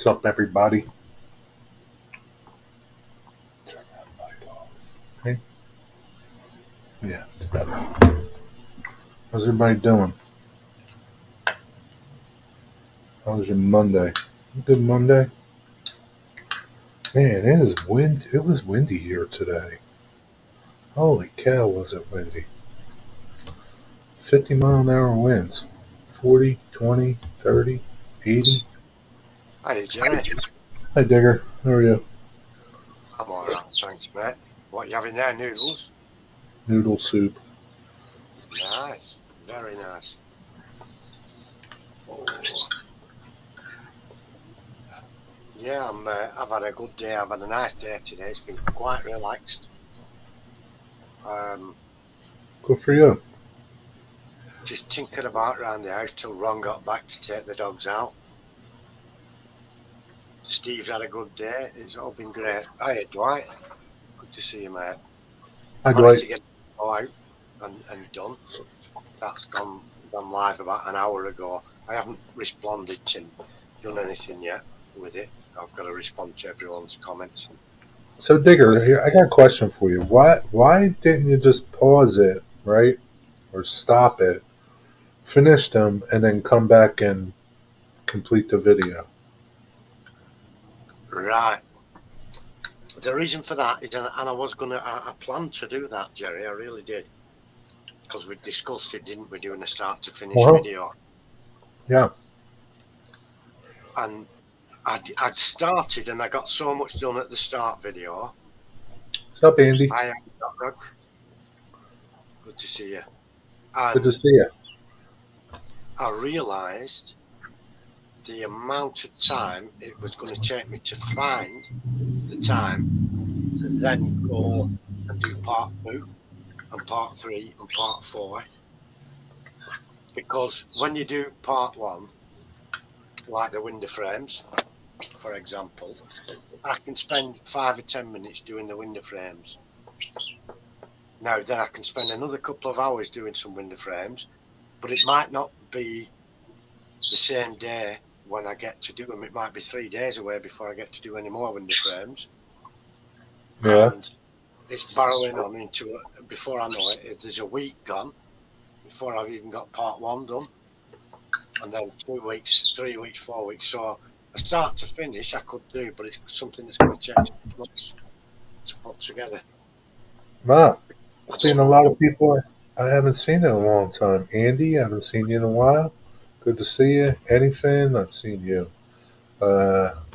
What's up, everybody? Turn that light off. Okay. Yeah, it's better. How's everybody doing? How was your Monday? Good Monday? Man, it is wind. It was windy here today. Holy cow, was it windy? 50-mile-an-hour winds. 40, 20, 30, 80. Hey, Jerry. Hi, Digger. How are you? I'm all right, thanks, mate. What you having there? Noodles? Noodle soup. Nice, very nice. Oh, yeah, I've had a good day. I've had a nice day today. It's been quite relaxed. Good for you. Just tinkered about around the house till Ron got back to take the dogs out. Steve's had a good day. It's all been great. Hey, Dwight. Good to see you, mate. Hi, Managed Dwight. to get it all out and done. That's gone live about an hour ago. I haven't responded to done anything yet with it. I've got to respond to everyone's comments. So, Digger, here, I got a question for you. Why didn't you just pause it, right? Or stop it, finish them, and then come back and complete the video? Right. The reason for that is, and I planned to do that, Jerry. I really did, because we discussed it, didn't we? Doing a start to finish Well, video, yeah. and I'd started, and I got so much done at the start video. What's up, Andy? I got good to see you. Good to And see you. I realised the amount of time it was going to take me to find the time to then go and do part 2 and part 3 and part 4. Because when you do part 1, like the window frames, for example, I can spend 5 or 10 minutes doing the window frames. Now, then I can spend another couple of hours doing some window frames, but it might not be the same day when I get to do them. It might be 3 days away before I get to do any more window frames. Yeah. And it's barreling on into it. Before I know it, there's a week gone before I've even got part 1 done. And then 2 weeks, 3 weeks, 4 weeks. So a start to finish I could do, but it's something that's going to take 6 months to put together. Wow. Seen a lot of people I haven't seen in a long time. Andy, I haven't seen you in a while. Good to see you. Anything? I've seen you.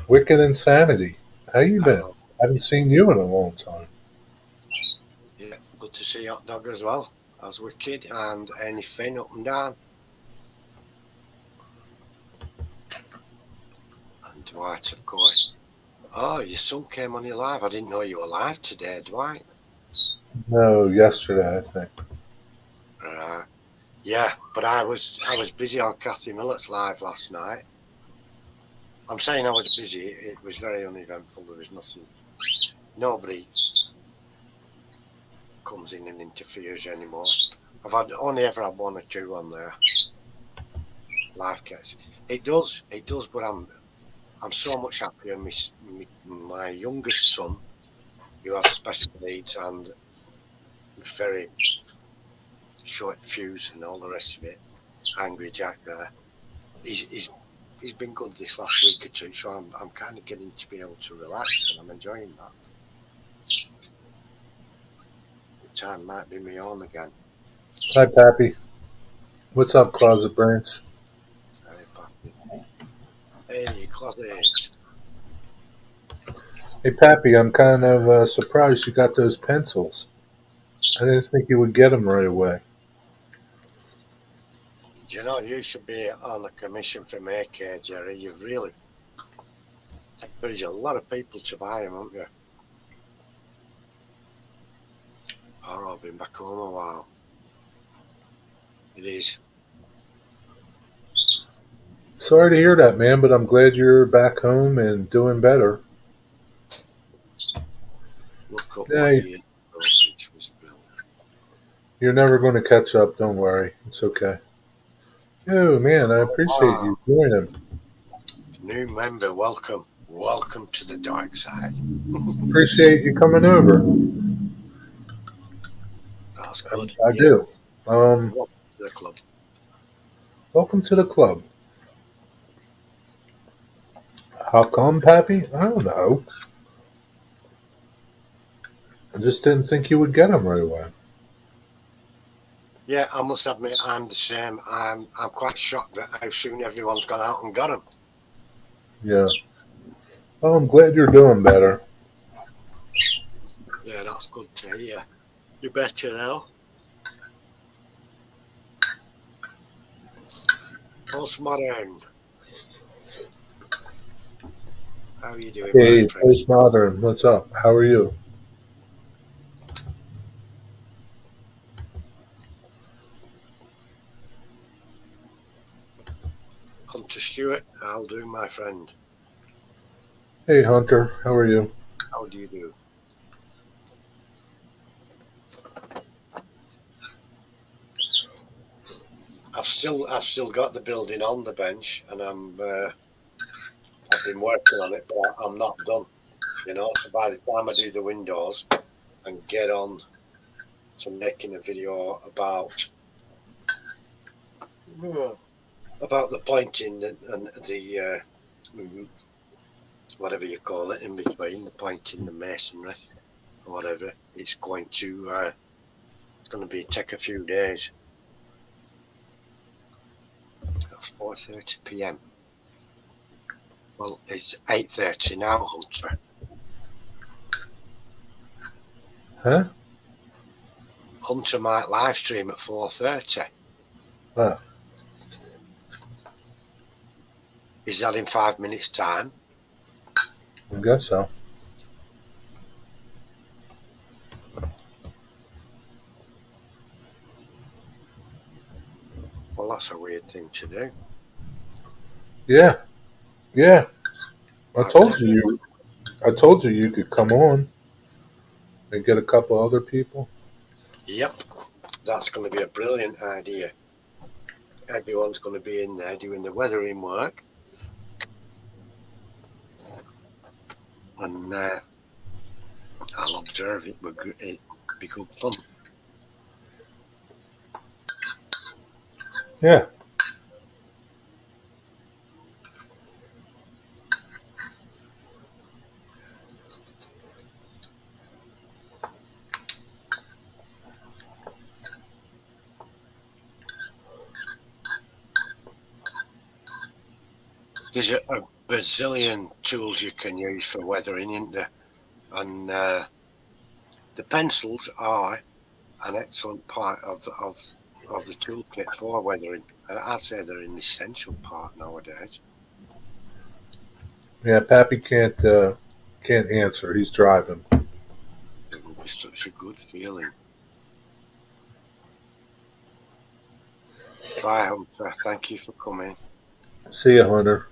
Wicked Insanity. How you been? Hello. Haven't seen you in a long time. Yeah, good to see Hot Dog as well. As Wicked and anything up and down. And Dwight, of course. Oh, your son came on your live. I didn't know you were live today, Dwight. No, yesterday, I think. Yeah, but I was busy on Kathy Millet's live last night. I'm saying I was busy. It was very uneventful. There was nothing. Nobody comes in and interferes anymore. I've only ever had 1 or 2 on there. Live cats. It does, but I'm so much happier. My youngest son, who has special needs and very short fuse and all the rest of it, Angry Jack there, he's been good this last week or 2, so I'm kind of getting to be able to relax, and I'm enjoying that. The time might be my own again. Hi, Pappy. What's up, Closet Branch? Hey, Pappy. Hey, closet. Hey, Pappy, I'm kind of surprised you got those pencils. I didn't think you would get them right away. Do you know, you should be on a commission from AK, Jerry. You've really encouraged a lot of people to buy them, haven't you? Oh, I've been back home a while. It is. Sorry to hear that, man, but I'm glad you're back home and doing better. Look up Yeah, what year Trowbridge was built. you're never going to catch up. Don't worry. It's okay. Oh, man, I appreciate Wow. you joining. New member, welcome. Welcome to the dark side. Appreciate you coming over. That's good. I do. Welcome to the club. Welcome to the club. How come, Pappy? I don't know. I just didn't think you would get him right away. Yeah, I must admit, I'm the same. I'm quite shocked at how soon everyone's gone out and got him. Yeah. Well, I'm glad you're doing better. Yeah, that's good to hear. You're better now. Postmodern. How are you doing, Hey, my friend? Postmodern, what's up? How are you? Hunter Stewart, how do, my friend? Hey, Hunter, how are you? How do you do? I've still got the building on the bench, and I've been working on it, but I'm not done. You know, so by the time I do the windows and get on to making a video about the pointing and the whatever you call it in between, the pointing, the masonry, or whatever, it's going to take a few days. 4:30 p.m. Well, it's 8:30 now, Hunter. Huh? Hunter might live stream at 4:30. Ah, Is that in 5 minutes' time? I guess so. Well, that's a weird thing to do. Yeah, yeah. I told you you could come on and get a couple other people. Yep, that's going to be a brilliant idea. Everyone's going to be in there doing the weathering work. And I'll observe it. It'd be good fun. Yeah. There's a bazillion tools you can use for weathering, isn't there? And the pencils are an excellent part of the toolkit for weathering. I'd say they're an essential part nowadays. Yeah, Pappy can't answer. He's driving. It would be such a good feeling. Bye, Hunter. Thank you for coming. See ya, Hunter.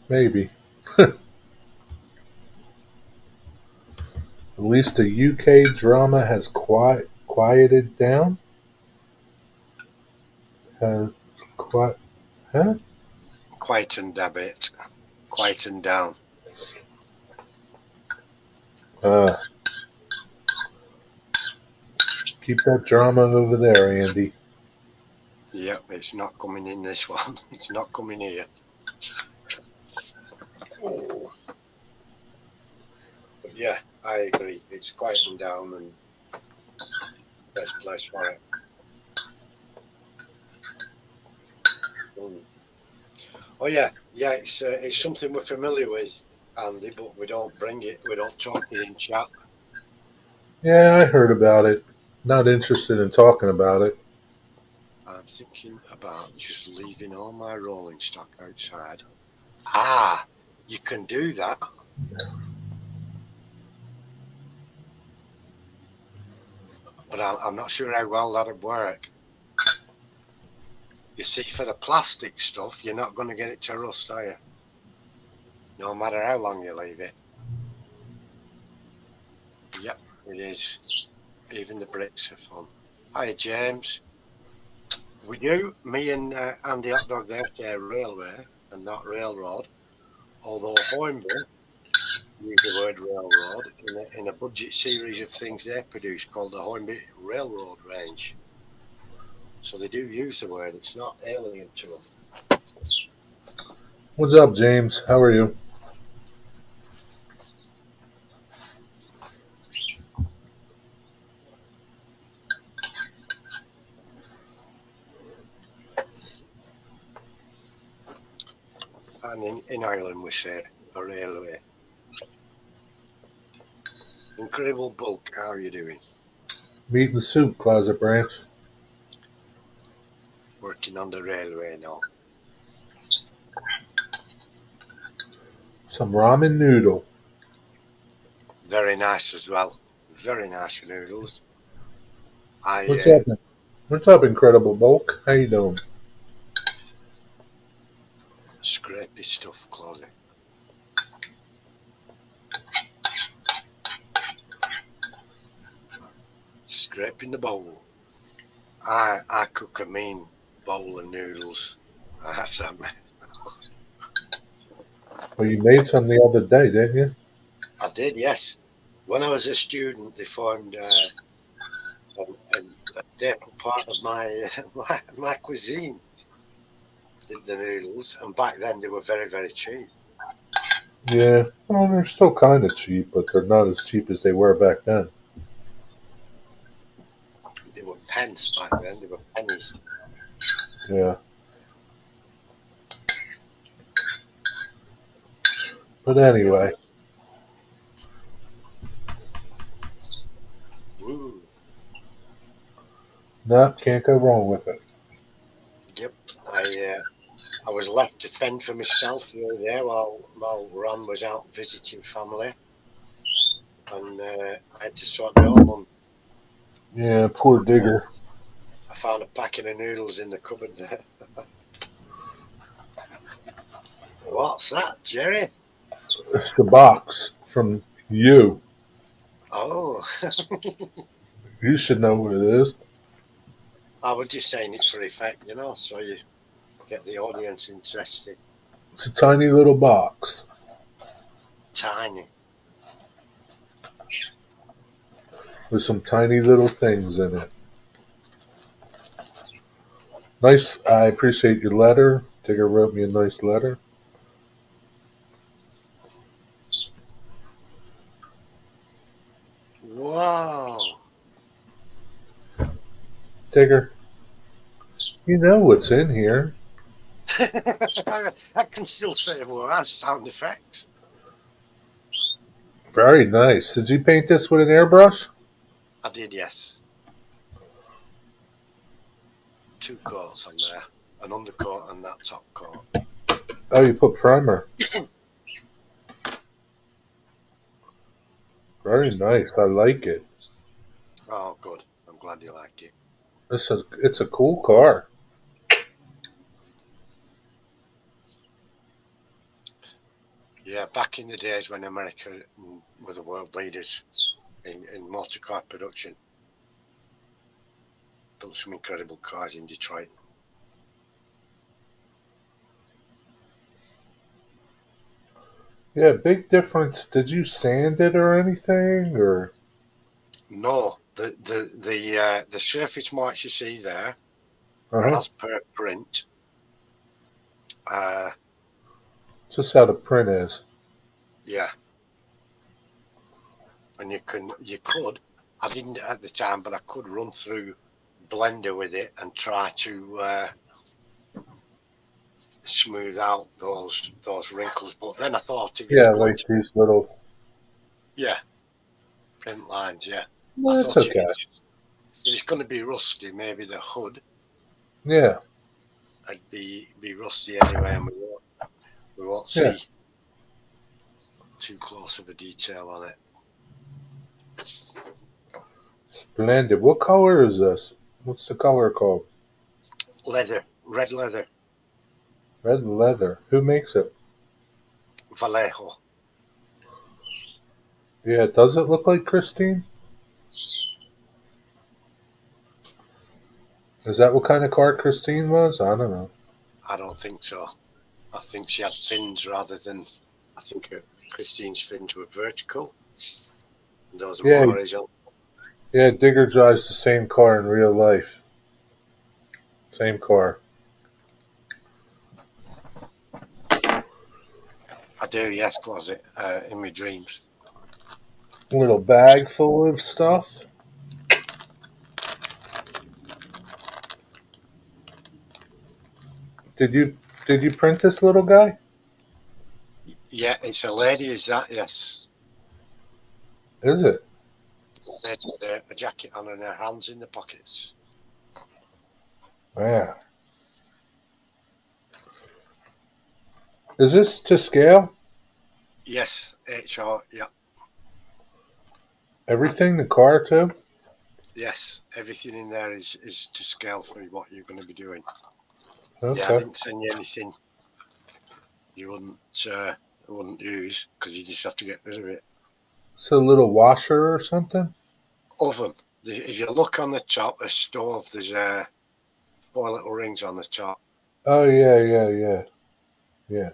Maybe. At least the UK drama has quieted down. Has quiet, huh? Quieten a bit. Quieten down. Keep that drama over there, Andy. Yep, it's not coming in this one. It's not coming here. Oh. But yeah, I agree. It's quieting down and best place for it. Oh yeah, it's something we're familiar with, Andy, but we don't bring it. We don't talk it in chat. Yeah, I heard about it. Not interested in talking about it. I'm thinking about just leaving all my rolling stock outside. Ah, you can do that. But I'm not sure how well that'd work. You see, for the plastic stuff, you're not going to get it to rust, are you? No matter how long you leave it. Yep, it is. Even the Brits are fun. Hi, James. We do. Me and Andy Hot Dog there share railway and not railroad. Although Hornbill use the word railroad in a budget series of things they produce called the Hornbill Railroad Range. So they do use the word. It's not alien to them. What's up, James? How are you? And in Ireland we say a railway. Incredible Bulk, how are you doing? Meat and soup, Closet Branch. Working on the railway now. Some ramen noodle. Very nice as well. Very nice noodles. What's up? What's up, Incredible Bulk? How you doing? Scrapey stuff, Claudia. Scraping the bowl. I cook a mean bowl of noodles. I have to admit. Well, you made some the other day, didn't you? I did, yes. When I was a student, they formed a staple part of my, my cuisine. Did the noodles, and back then they were very, very cheap. Yeah. Well, they're still kind of cheap, but they're not as cheap as they were back then. They were pence back then. They were pennies. Yeah. But anyway. Ooh. No, can't go wrong with it. Yep. I was left to fend for myself the other day while Ron was out visiting family, and I had to sort my own one. Yeah, poor Digger. I found a packet of noodles in the cupboard there. What's that, Jerry? It's the box from you. Oh, You should know what it is. I was just saying it for effect, so you get the audience interested. It's a tiny little box. Tiny. With some tiny little things in it. Nice. I appreciate your letter. Digger wrote me a nice letter. Wow. Digger, you know what's in here. I can still say more as sound effects. Very nice. Did you paint this with an airbrush? I did, yes. 2 coats on there. An undercoat and that top coat. Oh, you put primer. Very nice. I like it. Oh, good. I'm glad you like it. It's a cool car. Yeah, back in the days when America were the world leaders in motor car production, built some incredible cars in Detroit. Yeah, big difference. Did you sand it or anything, or? No, the surface marks you see there are Uh-huh. as per print. Just how the print is. Yeah, and you could. I didn't at the time, but I could run through Blender with it and try to smooth out those wrinkles. But then I thought if it's Yeah, going like these little. print lines, I That's thought okay. if it's going to be rusty, maybe the hood Yeah. would be rusty anyway, and we won't see Yeah. too close of a detail on it. Splendid. What color is this? What's the color called? Leather, red leather, Red leather. Who makes it? Vallejo. Yeah, does it look like Christine? Is that what kind of car Christine was? I don't know. I don't think so. I think she had fins rather than. I think Christine's fins were vertical. And those were Yeah, horizontal. yeah. Digger drives the same car in real life. Same car. I do, yes, closet in my dreams. Little bag full of stuff. Did you did you print this little guy? Yeah, it's a lady, is that? Yes. Is it? Lady with a jacket on and her hands in the pockets. Yeah. Is this to scale? Yes, it's all, yeah. Everything, the car too? Yes, everything in there is to scale for what you're going to be doing. Yeah, I Okay. didn't send you anything you wouldn't use because you just have to get rid of it. It's a little washer or something? Oven. If you look on the top, the stove, there's 4 little rings on the top. Oh yeah, yeah, yeah. Yeah.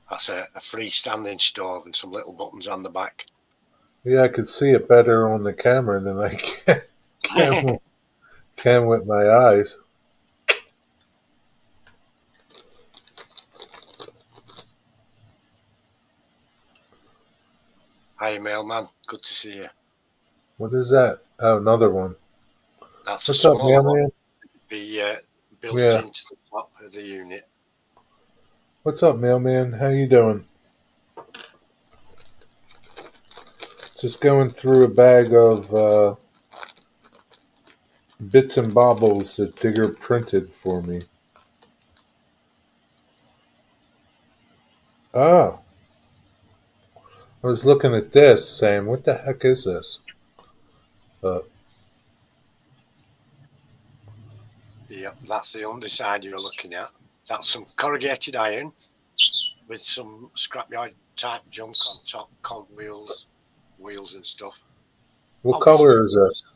That's a freestanding stove and some little buttons on the back. Yeah, I could see it better on the camera than I can, can with my eyes. Hi, mailman. Good to see you. What is that? Oh, another one. That's a What's up, small one. mailman? Be built Yeah. into the top of the unit. What's up, mailman? How you doing? Just going through a bag of bits and bobbles that Digger printed for me. Oh, I was looking at this, saying, "What the heck is this?" Uh, Yep, that's the underside you're looking at. That's some corrugated iron with some scrapyard type junk on top, cog wheels and stuff. what Obviously, color is this?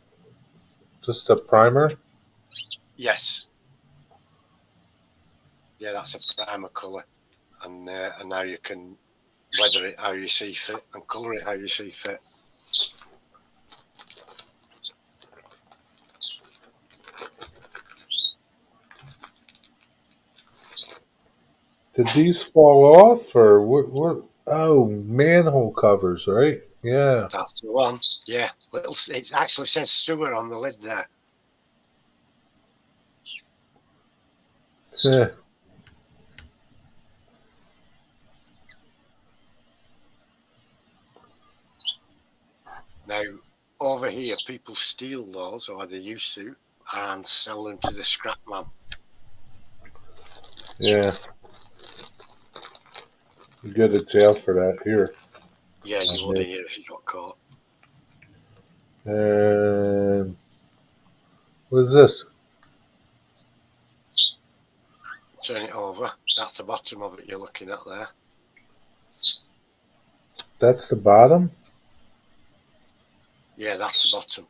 Just a primer? yes. Yeah, that's a primer colour. And now you can weather it how you see fit and colour it how you see fit. Did these fall off, or what? What? Oh, manhole covers, right? Yeah. That's the one. Yeah, it actually says sewer on the lid there. Yeah. Now, over here, people steal those, or they used to, and sell them to the scrap man. Yeah. You go to jail for that here. Yeah, you would here if you got caught. And what is this? Turn it over. That's the bottom of it you're looking at there. That's the bottom? Yeah, that's the bottom.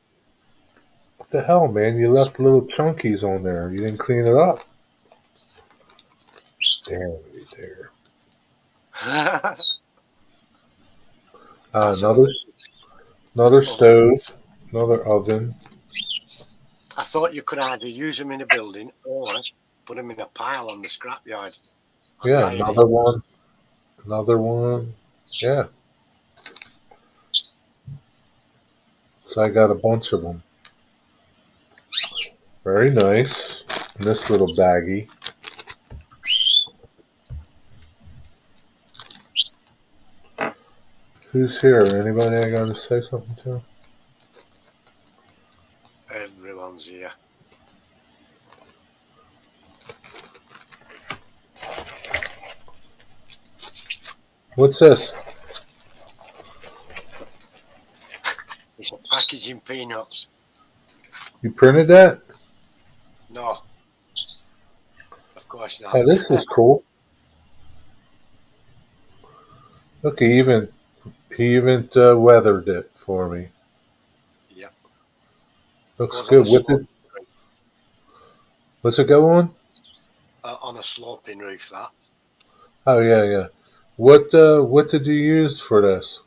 What the hell, man? You left little chunkies on there. You didn't clean it up. Damn you there. Another stove, another oven. I thought you could either use them in a building or put them in a pile on the scrapyard. Yeah, another one. Another one. Yeah. So I got a bunch of them. Very nice. In this little baggie. Who's here? Anybody I got to say something to? Everyone's here. What's this? It's a packaging peanuts. You printed that? No. Of course not. Oh, this is cool. Look, he even weathered it for me. Yep. Looks Goes on a good. sloping roof. What's it go on? On a sloping roof, that. Oh yeah, yeah. What did you use for this?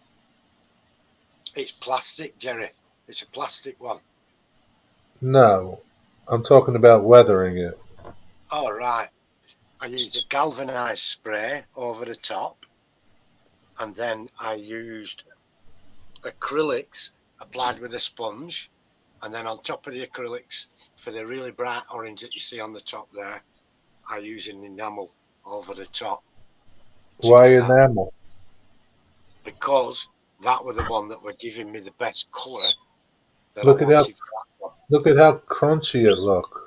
It's plastic, Jerry. It's a plastic one. No, I'm talking about weathering it. All right. I used a galvanized spray over the top, and then I used acrylics applied with a sponge, and then on top of the acrylics, for the really bright orange that you see on the top there, I use an enamel over the top to Why get that, enamel? because that was the one that were giving me the best colour that I Look at how wanted for that one. look at how crunchy it looks.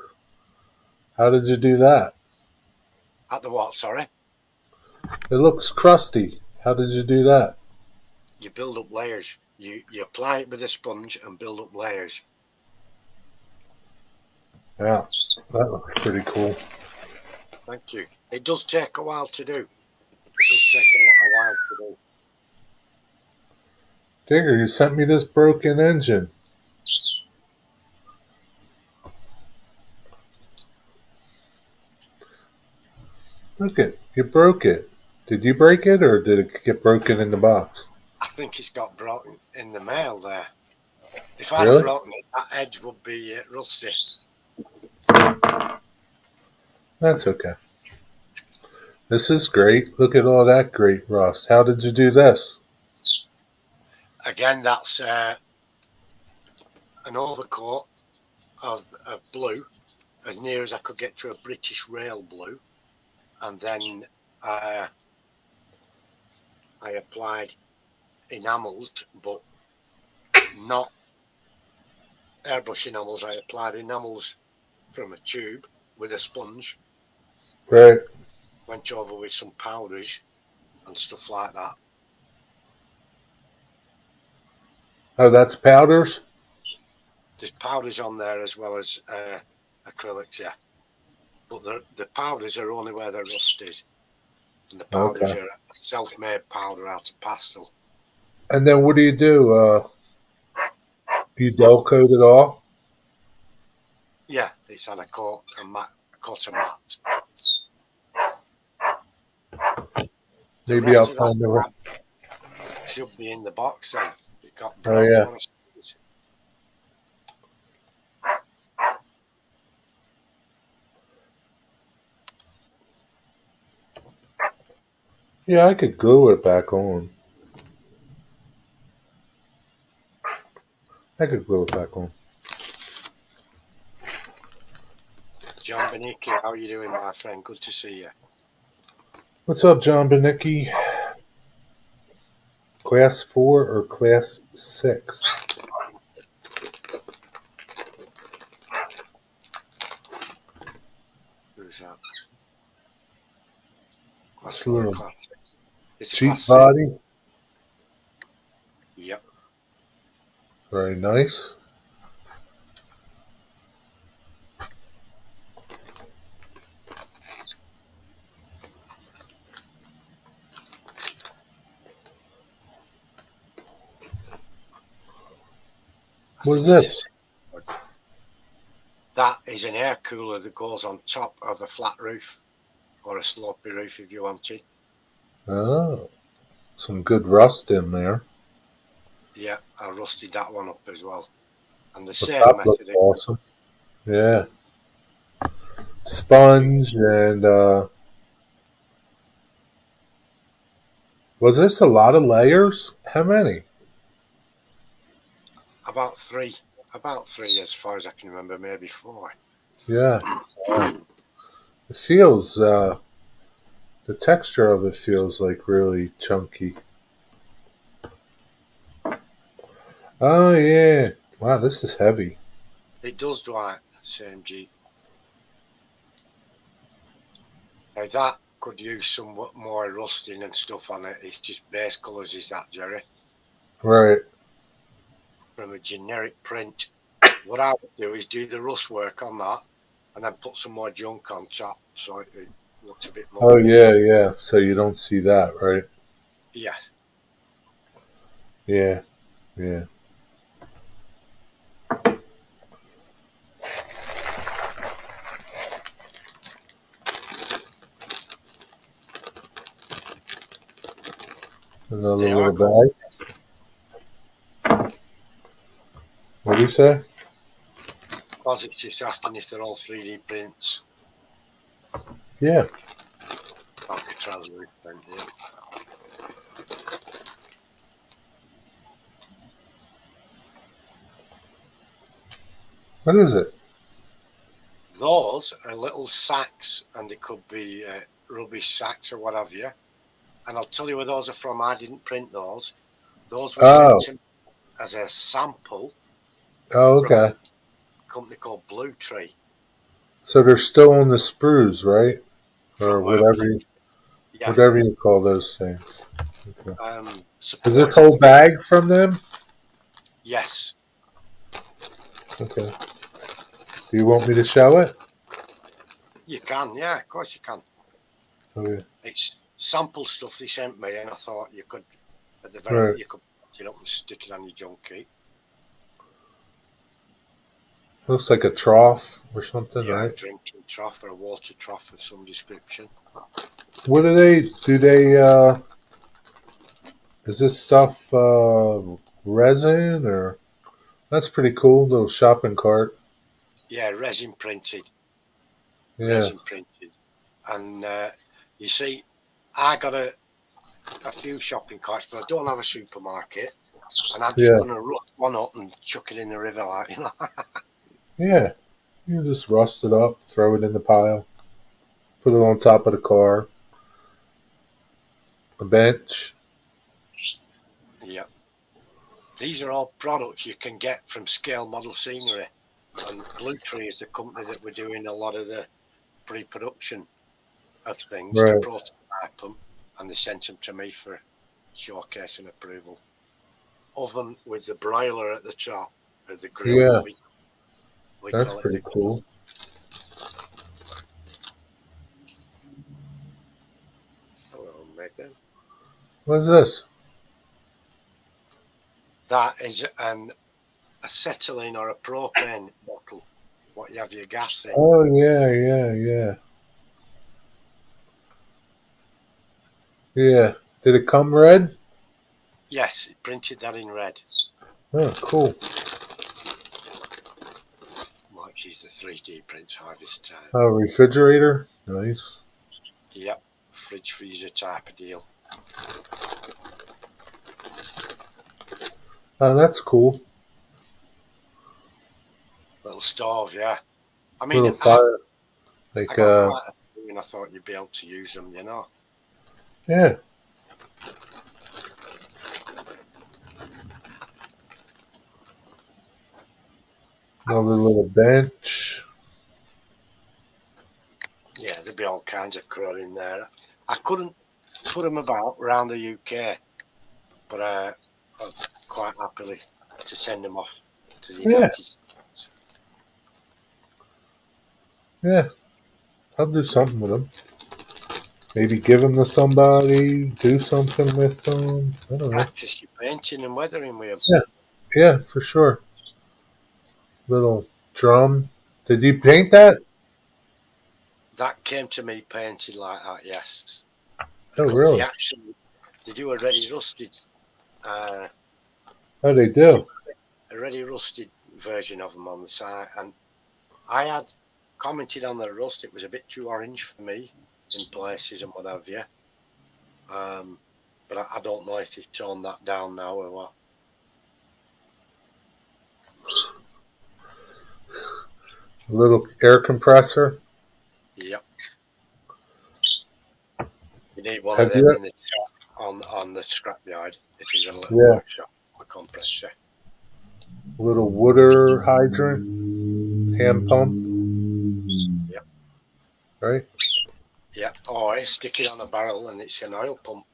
How did you do that? At the what? Sorry. It looks crusty. How did you do that? You build up layers. You apply it with a sponge and build up layers. Yeah, that looks pretty cool. Thank you. It does take a while to do. It does take a while to do. Digger, you sent me this broken engine. Look it, you broke it. Did you break it or did it get broken in the box? I think it's got broken in the mail there. If I'd have Really? broken it, that edge would be rusty. That's okay. This is great. Look at all that great rust. How did you do this? Again, that's an overcoat of blue, as near as I could get to a British Rail blue, and then I applied enamels, but not airbrush enamels. I applied enamels from a tube with a sponge. Right. Went over with some powders and stuff like that. Oh, that's powders? There's powders on there as well as acrylics, yeah. But the powders are only where the rust is. And the powders Okay. are a self-made powder out of pastel. And then what do? You dull coat it all? Yeah, it's on a coat of matte. The Maybe I'll rest of that find the. should be in the box then. It got Oh broke yeah. on a squeeze. Yeah, I could glue it back on. I could glue it back on. John Benicki, how are you doing, my friend? Good to see you. What's up, John Benicki? Class 4 or Class 6? Who's that? It's a little Class 6. It's a cheap class 6. body. Yep. Very nice. What is this? That is an air cooler that goes on top of a flat roof or a slopey roof if you want it. Oh, some good rust in there. Yeah, I rusted that one up as well. And the The same top looks method. awesome. Yeah. Sponge and was this a lot of layers? How many? About three as far as I can remember, maybe 4. Yeah. It feels the texture of it feels like really chunky. Oh yeah. Wow, this is heavy. It does, Dwight, same Jeep. Now that could use some more rusting and stuff on it. It's just base colours, is that, Jerry? Right. From a generic print. What I would do is do the rust work on that and then put some more junk on top so it looks a bit more. Oh yeah, yeah. So you don't see that, right? Yeah. Yeah. Yeah. Another They are little good. bag. What do you say? Because it's just asking if they're all 3D prints. Yeah. Alcatraz print, yeah. What is it? Those are little sacks, and they could be rubbish sacks or what have you. And I'll tell you where those are from. I didn't print those. Those were sent Oh. to me as a sample Oh, from a okay. company called Blue Tree. So they're still on the sprues, right? Or From Blue, yeah, whatever you call those things. Okay. Is this supporters. whole bag from them? Yes, Okay. Do you want me to show it? you can. Yeah, of course you can. Okay. It's sample stuff they sent me, and I thought you could, at the very, Right. you could pick it up and stick it on your junkie. Looks like a trough or something, Yeah, a right? drinking trough or a water trough of some description. What do they? Do they? Is this stuff resin or? That's pretty cool. Little shopping cart. Yeah, resin printed, Yeah. and you see, I got a few shopping carts, but I don't have a supermarket, and I'm just Yeah. going to rust one up and chuck it in the river, like you know. Yeah. You just rust it up, throw it in the pile, put it on top of the car, a bench. Yeah, these are all products you can get from Scale Model Scenery, and Blue Tree is the company that we're doing a lot of the pre-production of things to Right. prototype them, and they sent them to me for showcase and approval. Oven with the broiler at the top of the grill. Yeah. We That's call it pretty the cool. hello, Megan. What is this? That is an acetylene or a propane bottle. What you have your gas in. Oh yeah, yeah, yeah, yeah. Did it come red? Yes, it printed that in red. Oh, cool. Mike is the 3D print hardest time. Oh, refrigerator. Nice. Yep, fridge freezer type of deal. Oh, that's cool. Little stove, yeah. I mean, Little I fire. Like got quite a few, and I thought you'd be able to use them, you know. yeah. Another little bench. Yeah, there'd be all kinds of crud in there. I couldn't put them about around the UK, but I'd quite happily to send them off to the Yeah, United States. yeah. I'll do something with them. Maybe give them to somebody. Do something with them. I don't know. Practice your painting and weathering with them. Yeah, yeah, for sure. Little drum. Did you paint that? That came to me painted like that, yes. Oh, Because really? they do a ready rusted Oh, they do. version of them on the site, and I had commented on the rust. It was a bit too orange for me in places and what have you. But I don't know if they've toned that down now or what. A little air compressor. Yep. You need one Have of them you? in the on the scrapyard if you've got a little Yeah. workshop, a compressor. A little water hydrant. Hand pump. Yep. Right? Yeah. Or stick it on a barrel and it's an oil pump.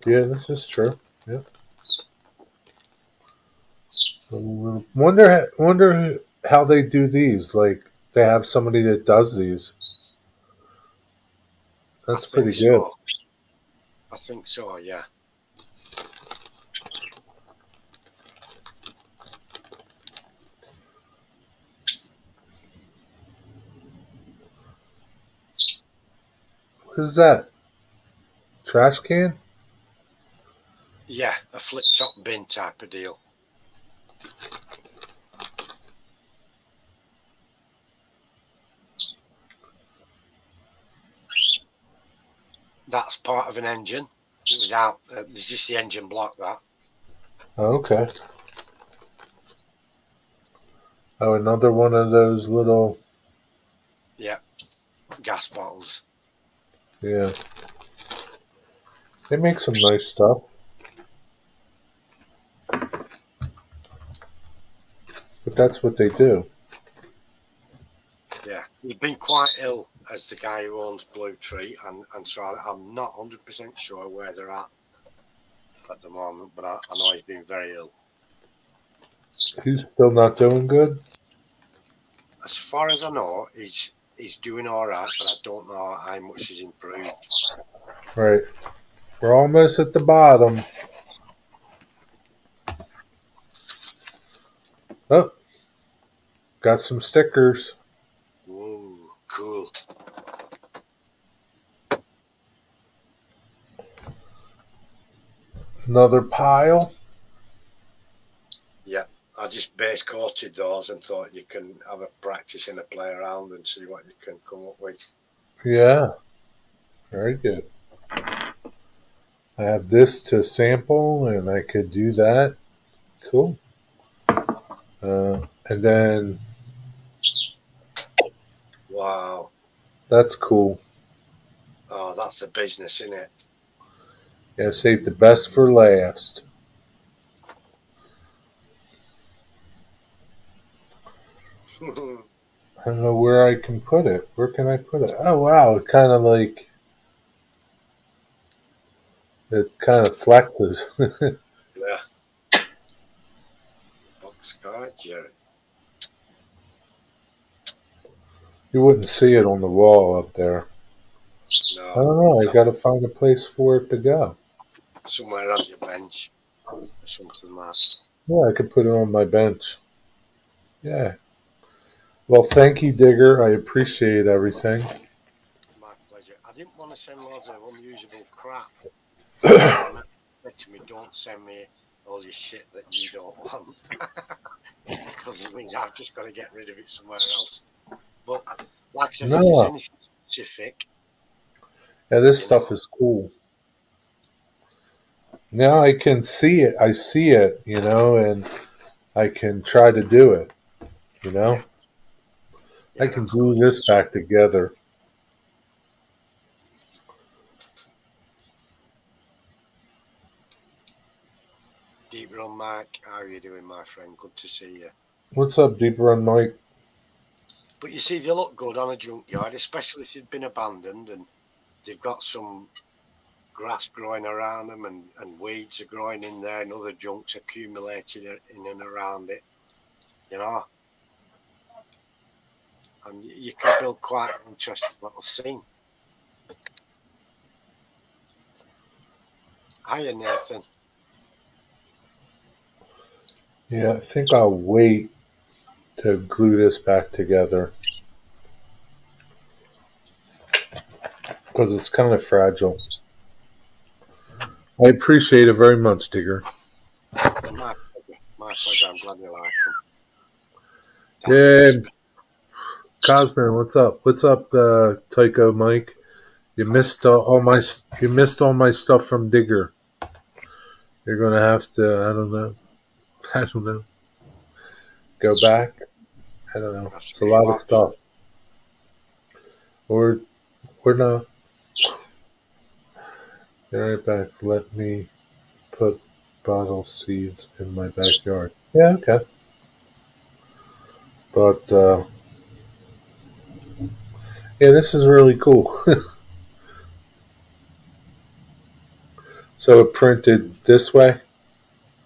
Yeah, this is true. Yeah. Wonder how they do these. Like they have somebody that does these. That's I think pretty good. so. I think so, yeah. What is that? Trash can? Yeah, a flip top bin type of deal. That's part of an engine. Without there's just the engine block. That. Okay. Oh, another one of those little. Yeah, gas bottles. Yeah. They make some nice stuff. But that's what they do. Yeah, he's been quite ill as the guy who owns Blue Tree, and so I'm not 100% sure where they're at the moment, but I know he's been very ill. He's still not doing good? As far as I know, he's doing all right, but I don't know how much he's improved. Right. We're almost at the bottom. Oh, got some stickers. Whoa, cool. Another pile. Yeah, I just base coated those and thought you can have a practice and a play around and see what you can come up with. Yeah. Very good. I have this to sample and I could do that. Cool. And then Wow. that's cool. Oh, that's the business, isn't it? Yeah, save the best for last. I don't know where I can put it. Where can I put it? Oh wow, it kind of flexes. Yeah. Box card, Jerry. You wouldn't see it on the wall up there. I No, don't know. I got to find a place for it to go. somewhere on your bench or something like that. Yeah, I could put it on my bench. Yeah. Well, thank you, Digger. I appreciate everything. My pleasure. I didn't want to send loads of unusable crap. And said to me, don't send me all your shit that you don't want. Because it means I've just got to get rid of it somewhere else. But like I said, if there's No. anything specific, Yeah, this you know, stuff is cool. Now I can see it. I see it, and I can try to do it, you know? yeah, I yeah, can that's glue good. this back together. Deep Run Mike, how are you doing, my friend? Good to see you. What's up, Deep Run Mike? But you see, they look good on a junkyard, especially if they've been abandoned and they've got some grass growing around them and weeds are growing in there and other junks accumulated in and around it, you know. And you can build quite an interesting little scene. Hiya, Nathan. Yeah, I think I'll wait to glue this back together because it's kind of fragile. I appreciate it very much, Digger. My pleasure. My pleasure. I'm glad you like them. That's the Yeah, best bit. Cosman, what's up? What's up, Tycho Mike? You Hi, missed you missed all my stuff from Digger. You're gonna have to. I don't know. I don't know. Go back. I don't know. that's It's a where you lot of want to. stuff. Or we're not. Be right back. Let me put bottle seeds in my backyard. Yeah, okay. But yeah, this is really cool. So it printed this way.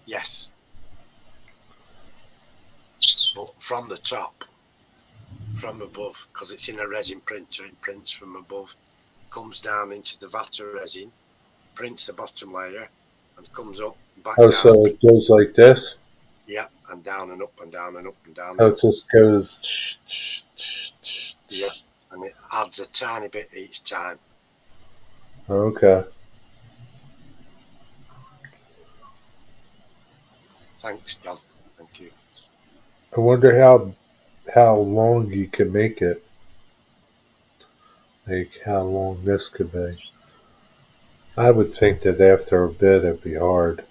Yes, but from the top, from above, because it's in a resin printer, it prints from above, comes down into the vat of resin, prints the bottom layer, and comes up, back Oh, down. so it goes like this. Yeah, and down and up and down and up and down So and it up. just goes. Yeah, and it adds a tiny bit each time. Okay. Thanks, John. Thank you. I wonder how long you can make it. Like how long this could be. I would think that after a bit it'd be hard,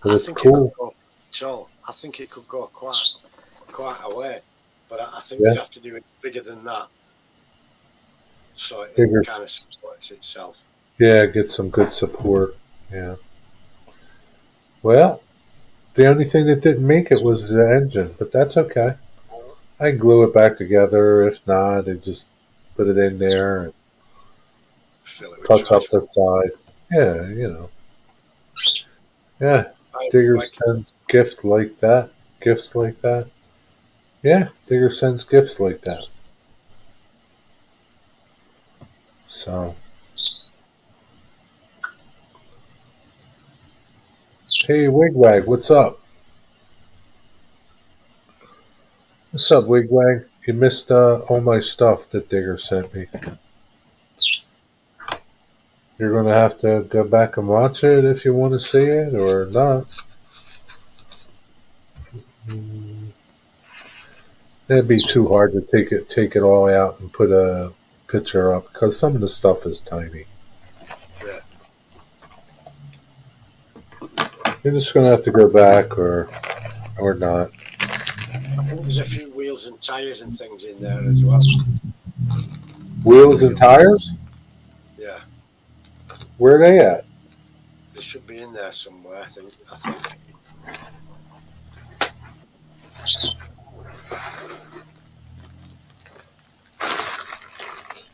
but I it's think it could cool. go. So I think it could go quite a way, but I think Yeah, you have to do it bigger than that, so it bigger. kind of supports itself. Yeah, get some good support. Yeah. Well, the only thing that didn't make it was the engine, but that's okay. I can glue it back together. If not, I just put it in there and Fill it with touch trash. up the side. Yeah, Yeah, I Digger like sends gifts like that. Gifts like that. Yeah, Digger sends gifts like that. So, hey, Wigwag, what's up? What's up, Wigwag? You missed all my stuff that Digger sent me. You're gonna have to go back and watch it if you want to see it, or not. Mm, It'd be too hard to take it all out and put a picture up because some of the stuff is tiny. yeah. You're just gonna have to go back or not. I think there's a few wheels and tires and things in there as well. Wheels and tires? Yeah, Where are they at? they should be in there somewhere. I think.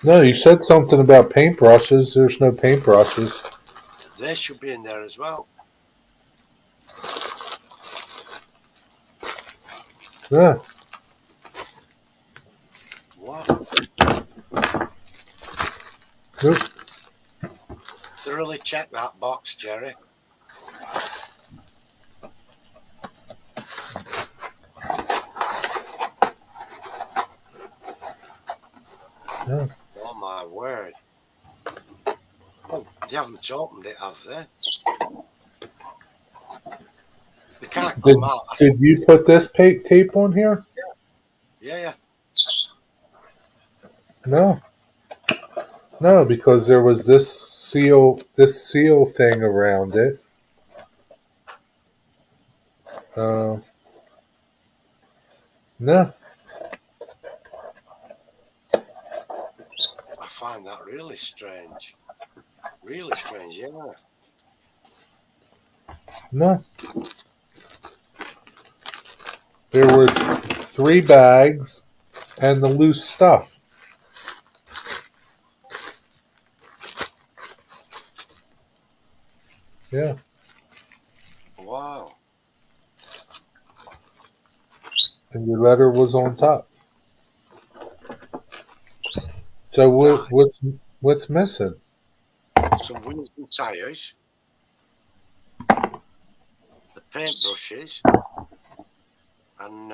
No, you said something about paintbrushes. There's no paintbrushes. They should be in there as well. Yeah. Wow. Nope. Thoroughly check that box, Jerry. Yeah. Oh my word. Well, they haven't opened it, have they? They can't Did come out. did you put this tape on here? Yeah, yeah. No. No, because there was this seal thing around it. Uh, no. I find that really strange. Really strange, yeah. No. There were 3 bags and the loose stuff. Yeah. Wow. And your letter was on top. So That, what's missing? some wheels and tyres, the paintbrushes, and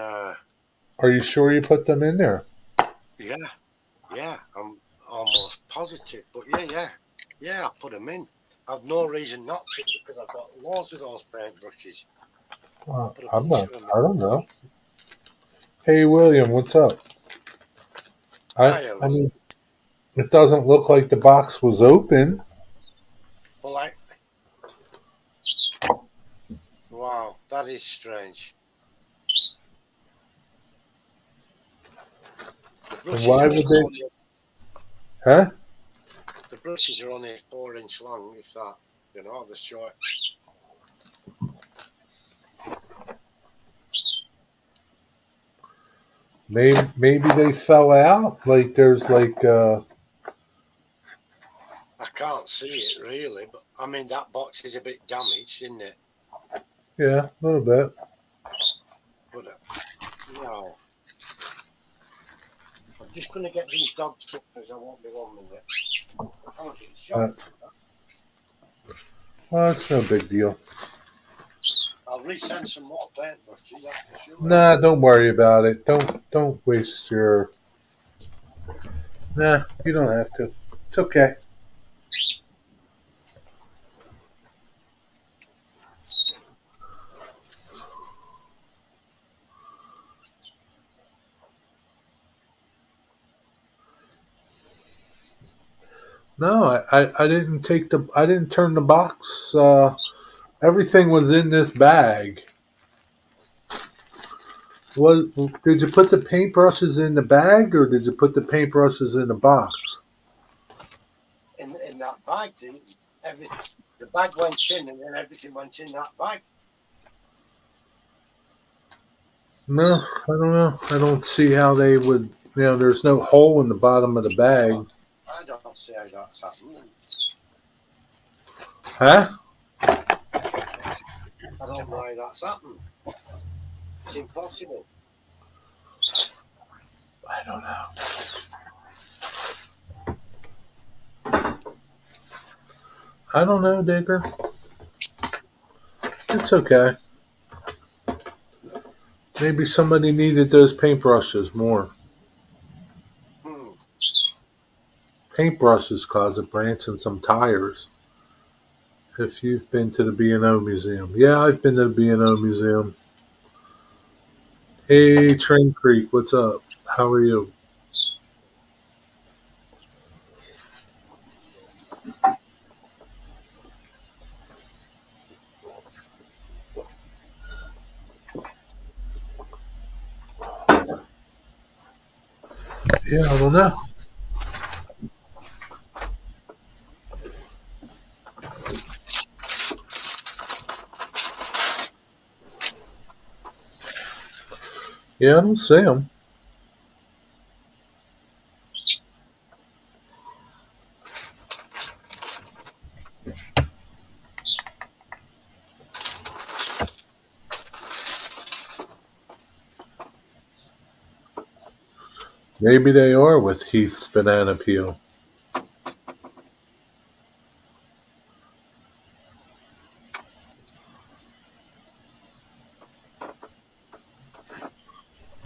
Are you sure you put them in there? yeah, yeah, I'm almost positive. But yeah, I put them in. I've no reason not to because I've got loads of those paintbrushes. Put a I'm bunch not. of them I in. don't know. Hey, William, what's up? I I I mean, it doesn't look like the box was open. Well, like, wow, that is strange. The And brushes why are would they? only Huh? the brushes are only 4 inch long, if that. The short. Maybe they fell out. Like there's like I can't see it really, but I mean that box is a bit damaged, isn't it? yeah, a little bit. But no, I'm just going to get these dog suckers. I won't be 1 minute. I can't get Uh, shot. well, it's no big deal. I'll resend some more paintbrushes, that's for sure. Nah, don't worry about it. Don't waste your. Nah, you don't have to. It's okay. No, I didn't I didn't turn the box. Everything was in this bag. What did you put the paintbrushes in the bag, or did you put the paintbrushes in the box? In that bag. Every the bag went in, and then everything went in that bag. No, I don't know. I don't see how they would. There's no hole in the bottom of the bag. I don't see how that's happened. Huh? I don't know how that's happened. It's impossible. I don't know. I don't know, Digger. It's okay. Maybe somebody needed those paintbrushes more. Hmm. Paintbrushes, closet branch, and some tires. If you've been to the B&O Museum. Yeah, I've been to the B&O Museum. Hey, Train Creek, what's up? How are you? Yeah, I don't know. Yeah, I don't see them. Maybe they are with Heath's banana peel.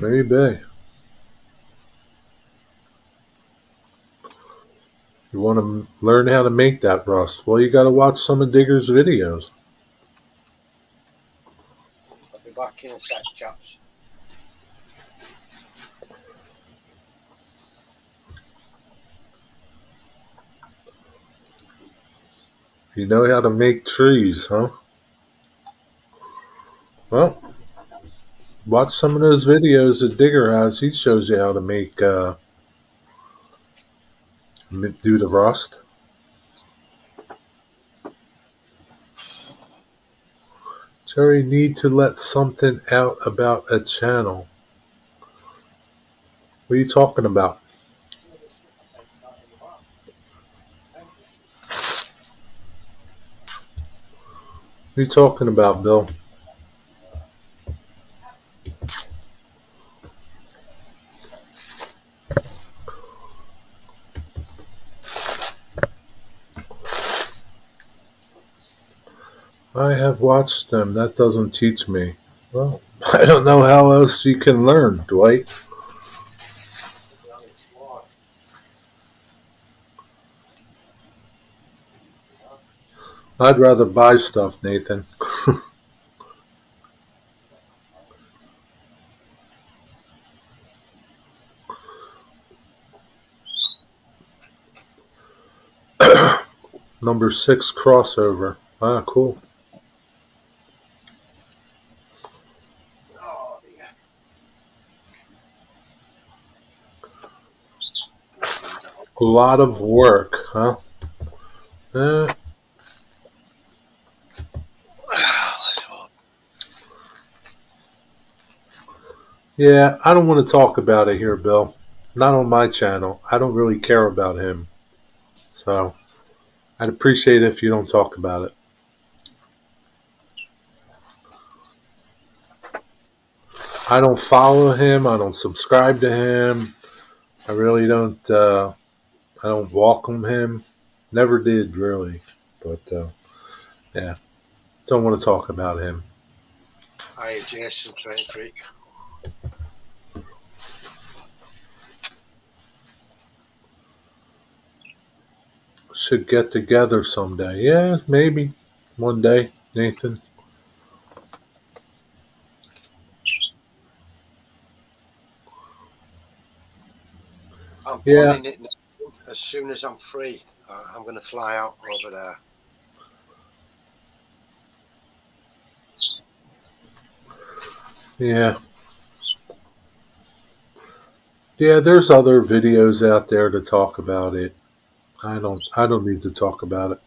Maybe. You want to learn how to make that rust? Well, you got to watch some of Digger's videos. I'll be back in a sec, chaps. You know how to make trees, huh? Well, watch some of those videos that Digger has. He shows you how to do the rust. Jerry, need to let something out about a channel. What are you talking about? What are you talking about, Bill? I have watched them. That doesn't teach me. Well, I don't know how else you can learn, Dwight. I'd rather buy stuff, Nathan. Number 6 crossover. Ah, cool. Oh, dear. A lot of work, huh? Eh, Let's hope. yeah, I don't want to talk about it here, Bill. Not on my channel. I don't really care about him. So I'd appreciate it if you don't talk about it. I don't follow him. I don't subscribe to him. I really don't. I don't welcome him. Never did really. But yeah, don't want to talk about him. Hi, Jason, Train Freak. Should get together someday. Yeah, maybe one day, Nathan. I'm Yeah. planning it now. As soon as I'm free, I'm going to fly out over there. Yeah. Yeah, there's other videos out there to talk about it. I don't need to talk about it.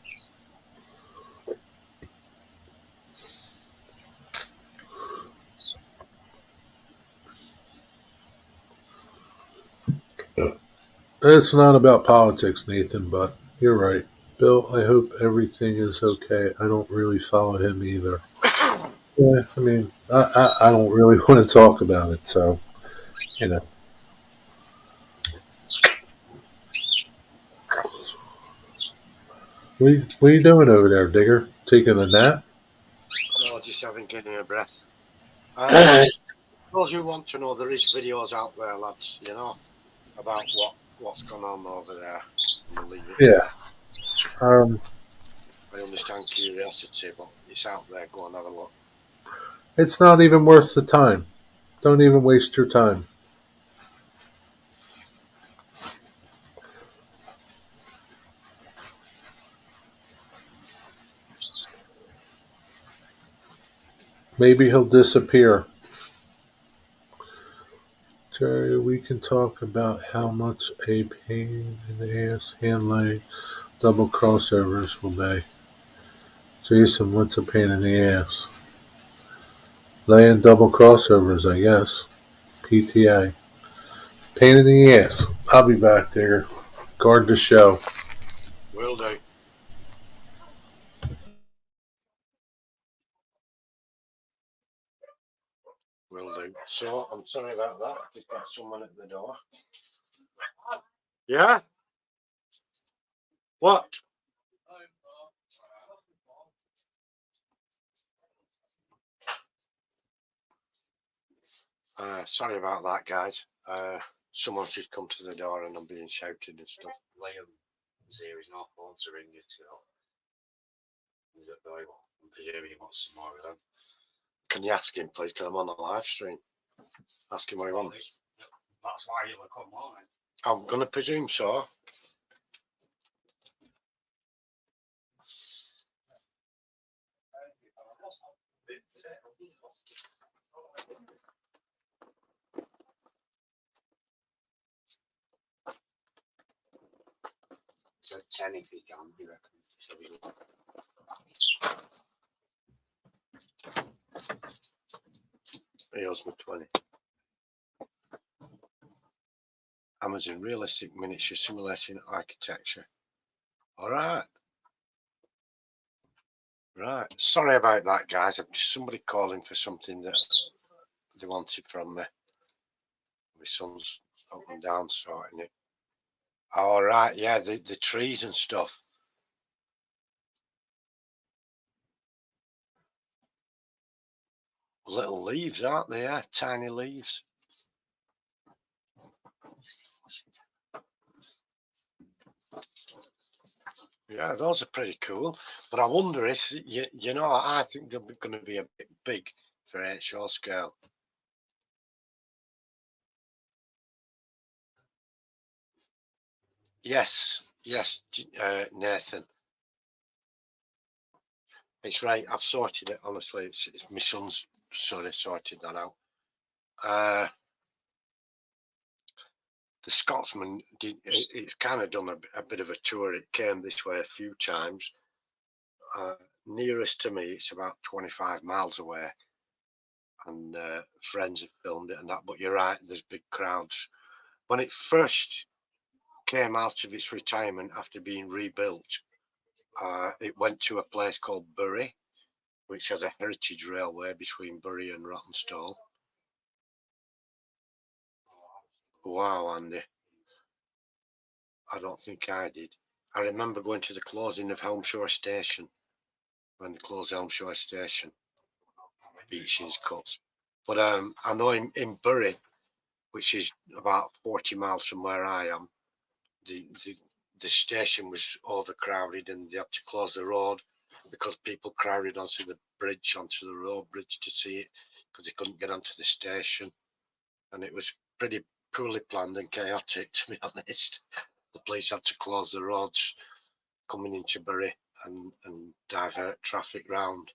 It's not about politics, Nathan, but you're right. Bill, I hope everything is okay. I don't really follow him either. Yeah, I mean, I don't really want to talk about it, so, you know. What are you doing over there, Digger? Taking a nap? No, just having getting a breath. Those who want to know, there is videos out there, lads, you know, about what's gone on over there. And we'll leave it. Yeah. I understand curiosity, but it's out there. Go and have a look. It's not even worth the time. Don't even waste your time. Maybe he'll disappear. Terry, we can talk about how much a pain in the ass handling double crossovers will be. Jason, what's a pain in the ass? Laying double crossovers, I guess. PTA. Pain in the ass. I'll be back there. Guard the show. Will do. Will do. So, I'm sorry about that. I've just got someone at the door. Yeah? What? Sorry about that, guys. Someone's just come to the door and I'm being shouted and stuff. Liam was here, he's not phone to ring you till he's at the I'm presuming he wants some more of them. Can you ask him, please? Because I'm on the live stream. Ask him what he wants. That's why you'll come on. I'm going to presume so. So 10 if he can, you reckon? So He owes me 20. Amazon realistic miniature simulating architecture. All right. Right. Sorry about that, guys. I'm just somebody calling for something that they wanted from me. My son's up and down sorting it. All right. Yeah, the trees and stuff. Little leaves, aren't they? Yeah, tiny leaves. Yeah, those are pretty cool. But I wonder if, you know, I think they're going to be a bit big for HO scale. Yes, Nathan. It's right. I've sorted it. Honestly, it's my son's sort of sorted that out. The Scotsman it's kind of done a bit of a tour. It came this way a few times. Nearest to me, it's about 25 miles away, and friends have filmed it and that. But you're right. There's big crowds. When it first came out of its retirement after being rebuilt, it went to a place called Bury, which has a heritage railway between Bury and Rawtenstall. Wow, Andy. I don't think I did. I remember going to the closing of Helmshire Station when they closed Helmshire Station, Beechings Cuts. But I know in Bury, which is about 40 miles from where I am, the station was overcrowded and they had to close the road because people crowded onto the bridge, onto the road bridge to see it because they couldn't get onto the station. And it was pretty poorly planned and chaotic, to be honest. The police had to close the roads coming into Bury and divert traffic round.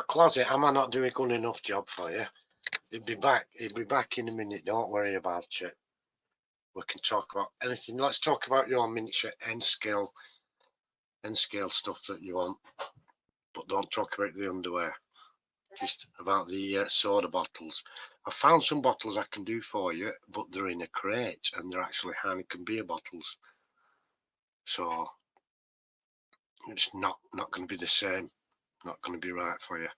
Closet, am I not doing a good enough job for you? He'll be back in a minute, don't worry about it. We can talk about anything. Let's talk about your miniature N scale stuff that you want, but don't talk about the underwear. Just about the soda bottles. I found some bottles I can do for you, but they're in a crate and they're actually Heineken beer bottles. So it's not going to be the same. Not going to be right for you.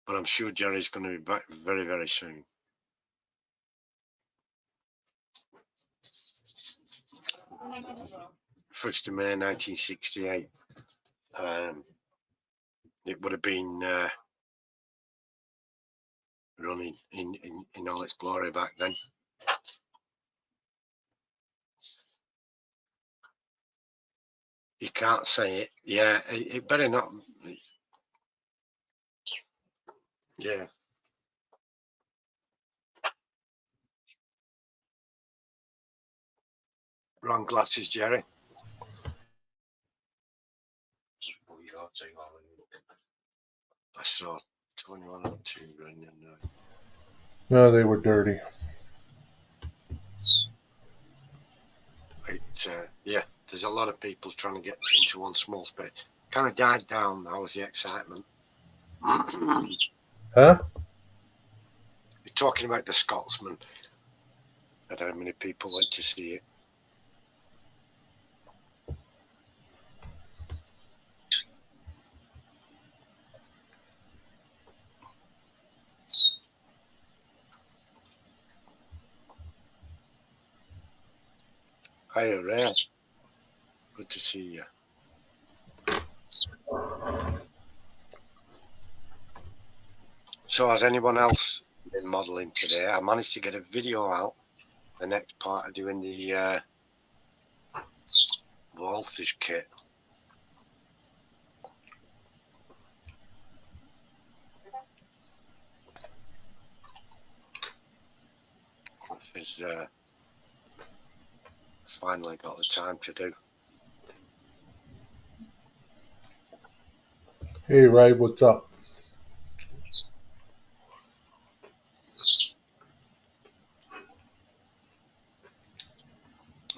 But I'm sure Jerry's going to be back very, very soon. First of May 1968. It would have been running in all its glory back then. You can't say it. Yeah, it better not. Yeah. Wrong glasses, Jerry. I saw 21 or 2 running. No, they were dirty. Yeah, there's a lot of people trying to get into one small space. Kind of died down. That was the excitement. Huh? You're talking about the Scotsman. I don't know how many people went to see it. Hi, Ray. Good to see you. So has anyone else been modelling today? I managed to get a video out. The next part of doing the Walters kit. Is finally got the time to do. Hey, Ray, what's up?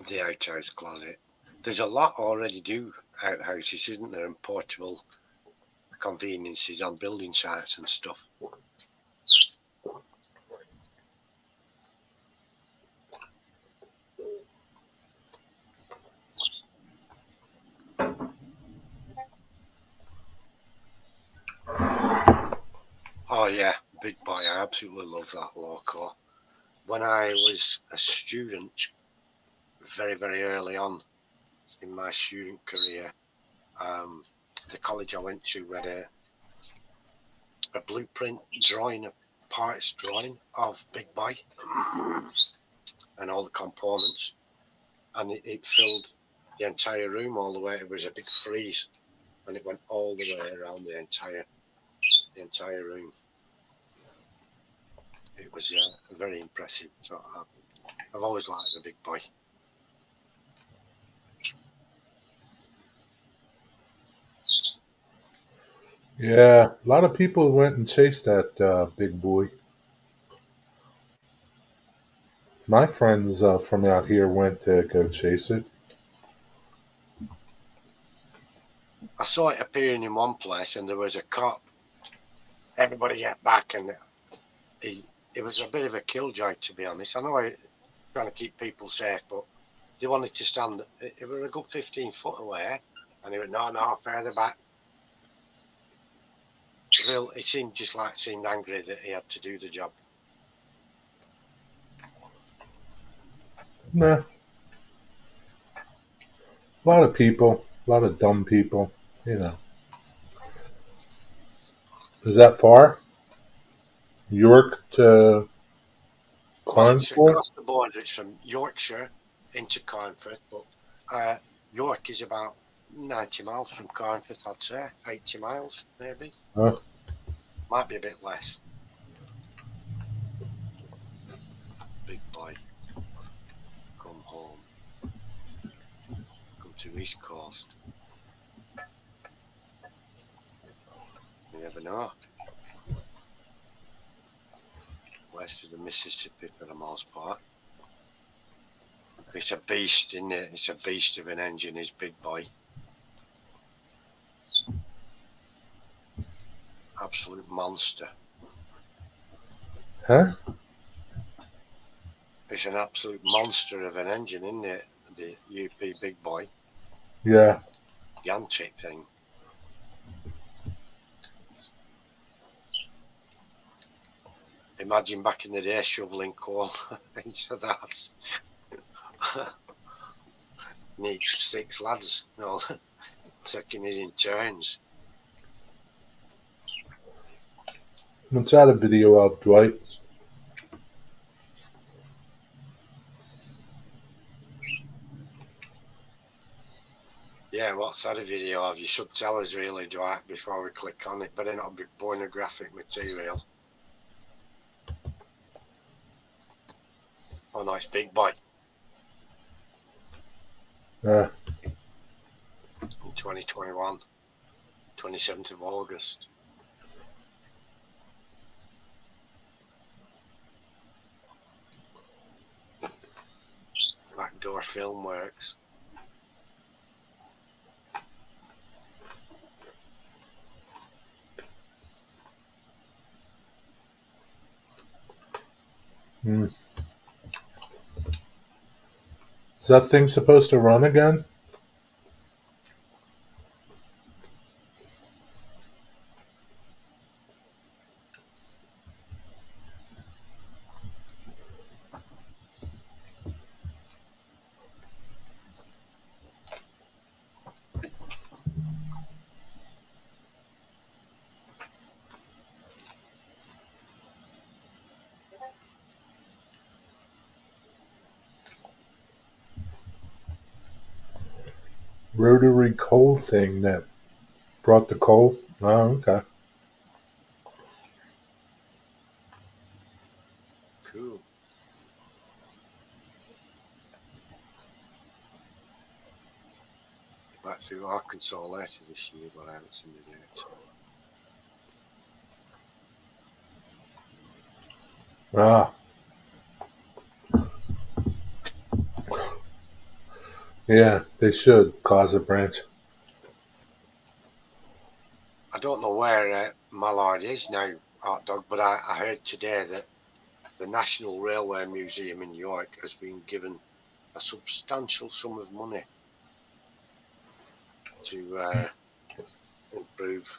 The outhouse closet. There's a lot already do outhouses, isn't there, and portable conveniences on building sites and stuff. Oh yeah, Big Boy. I absolutely love that loco. When I was a student, very, very early on in my student career, the college I went to had a blueprint drawing, a parts drawing of Big Boy and all the components, and it filled the entire room all the way. It was a big frieze, and it went all the way around the entire room. It was very impressive. So I've always liked the Big Boy. Yeah, a lot of people went and chased that big boy. My friends from out here went to go chase it. I saw it appearing in one place, and there was a cop. Everybody got back, and it was a bit of a killjoy, to be honest. I know I'm trying to keep people safe, but they wanted to stand. It was a good 15 foot away, and he went, no, further back. It seemed angry that he had to do the job. Nah. A lot of people, a lot of dumb people, you know. Is that far? York to Well, it's Carnsford? across the border. It's from Yorkshire into Carnforth, but York is about 90 miles from Carnforth, I'd say. 80 miles, maybe. Huh? Might be a bit less. big boy come home, come to East Coast. You never know. West of the Mississippi for the most part. It's a beast, isn't it? It's a beast of an engine, his big boy. Absolute monster. Huh? It's an absolute monster of an engine, isn't it? The UP big boy. Yeah. Yantic thing. Imagine back in the day shoveling coal into that. Need 6 lads, taking it in turns. What's that a video of, Dwight? Yeah, what's that a video of? You should tell us really, Dwight, before we click on it. Better not be pornographic material. Oh no, it's big boy. In 2021, 27th of August. Backdoor Film Works. Is that thing supposed to run again? Rotary coal thing that brought the coal? Oh, okay. Cool. Back through Arkansas later this year, but I haven't seen it yet. Ah. Yeah, they should, Closet Branch. I don't know where Mallard is now, Art Dog, but I heard today that the National Railway Museum in York has been given a substantial sum of money to improve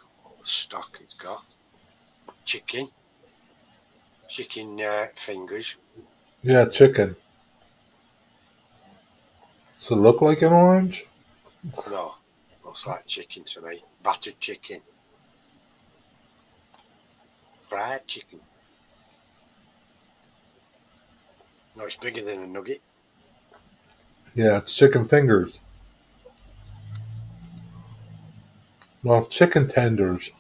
the stock it's got. Chicken fingers. Yeah, chicken. Does it look like an orange? No, looks like chicken to me. Battered chicken. Fried chicken. No, it's bigger than a nugget. Yeah, it's chicken fingers. Well, chicken tenders.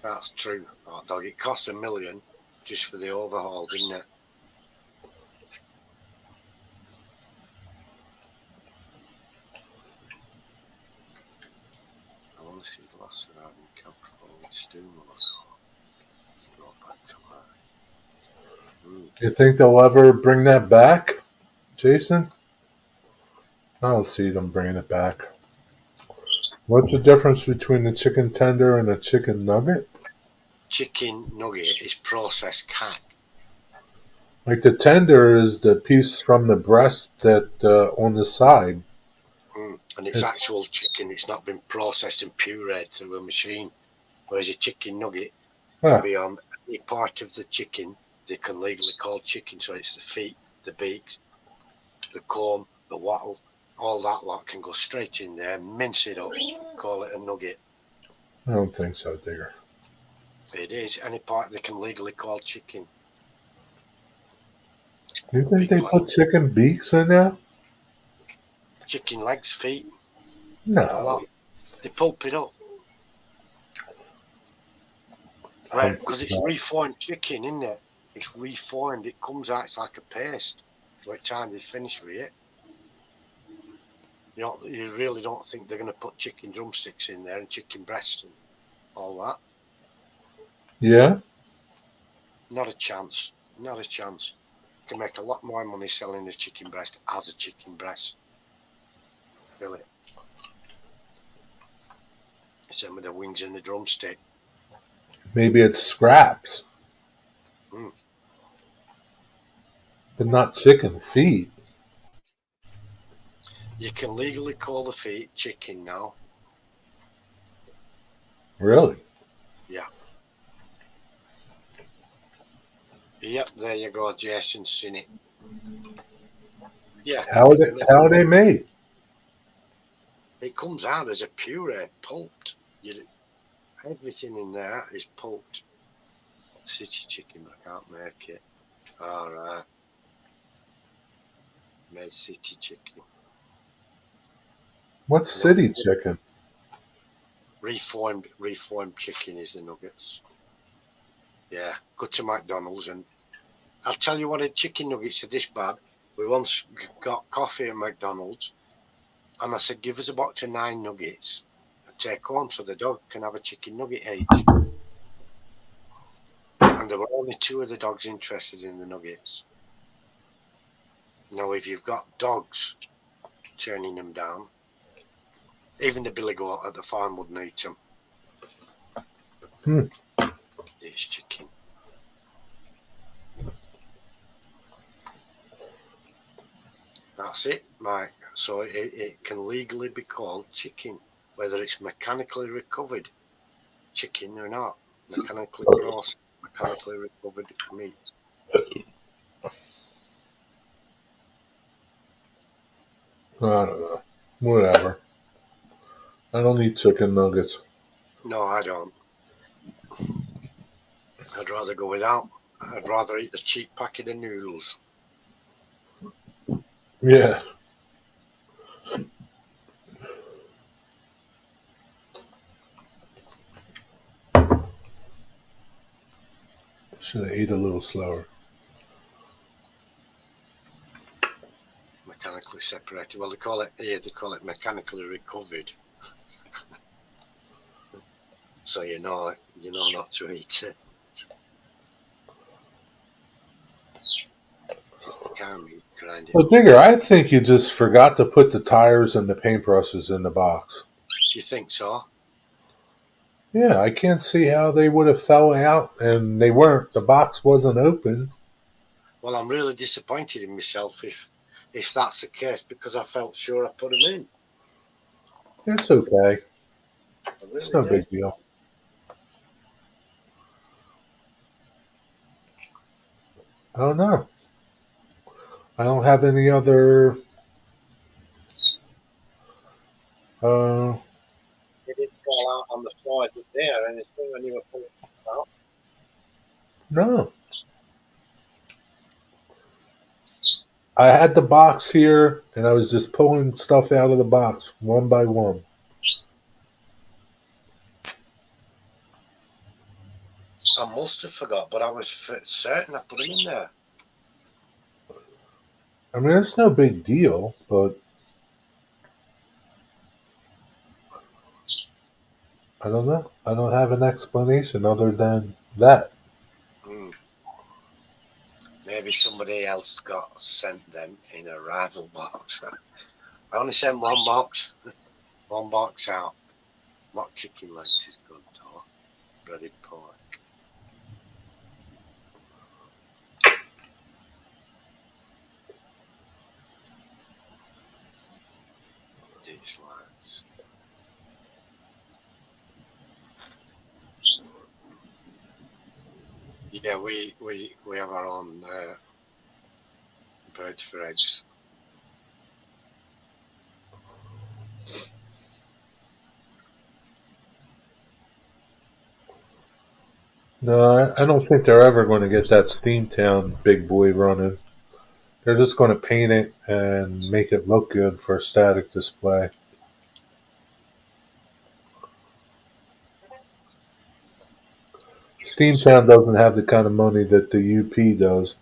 That's true, Hot Dog. It cost $1 million just for the overhaul, didn't it? I want to see the last of having camp forward stew. Go back to that. You think they'll ever bring that back, Jason? I don't see them bringing it back. What's the difference between a chicken tender and a chicken nugget? Chicken nugget is processed cat. Like the tender is the piece from the breast that on the side. And it's actual chicken. It's not been processed and pureed through a machine. Whereas a chicken nugget can be on any part of the chicken they can legally call chicken. So it's the feet, the beak, the comb, the wattle, all that lot can go straight in there, mince it up, call it a nugget. I don't think so, Digger. It is. Any part they can legally call chicken. You think they put chicken beaks in there? chicken legs, feet, a No. lot. They pulp it up. Right, because it's reformed chicken, isn't it? It's reformed. It comes out, it's like a paste. By the time they finish with it, you really don't think they're going to put chicken drumsticks in there and chicken breasts and all that. Yeah? Not a chance. Not a chance. You can make a lot more money selling a chicken breast as a chicken breast. Really. Same with the wings and the drumstick. Maybe it's scraps. Mm. But not chicken feet. You can legally call the feet chicken now. Really? Yeah. Yep, there you go. Jason's seen it. Yeah. How are they made? It comes out as a puree, pulped. Everything in there is pulped. City chicken, I can't make it. All right. Made city chicken. What's city chicken? Reformed chicken is the nuggets. Yeah, go to McDonald's and I'll tell you what, the chicken nuggets are this bad. We once got coffee at McDonald's and I said, give us a box of 9 nuggets and take home so the dog can have a chicken nugget each. And there were only 2 of the dogs interested in the nuggets. Now, if you've got dogs turning them down, even the billy goat at the farm wouldn't eat them. It's chicken. That's it, Mike. So it can legally be called chicken, whether it's mechanically recovered chicken or not. Mechanically processed, mechanically recovered meat. I don't know. Whatever. I don't eat chicken nuggets. No, I don't. I'd rather go without. I'd rather eat the cheap packet of noodles. Yeah. Should have ate a little slower. Mechanically separated. Well, they call it mechanically recovered. So you know not to eat it. It can be grinded. Well, Digger, I think you just forgot to put the tires and the paintbrushes in the box. You think so? Yeah, I can't see how they would have fell out, and they weren't. The box wasn't open. Well, I'm really disappointed in myself if that's the case, because I felt sure I put them in. It's okay. Really It's no big deal. I don't know. I don't have any other. It didn't fall out on the floor. Is it there? Anything when you were pulling it out? No. I had the box here, and I was just pulling stuff out of the box one by one. I must have forgot, but I was certain I put them in there. I mean, it's no big deal, but I don't know. I don't have an explanation other than that. Maybe somebody else got sent them in a rival box. I only sent one box. One box out. Mock chicken legs is good though. Breaded pork. These lads. Yeah, we have our own birds for eggs. No, I don't think they're ever going to get that Steamtown big boy running. They're just going to paint it and make it look good for a static display. Steamtown doesn't have the kind of money that the UP does.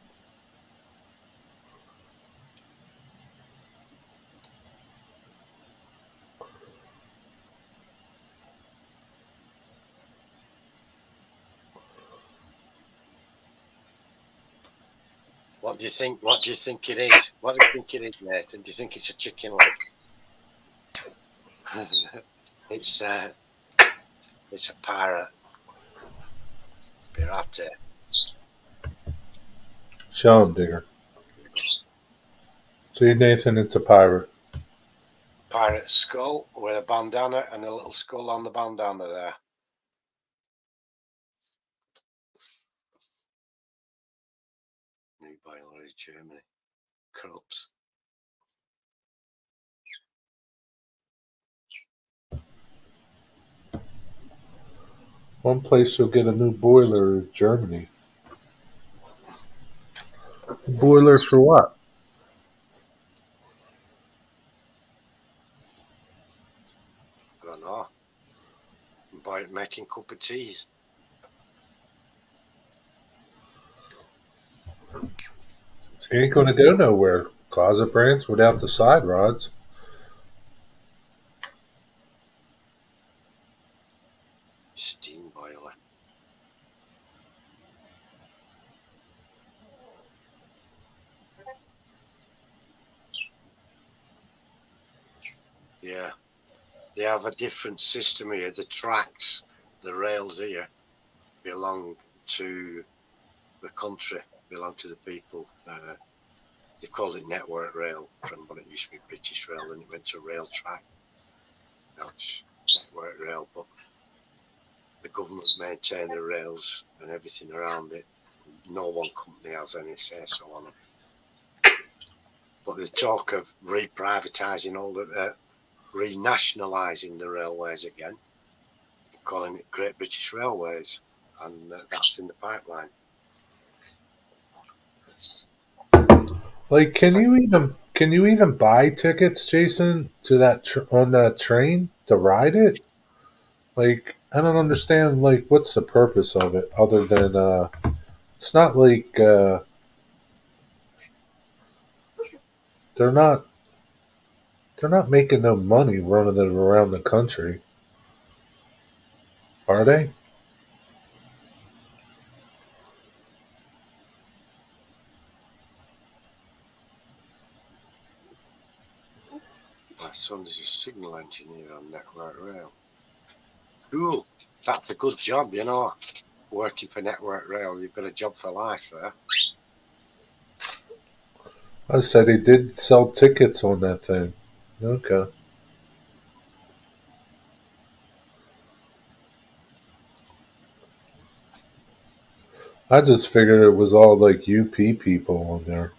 What do you think? What do you think it is? What do you think it is, Nathan? Do you think it's a chicken leg? It's a pirate. Pirate. Show 'em, Digger. See, Nathan, it's a pirate. Pirate skull with a bandana and a little skull on the bandana there. New boiler is Germany. Corrupts. One place you'll get a new boiler is Germany. Boiler for what? I don't know. By making cup of teas. He ain't going to go nowhere. Closet brands without the side rods. Steam boiler. Yeah. They have a different system here. The tracks, the rails here belong to the country, belong to the people. They called it Network Rail from what it used to be British Rail, and it went to Rail Track. Now it's Network Rail, but the government maintain the rails and everything around it. No one company has any say so on it. But there's talk of reprivatising all the, renationalising the railways again, calling it Great British Railways, and that's in the pipeline. Like, can you even buy tickets, Jason, to that on that train to ride it? Like, I don't understand. Like, what's the purpose of it other than it's not like they're not making no money running it around the country, are they? My son is a signal engineer on Network Rail. Cool. That's a good job, you know. Working for Network Rail, you've got a job for life there. I said he did sell tickets on that thing. Okay. I just figured it was all like UP people on there.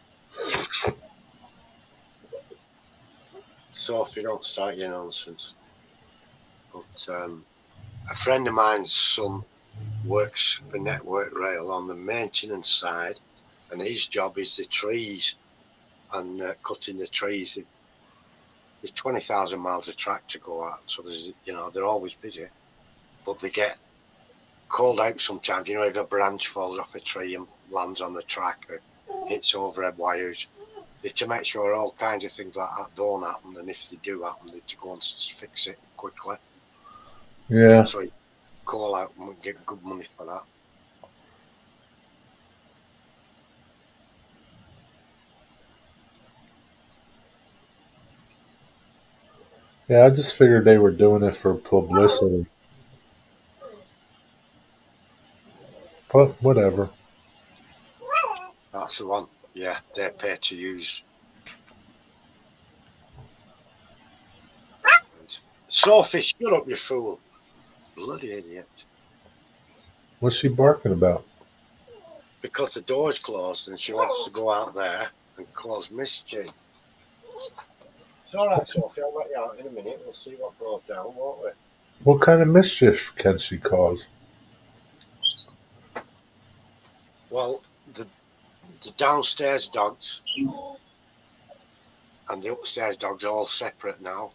So if you don't start your nonsense. But a friend of mine's son works for Network Rail on the maintenance side, and his job is the trees and cutting the trees. There's 20,000 miles of track to go out, so they're always busy, but they get called out sometimes. You know, if a branch falls off a tree and lands on the track or hits overhead wires, they to make sure all kinds of things like that don't happen, and if they do happen, they to go and fix it quickly. Yeah. So you call out and get good money for that. Yeah, I just figured they were doing it for publicity. But whatever. That's the one. Yeah, they pay to use. Sophie, shut up, you fool. Bloody idiot. What's she barking about? Because the door's closed and she wants to go out there and cause mischief. It's all right, Sophie. I'll let you out in a minute. We'll see what goes down, won't we? What kind of mischief can she cause? Well, the downstairs dogs and the upstairs dogs are all separate now.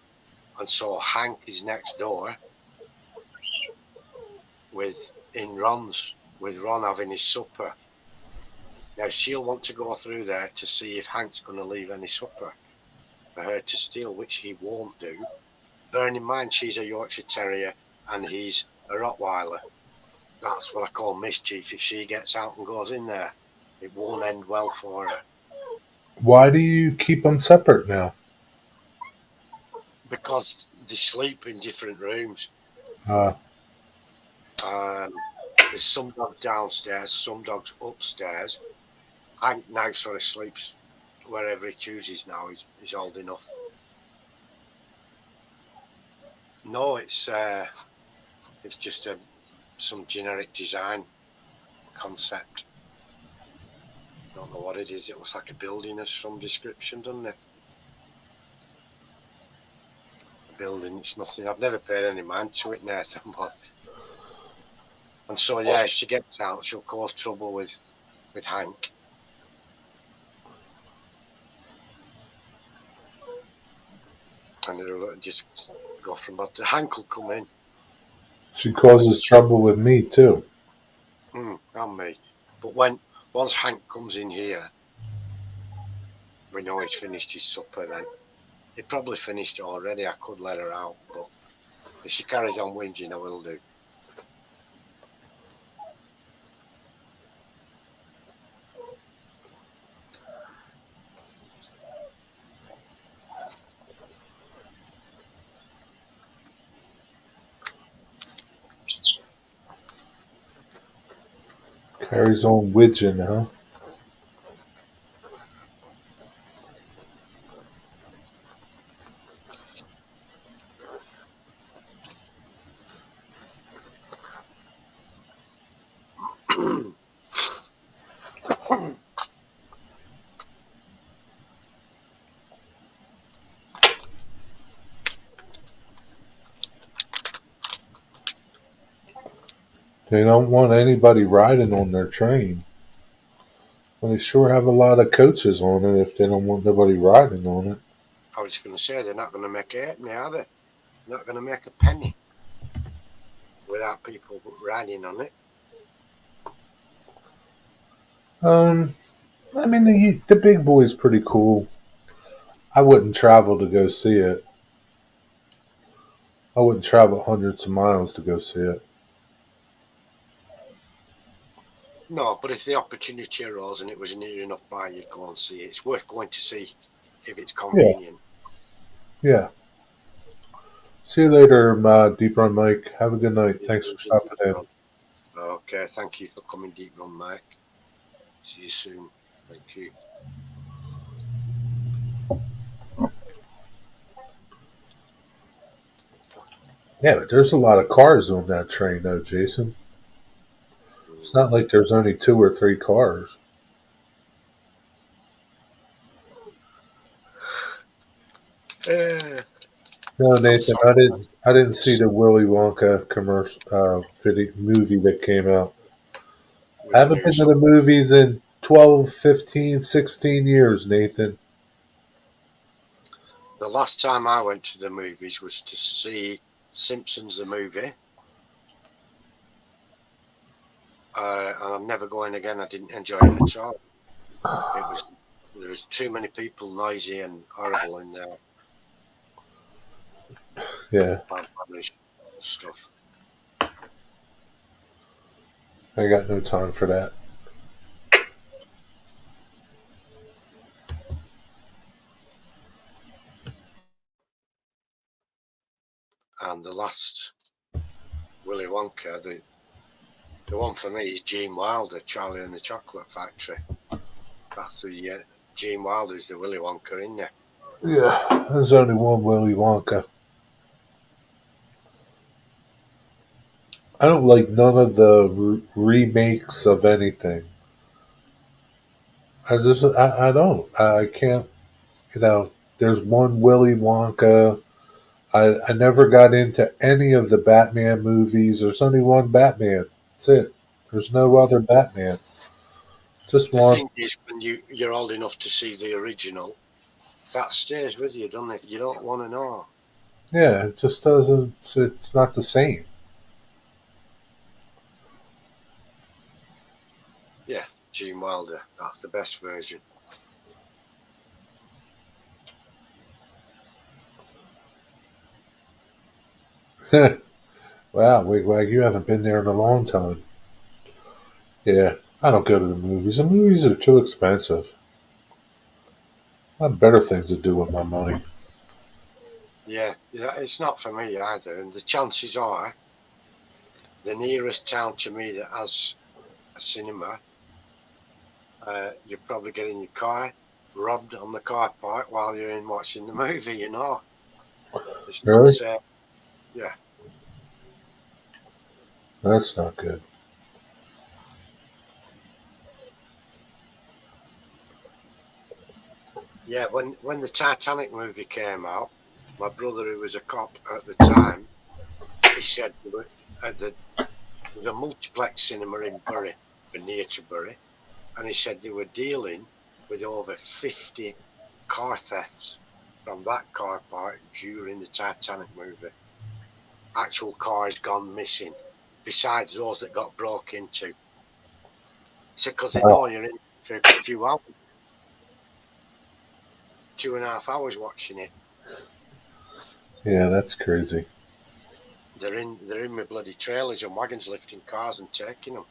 And so Hank is next door with Ron having his supper. Now she'll want to go through there to see if Hank's going to leave any supper for her to steal, which he won't do. Bearing in mind she's a Yorkshire Terrier and he's a Rottweiler. That's what I call mischief. If she gets out and goes in there, it won't end well for her. Why do you keep them separate now? Because they sleep in different rooms. Uh, There's some dogs downstairs, some dogs upstairs. Hank now sort of sleeps wherever he chooses now. He's old enough. No, it's just some generic design concept. Don't know what it is. It looks like a building of some description, doesn't it? A building. It's nothing. I've never paid any mind to it, Nathan. But and so yeah, if she gets out, she'll cause trouble with Hank. And it'll just go from that. Hank will come in. she causes trouble with me too. And me. But once Hank comes in here, we know he's finished his supper then. He probably finished it already. I could let her out, but if she carries on whinging, I will do. Carries on widgeon, huh? They don't want anybody riding on their train. Well, they sure have a lot of coaches on it if they don't want nobody riding on it. I was going to say, they're not going to make it, are they? They're not going to make a penny without people riding on it. I mean, the big boy's pretty cool. I wouldn't travel to go see it. I wouldn't travel hundreds of miles to go see it. No, but if the opportunity arose and it was near enough by, you'd go and see it. It's worth going to see if it's convenient. Yeah. See you later, Deep Run Mike. Have a good night. Thanks for stopping in. Okay, thank you for coming, Deep Run Mike. See you soon. Thank you. Yeah, but there's a lot of cars on that train, though, Jason. It's not like there's only 2 or 3 cars. No, Nathan, I didn't see the Willy Wonka commercial movie that came out. I haven't been to the movies in 12, 15, 16 years, Nathan. The last time I went to the movies was to see Simpsons the movie. And I'm never going again. I didn't enjoy it at all. There was too many people, noisy and horrible in there. Yeah. Stuff. I got no time for that. And the last Willy Wonka, the one for me is Gene Wilder, Charlie and the Chocolate Factory. That's the Gene Wilder's the Willy Wonka in there. Yeah, there's only one Willy Wonka. I don't like none of the remakes of anything. I don't. I can't, there's one Willy Wonka. I never got into any of the Batman movies. There's only one Batman. That's it. There's no other Batman. Just one. The thing is, when you're old enough to see the original, that stays with you, doesn't it? You don't want to know. Yeah, it just doesn't. It's not the same. Yeah, Gene Wilder. That's the best version. Wow, Wigwag, you haven't been there in a long time. Yeah, I don't go to the movies. The movies are too expensive. I have better things to do with my money. Yeah, it's not for me either. And the chances are, the nearest town to me that has a cinema, you're probably getting your car robbed on the car park while you're in watching the movie. It's not. Really? Yeah, That's not good. yeah. When the Titanic movie came out, my brother, who was a cop at the time, he said they were at there was a multiplex cinema in Bury, or near to Bury, and he said they were dealing with over 50 car thefts from that car park during the Titanic movie. Actual cars gone missing, besides those that got broke into. He said because they know Oh, you're in for a few hours, 2.5 hours watching it. yeah, that's crazy. They're in my bloody trailers and wagons lifting cars and taking them.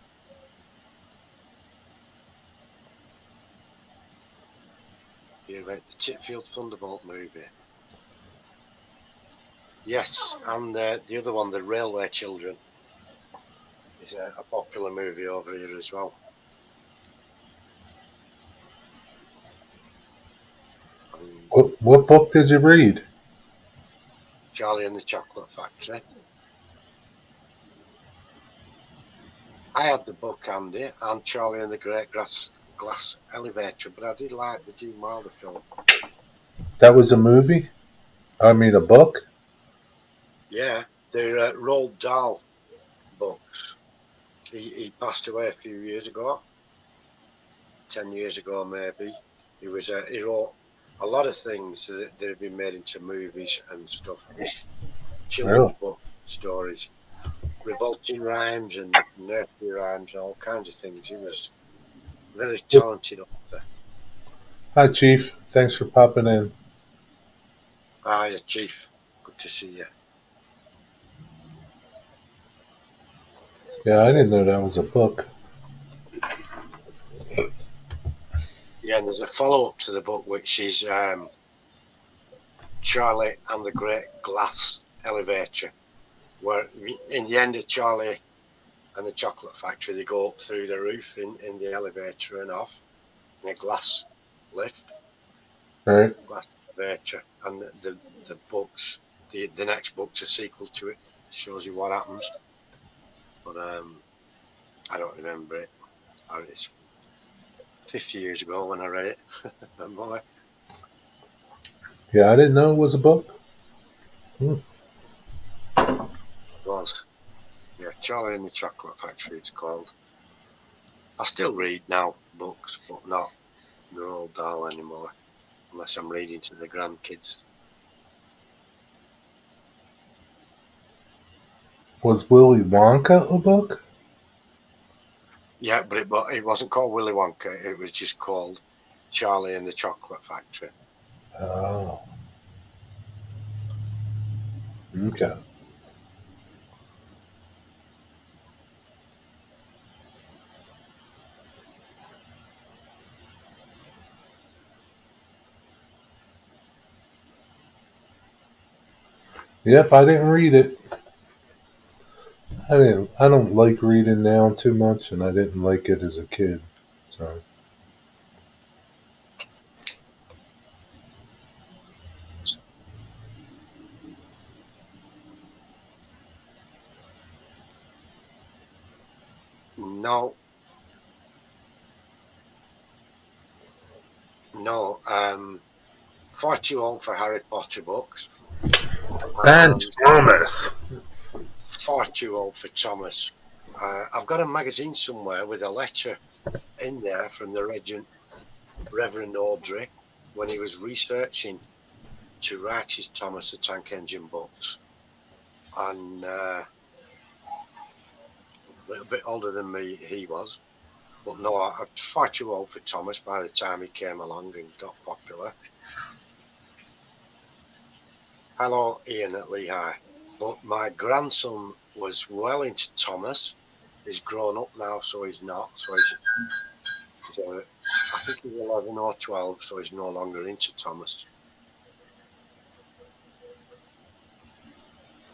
You about the Titfield Thunderbolt movie? Yes, and the other one, The Railway Children, is a popular movie over here as well. And What book did you read? Charlie and the Chocolate Factory. I had the book handy, and Charlie and the Great Glass Elevator, but I did like the Gene Wilder film. That was a movie? I mean, a book? Yeah, they're Roald Dahl books. He passed away a few years ago, 10 years ago maybe. He wrote a lot of things that have been made into movies and stuff. Children's Really? book stories, revolting rhymes and nursery rhymes, and all kinds of things. He was a very talented author. Hi, Chief. Thanks for popping in. Hi, Chief. Good to see you. Yeah, I didn't know that was a book. Yeah, and there's a follow-up to the book, which is Charlie and the Great Glass Elevator, where in the end of Charlie and the Chocolate Factory, they go up through the roof in the elevator and off in a glass lift, Right? glass elevator, and the books, the next book's a sequel to it, shows you what happens. But I don't remember it. It's 50 years ago when I read it. Boy, Yeah, I didn't know it was a book. it was. Yeah, Charlie and the Chocolate Factory, it's called. I still read now books, but not the Roald Dahl anymore, unless I'm reading to the grandkids. Was Willy Wonka a book? Yeah, but it wasn't called Willy Wonka. It was just called Charlie and the Chocolate Factory. Oh, okay. Yep, I didn't read it. I didn't. I don't like reading now too much, and I didn't like it as a kid. So No, no, far too old for Harry Potter books, and and Thomas. far too old for Thomas. I've got a magazine somewhere with a letter in there from the Reverend Audrey, when he was researching to write his Thomas the Tank Engine books, and a little bit older than me he was, but no, I'm far too old for Thomas by the time he came along and got popular. Hello, Ian at Lehigh. But my grandson was well into Thomas. He's grown up now, so he's not. So I think he's 11 or 12, so he's no longer into Thomas.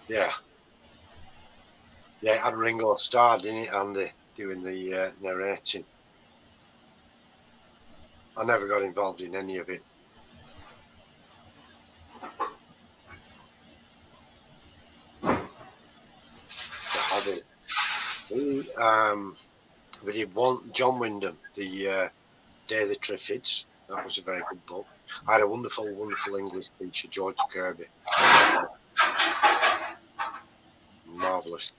Yeah. Yeah, it had Ringo Starr, didn't it, Andy, doing the narrating. I never got involved in any of it. We did one, John Wyndham, the Day of the Triffids. That was a very good book. I had a wonderful, wonderful English teacher, George Kirby. Marvellous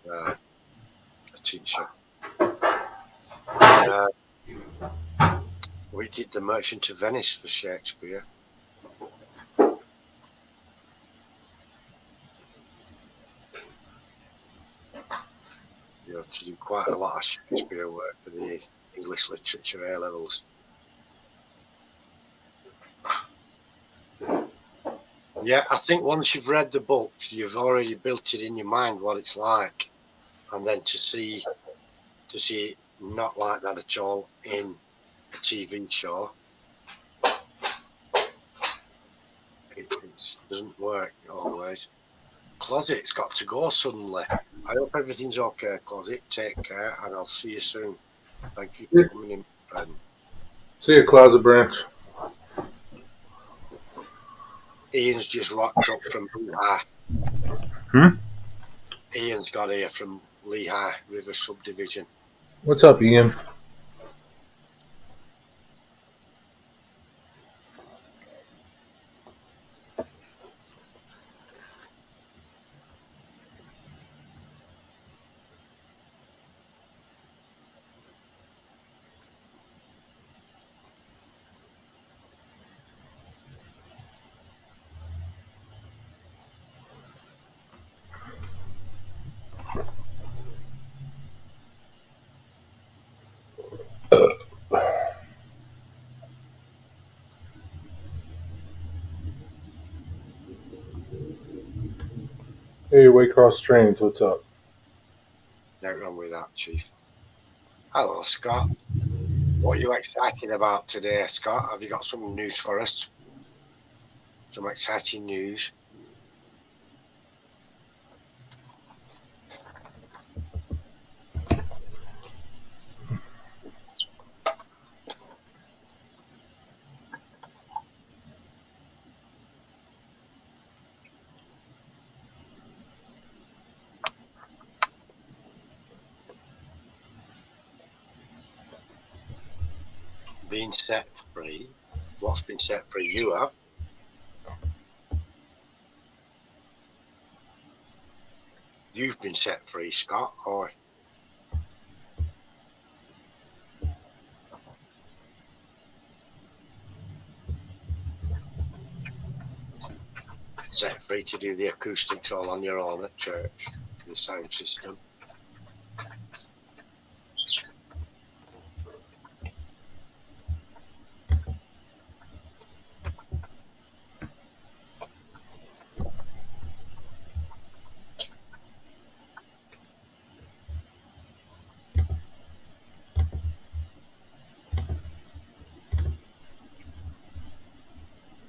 teacher. We did The Merchant of Venice for Shakespeare. You have to do quite a lot of Shakespeare work for the English literature A levels. Yeah, I think once you've read the book, you've already built it in your mind what it's like, and then to see it not like that at all in a TV show, it doesn't work always. Closet's got to go suddenly. I hope everything's okay, Closet. Take care, and I'll see you soon. Thank you for coming in, friend. See you, Closet Branch. Ian's just rocked up from Lehigh. Ian's got here from Lehigh River Subdivision. What's up, Ian? Hey, Waycross Trains, what's up? No wrong with that, Chief. Hello, Scott. What are you excited about today, Scott? Have you got some news for us? Some exciting news? Being set free? What's been set free? You have? You've been set free, Scott, or? Set free to do the acoustics all on your own at church, the sound system.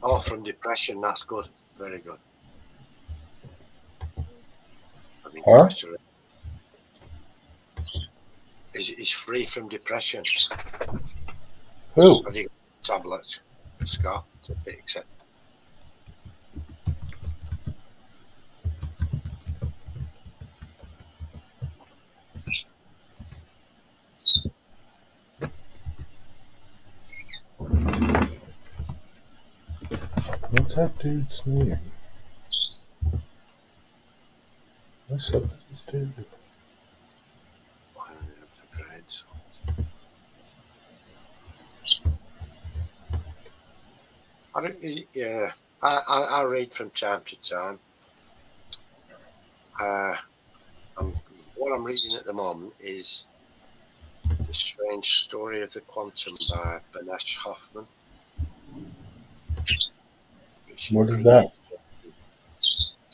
Oh, from depression, that's good. Very good. I mean, Huh? Is free from depression. Who? Have you got tablets, Scott, to fix it? What's that dude's name? What's up with this dude? For grades. Yeah, I read from time to time. What I'm reading at the moment is The Strange Story of the Quantum by Benesh Hoffman. Which What is that?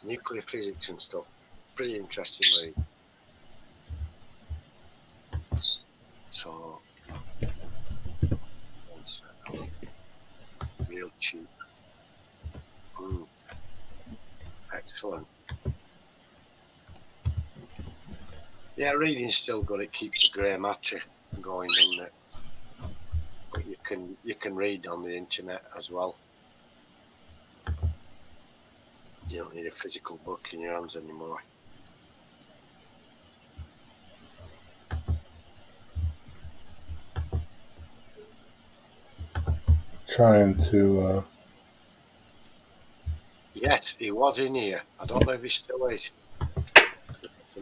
Nuclear physics and stuff. Pretty interesting read. So, real cheap. Excellent. Yeah, reading's still good. It keeps the grey matter going, doesn't it? But you can read on the internet as well. You don't need a physical book in your hands anymore. Trying to. Yes, he was in here. I don't know if he still is,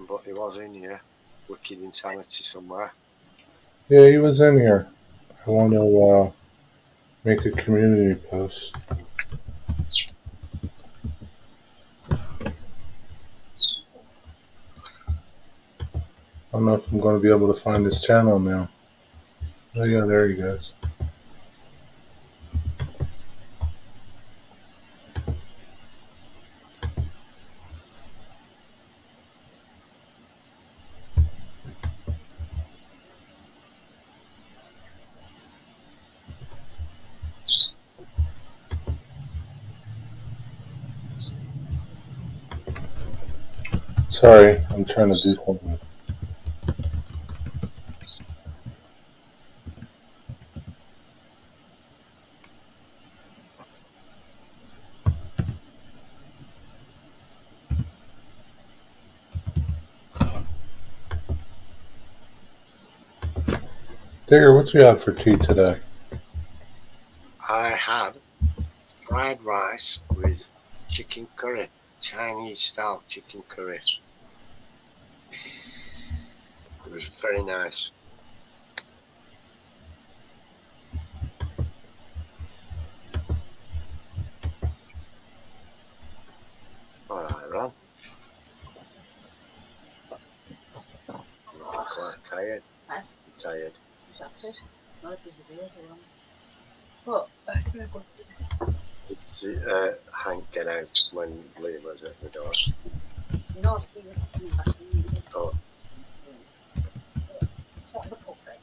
but he was in here. Wicked Insanity somewhere. Yeah, he was in here. I want to make a community post. I don't know if I'm going to be able to find his channel now. Oh yeah, there he goes. Sorry, I'm trying to do something. Digger, what you have for tea today? I had fried rice with chicken curry, Chinese style chicken curry. It was very nice. All right, Ron. I'm quite tired. Huh? I'm tired. Shattered. Not a piece of beer, What? It's Hank get out when Lee was at the door. No, Stephen coming back in. Oh, Is that the puppet?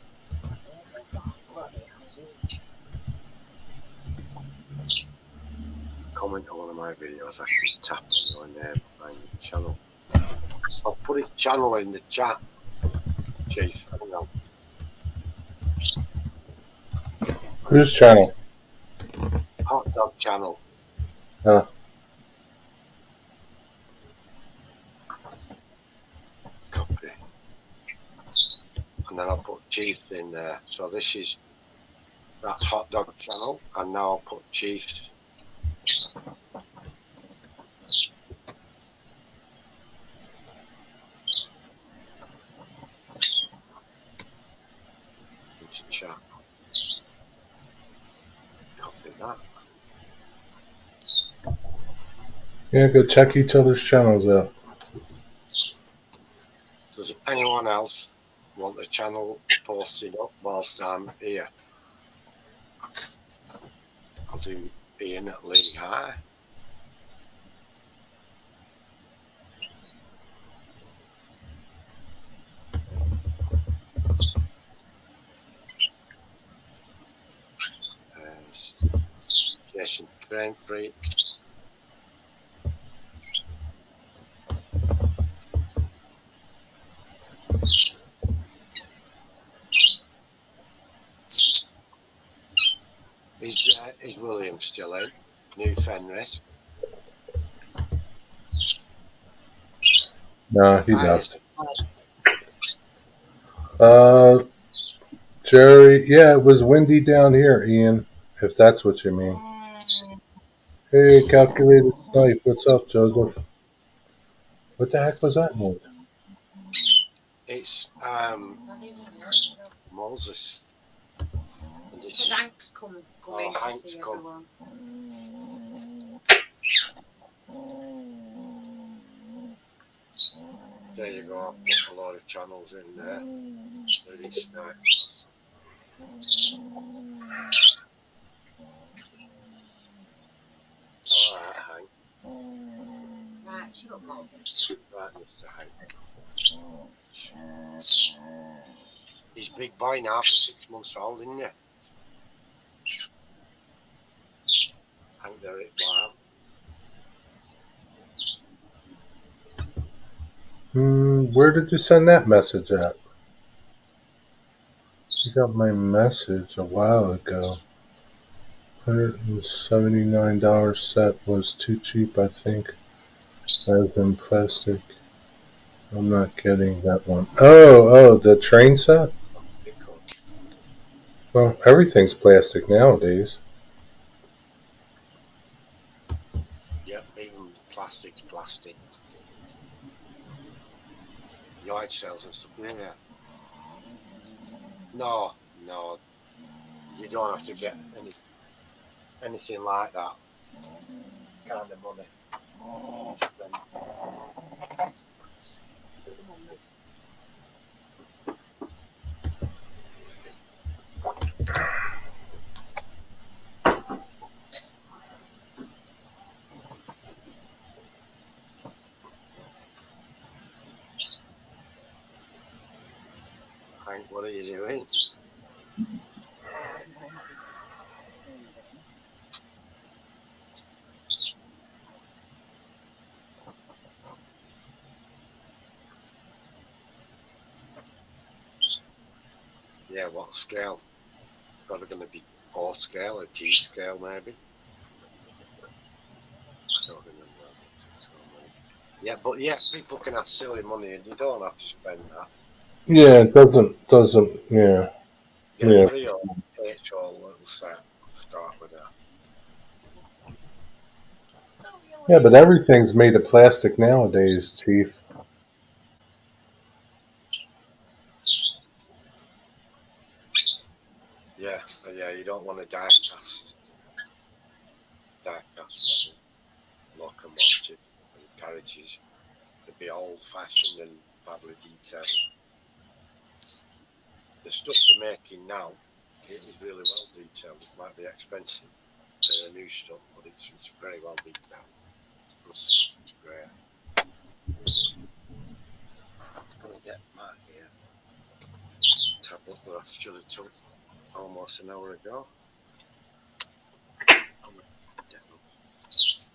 comment on one of my videos. I can tap on your name, find your channel. I'll put his channel in the chat, Chief. Hang on. Whose channel? Hot Dog Channel. Huh. Copy. And then I'll put Chief in there. So that's Hot Dog Channel, and now I'll put Chief's. Into chat. Copy that. Yeah, go check each other's channels out. Does anyone else want the channel posted up whilst I'm here? I'll do Ian at Lee High. Jason Train Freak. Is William still in? New Fenris. No, he left. Jerry, yeah, it was windy down here, Ian, if that's what you mean. Hey, calculated snipe. What's up, Joseph? What the heck was that noise? It's Moses. But Hank's come come Oh, in to Hank's see come. everyone. There you go. I've put a lot of channels in there. Really nice. All right, Hank. Right, shut up, Mum. Right, Mr. Hank. He's big boy now for 6 months old, isn't he? Hank Derek Wild. Where did you send that message at? You got my message a while ago. $179 set was too cheap, I think. As in plastic. I'm not getting that one. Oh, the train set? Well, everything's plastic nowadays. Yep, even plastic's plastic. Yard sales and stuff. Yeah. No. You don't have to get anything like that kind of money. Hank, what are you doing? Yeah, what scale? Probably going to be 4 scale or G scale, maybe. I don't remember. Yeah, but yeah, people can have silly money and you don't have to spend that. Yeah, it doesn't, yeah. Get Yeah. 3 or 8 or little set. Start with that. Yeah, but everything's made of plastic nowadays, Chief. Yeah, you don't want to die cast locomotive and carriages to be old fashioned and badly detailed. The stuff they're making now is really well detailed. It might be expensive for the new stuff, but it's very well detailed. It's great. I'm going to get back here. Tablet that I should have took almost an hour ago.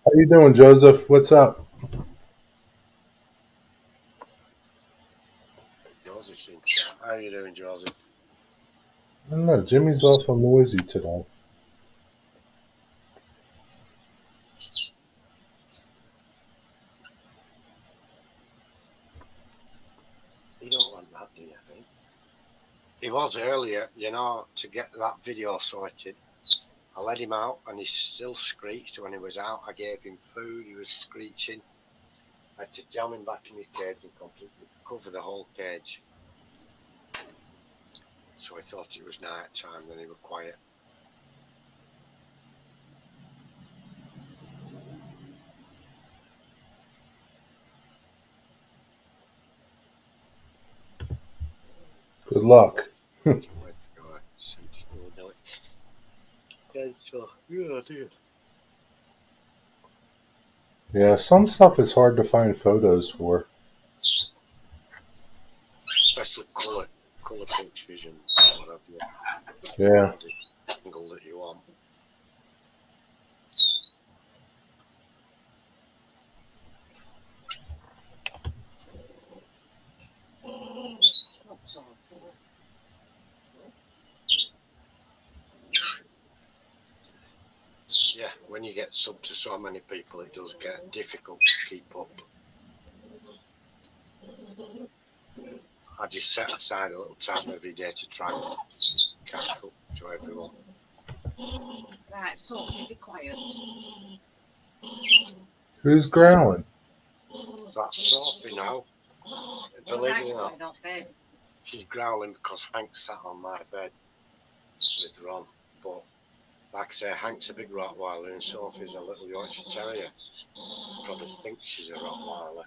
How you doing, Joseph? What's up? Joseph, how are you doing, Joseph? I don't know. Jimmy's awful noisy today. You don't want that, do you think? He was earlier, to get that video sorted. I let him out and he still screeched when he was out. I gave him food, he was screeching. I had to jam him back in his cage and completely cover the whole cage. So I thought it was night time, then he was quiet. Good luck. Yeah, some stuff is hard to find photos for. Especially colour pitch vision. Yeah. The angle that you want. Yeah, when you get sub to so many people, it does get difficult to keep up. I just set aside a little time every day to try and catch up to everyone. Right, Sophie, be quiet. Who's growling? That's Sophie now. Believe it or not, Not bed. she's growling because Hank sat on my bed with her on. But Like I say, Hank's a big Rottweiler and Sophie's a little Yorkshire Terrier. Probably thinks she's a Rottweiler.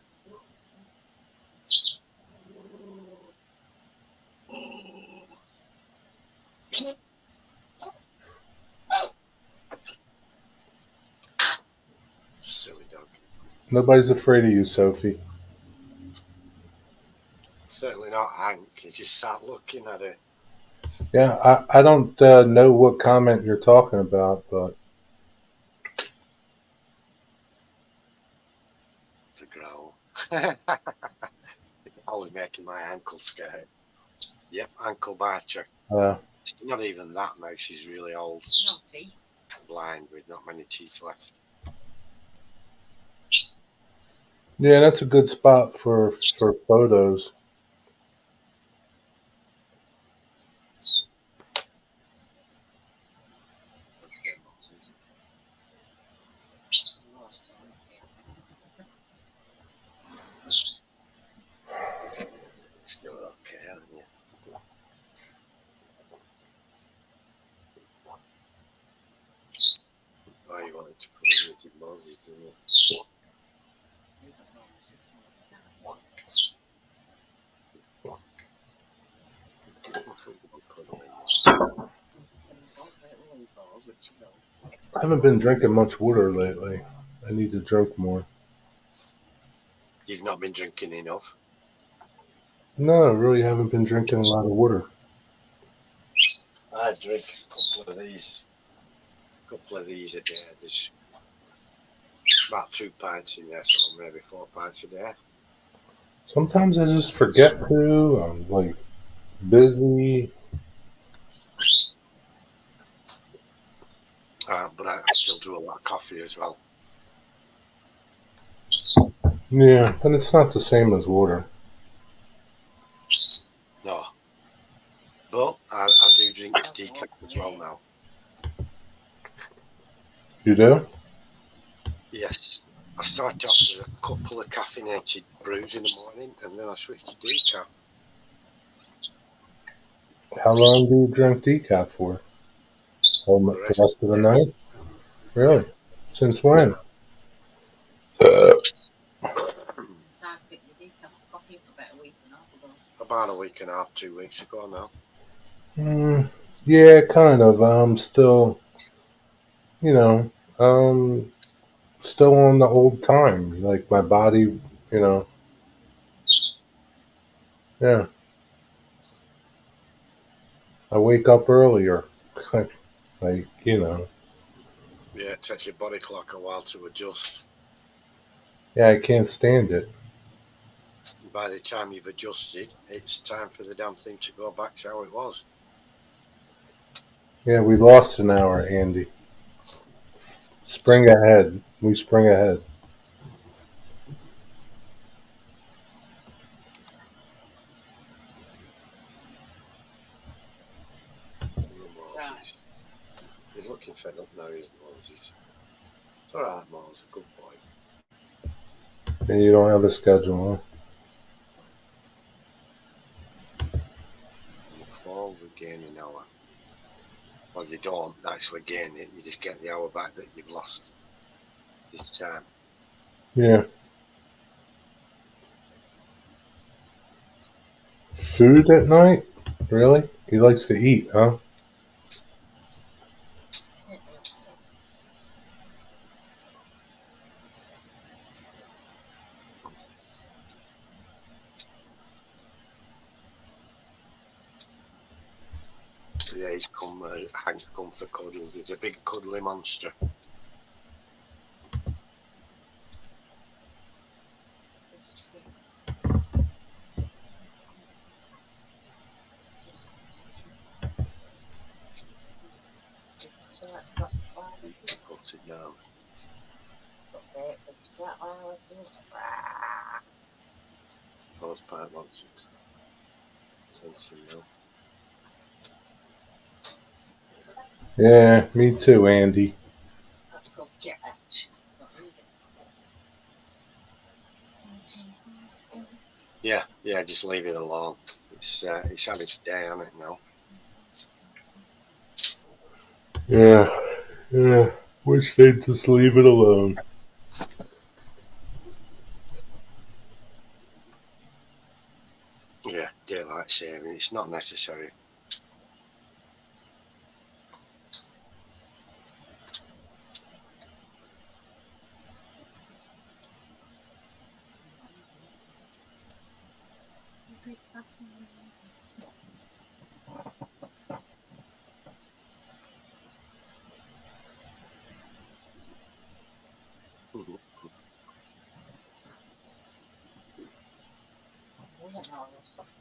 Silly dog. Nobody's afraid of you, Sophie. Certainly not Hank. He just sat looking at her. Yeah, I don't know what comment you're talking about, but To growl. Always making my ankle scared. Yep, ankle biter. She's not even that now. She's really old. No teeth. Blind with not many teeth left. yeah, that's a good spot for photos. Lost time. Still okay, aren't you? Oh, you wanted to put in Richard Moses, didn't you? You don't know the 6 I haven't been drinking much water lately. I need to drink more. You've not been drinking enough. No, I really haven't been drinking a lot of water. I drink a couple of these a day. There's about 2 pints in there, so maybe 4 pints a day. Sometimes I just forget to. I'm like busy. But I still do a lot of coffee as well. Yeah, and it's not the same as water. No. But I do drink decaf as well now. You do? Yes. I start off with a couple of caffeinated brews in the morning and then I switch to decaf. How long do you drink decaf for? The rest of the night? Really? Since when? I've picked the decaf coffee for about a week and a half ago. About a week and a half, 2 weeks ago now. Yeah, kind of. I'm still, still on the old time. Like my body, yeah. I wake up earlier. Like, Yeah, it takes your body clock a while to adjust. yeah, I can't stand it. By the time you've adjusted, it's time for the damn thing to go back to how it was. Yeah, we lost an hour, Andy. Spring ahead. We spring ahead. Right. He's looking fed up now, isn't Moses? It's alright, Moses, good boy. And you don't have a schedule, You fall, regain an hour. Well, you don't actually gain it, you just get the hour back that you've lost this time. Yeah. Food at night? Really? He likes to eat, huh? Yeah, Hank's come for cuddles. He's a big cuddly monster. So that's got Puts it down. Those pipe nonsense. Attention now. Yeah, me too, Andy. Let's go get it. Yeah, just leave it alone. It's had its day on it now. Yeah. Yeah, wish they'd just leave it alone. Yeah, daylight saving. It's not necessary.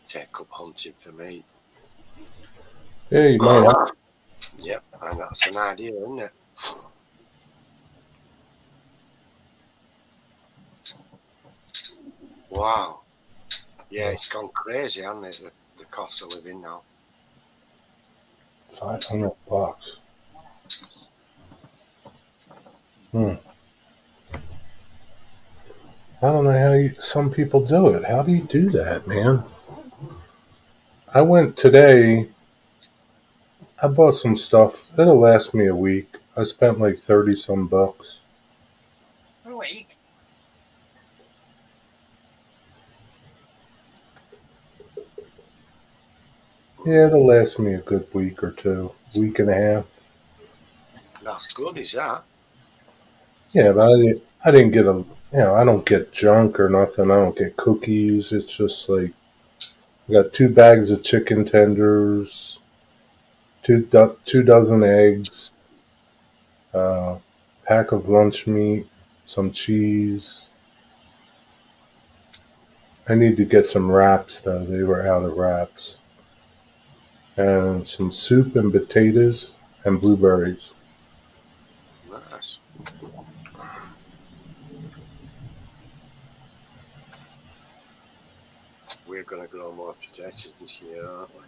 Take up hunting for me. Yeah, you might have. Yep, and that's an idea, isn't it? Wow. Yeah, it's gone crazy, hasn't it? The cost of living now. $500. I don't know how some people do it. How do you do that, man? I went today. I bought some stuff. It'll last me a week. I spent like 30 some bucks. A week. Yeah, it'll last me a good week or two, week and a half. That's good, is that? Yeah, but I didn't get I don't get junk or nothing. I don't get cookies. It's just like, I got 2 bags of chicken tenders, two dozen eggs, uh, pack of lunch meat, some cheese. I need to get some wraps though. They were out of wraps. And some soup and potatoes and blueberries. Nice. We're going to grow more potatoes this year, aren't we?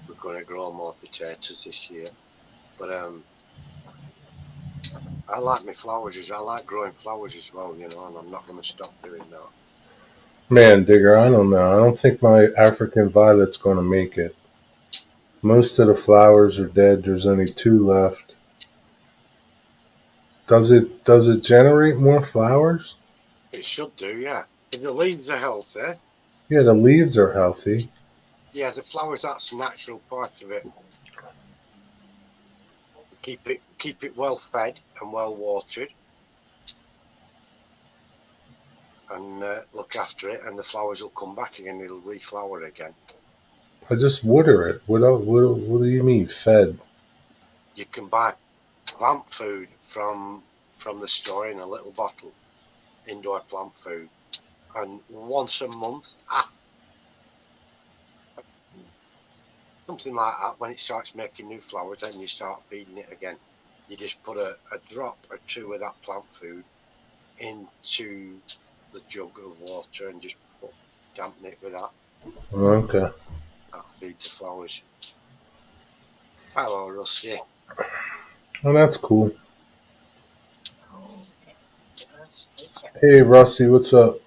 We're going to grow more potatoes this year. But I like my flowers. I like growing flowers as well, and I'm not going to stop doing that. Man, Digger, I don't know. I don't think my African violet's going to make it. Most of the flowers are dead. There's only 2 left. Does it generate more flowers? It should do, yeah. If the leaves are healthy, Yeah, the leaves are healthy. yeah, the flowers, that's the natural part of it. Keep it well fed and well watered, and look after it, and the flowers will come back again. It'll reflower again. I just water it. What do you mean fed? You can buy plant food from the store in a little bottle, indoor plant food, and once a month, something like that, when it starts making new flowers, then you start feeding it again. You just put a drop or 2 of that plant food into the jug of water and just dampen it with that. Okay. That feeds the flowers. Hello, Rusty. Well, that's cool. Hey, Rusty, what's up?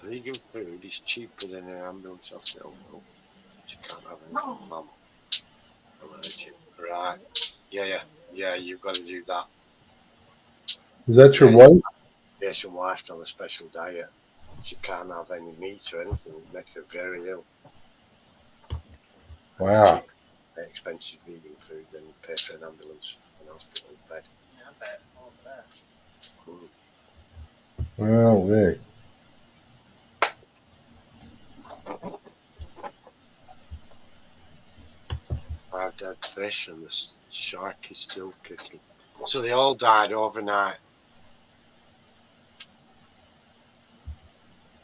Vegan food is cheaper than an ambulance hospital. You can't have anything, Mum. Allergic. Right. Yeah, you've got to do that. Is that your wife? Yeah, some wife's on a special diet. She can't have any meat or anything. It makes her very ill. Wow. Cheap, expensive vegan food, then you pay for an ambulance and hospital bed. Yeah, I bet all that. Well, hey. I've dead fish and the shark is still kicking. So they all died overnight.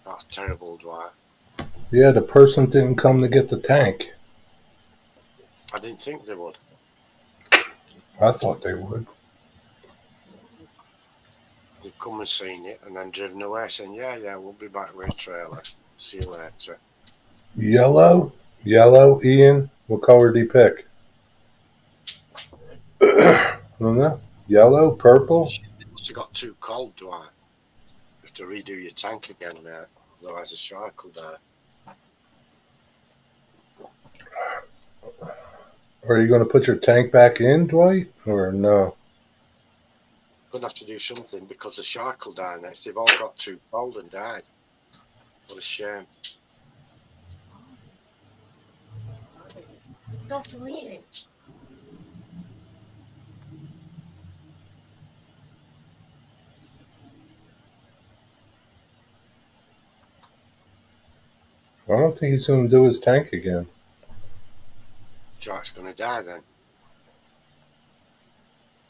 That's terrible, Dwight. Yeah, the person didn't come to get the tank. I didn't think they would. I thought they would. They've come and seen it and then driven away saying, yeah, we'll be back with a trailer. See you later. Yellow, Ian. What color did he pick? I don't know. Yellow, purple. She got too cold, Dwight. You have to redo your tank again now, otherwise the shark will die. Are you going to put your tank back in, Dwight, or no? Gonna have to do something because the shark will die next. They've all got too cold and died. What a shame. Don't leave. I don't think he's going to do his tank again. Shark's gonna die then.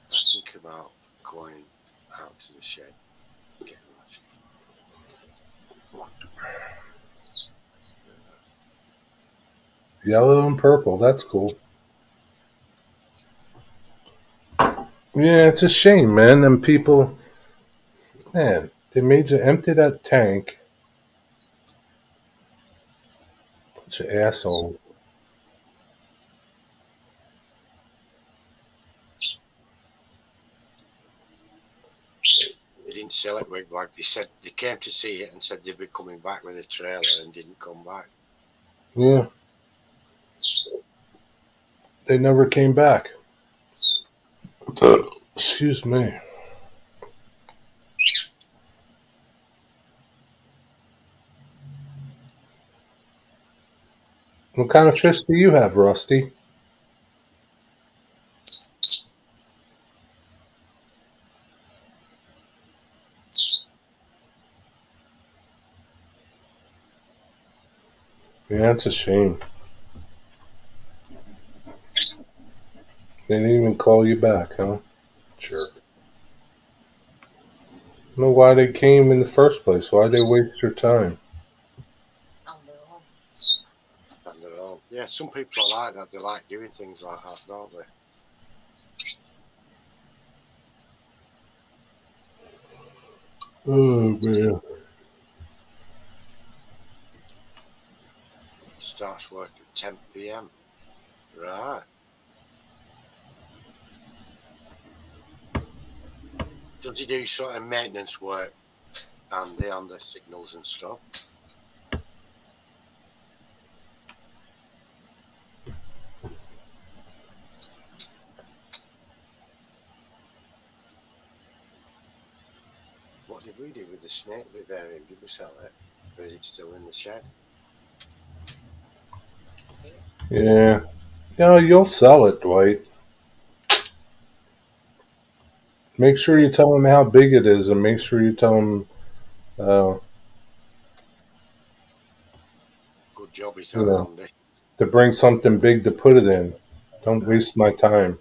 I think about going out to the shed. Getting that. Yellow and purple. That's cool. Yeah, it's a shame, man. Them people, man, they made you empty that tank. Bunch of asshole. They didn't sell it, Wigwag. They said they came to see it and said they'd be coming back with a trailer and didn't come back. Yeah. They never came back. Excuse me. What kind of fish do you have, Rusty? Yeah, it's a shame. They didn't even call you back, huh? Sure. I don't know why they came in the first place. Why'd they waste your time? On their own. And they're all, yeah, some people are like that. They like doing things like that, don't they? Oh, man. Starts work at 10 p.m. Right. Does he do sort of maintenance work and they on the signals and stuff? What did we do with the snake vivarium? Did we sell it? Or is it still in the shed? Yeah. No, you'll sell it, Dwight. Make sure you tell them how big it is, and make sure you tell them, Good job, he's you know, Andy. to bring something big to put it in. Don't waste my time.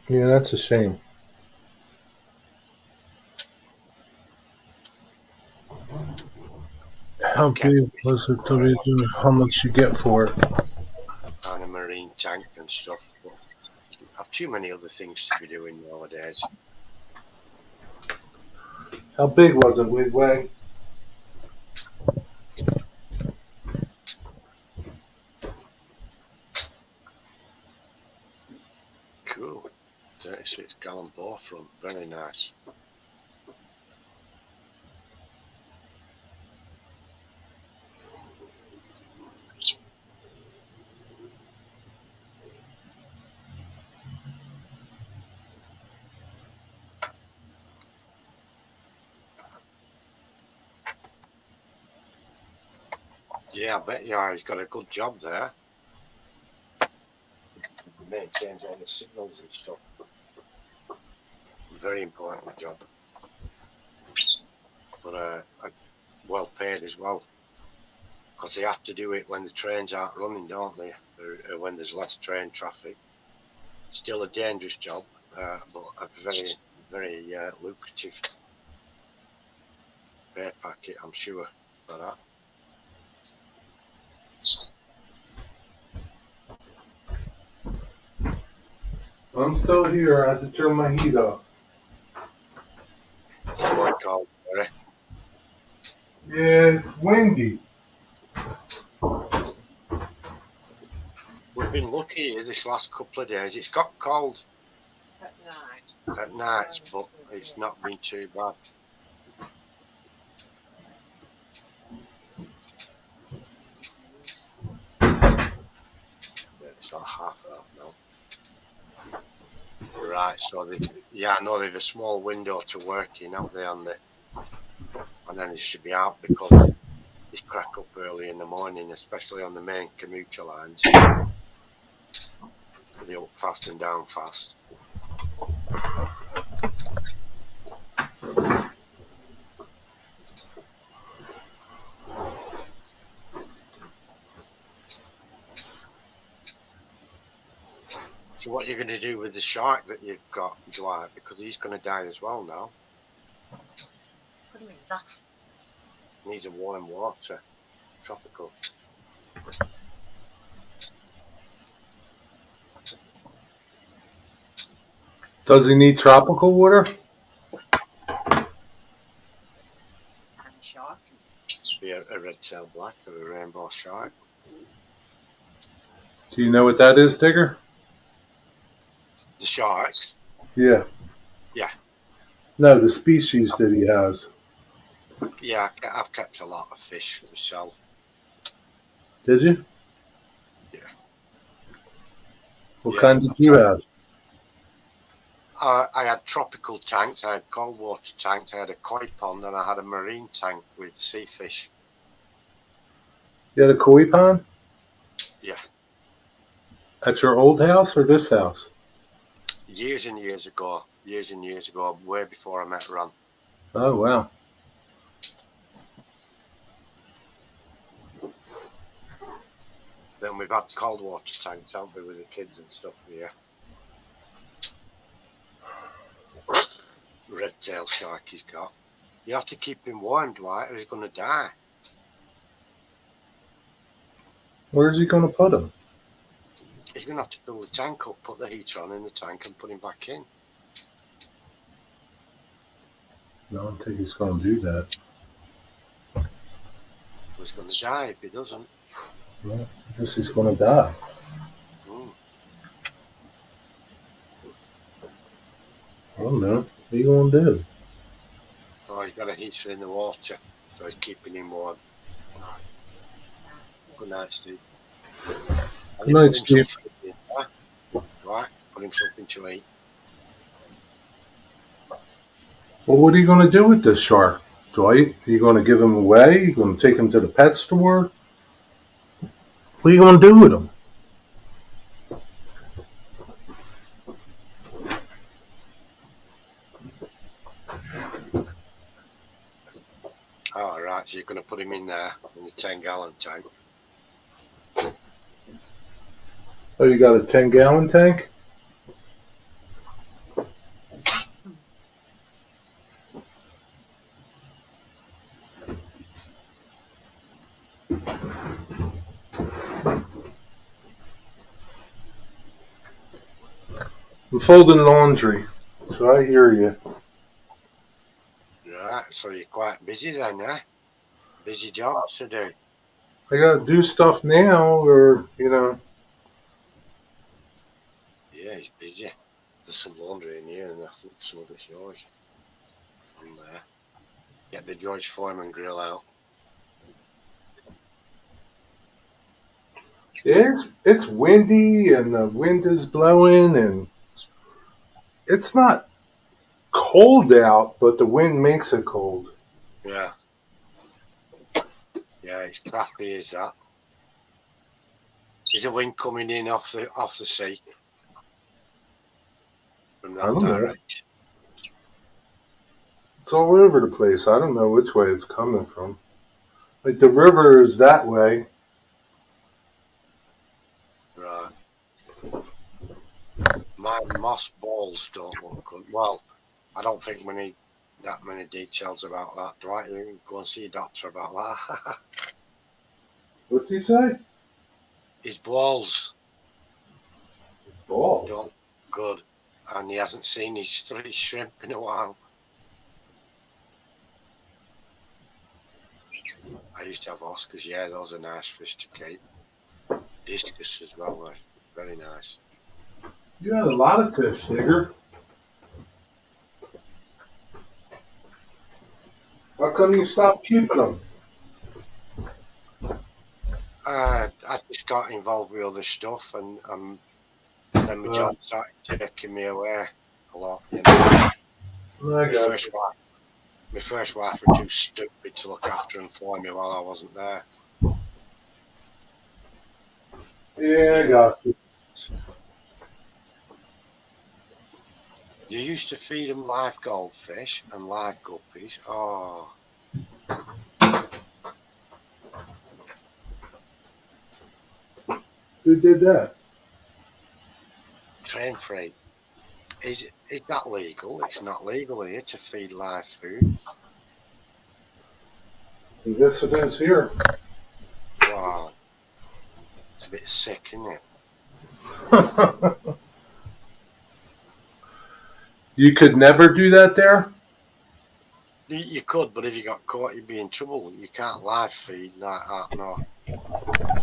Yeah, that's a shame. How Okay. big was it? How much you get for it? And a marine tank and stuff. But have too many other things to be doing nowadays. How big was it, Wigwag? Cool. 36-gallon bore front. Very nice. Yeah, I bet you are. He's got a good job there. Maintains all the signals and stuff. Very important job. But well paid as well. Because they have to do it when the trains aren't running, don't they? Or when there's less train traffic. Still a dangerous job, but a very, very lucrative pay packet, I'm sure, for that. I'm still here. I had to turn my heat up. Quite cold, very. Yeah, it's windy. We've been lucky this last couple of days. It's got cold. At night. at night, but it's not been too bad. It's like half hour now. Right, so I know they've a small window to work in, haven't they? And then they should be out because they crack up early in the morning, especially on the main commuter lines. They up fast and down fast. So what are you going to do with the shark that you've got, Dwight? Because he's going to die as well now. Put him in that. Needs a warm water, tropical. Does he need tropical water? And shark. Be a red-tailed black or a rainbow shark. Do you know what that is, Digger? The shark. Yeah. Yeah. No, the species that he has. Yeah, I've kept a lot of fish myself. Did you? Yeah. What Yeah, kind did you have? I had tropical tanks, I had cold water tanks, I had a koi pond, and I had a marine tank with sea fish. You had a koi pond? Yeah. At your old house or this house? Years and years ago, way before I met Ron. Oh, wow. Then we've had cold water tanks, haven't we, with the kids and stuff here. Red-tailed shark he's got. You have to keep him warm, Dwight, or he's going to die. Where's he going to put him? He's going to have to fill the tank up, put the heater on in the tank and put him back in. I don't think he's going to do that. He's going to die if he doesn't. Well, I guess he's going to die. Mm. I don't know. What are you going to do? Oh, he's got a heater in the water, so he's keeping him warm. Good night, Steve. Good night, Steve. Right, put him something to eat. Well, what are you going to do with this shark, Dwight? Are you going to give him away? Are you going to take him to the pet store? What are you going to do with him? Oh, right, so you're going to put him in there in the 10-gallon tank. Oh, you got a 10-gallon tank? I'm folding laundry, so I hear you. Right, so you're quite busy then, eh? Busy jobs to do. I got to do stuff now, or, you know. Yeah, he's busy. There's some laundry in here, and I think some of it's yours. In there. Get the George Foreman grill out. It's windy, and the wind is blowing, and it's not cold out, but the wind makes it cold. Yeah. Yeah, it's crappy, is that? Is the wind coming in off the sea? From I that don't know. direction? It's all over the place. I don't know which way it's coming from. Like the river is that way. Right. My moss balls don't look good. Well, I don't think we need that many details about that, Dwight. You can go and see a doctor about that. What's he say? His balls His balls. don't look good, and he hasn't seen his 3 shrimp in a while. I used to have Oscars, yeah, those are nice fish to keep. Discus as well, they're very nice. You had a lot of fish, Digger. come you stopped keeping them? I just got involved with other stuff, and then my job started taking me away a lot. You know, I my got first you. wife, my first wife was too stupid to look after and for me while I wasn't there. Yeah, I got you. You used to feed them live goldfish and live guppies. Oh, Who did that? train freight. Is that legal? It's not legal here to feed live food. I guess it is here. Wow, it's a bit sick, isn't it? You could never do that there? You could, but if you got caught, you'd be in trouble. You can't live feed like that. No, You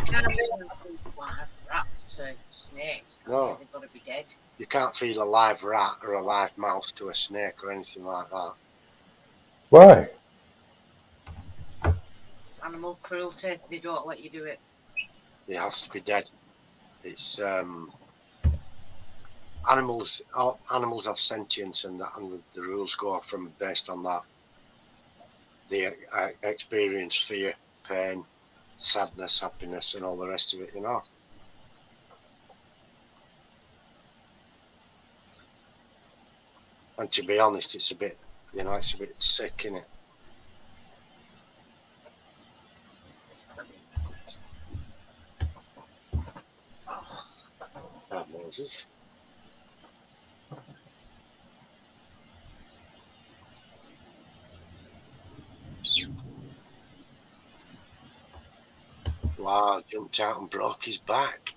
can't even feed live rats to snakes. No. They've got to be dead. you can't feed a live rat or a live mouse to a snake or anything like that. Why? Animal cruelty. They don't let you do it. It has to be dead. It's animals. Animals have sentience, and the rules go from based on that. They experience fear, pain, sadness, happiness, and all the rest of it. You know. And to be honest, it's a bit, it's a bit sick, innit? That Moses. Wow, jumped out and broke his back.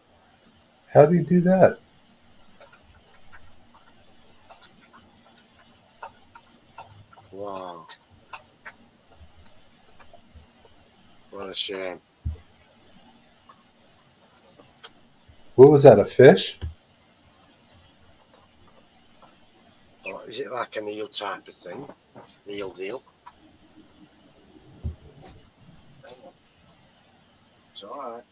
How do you do that? Wow. What a shame. What was that, a fish? Oh, is it like an eel type of thing? Eel deal? It's alright.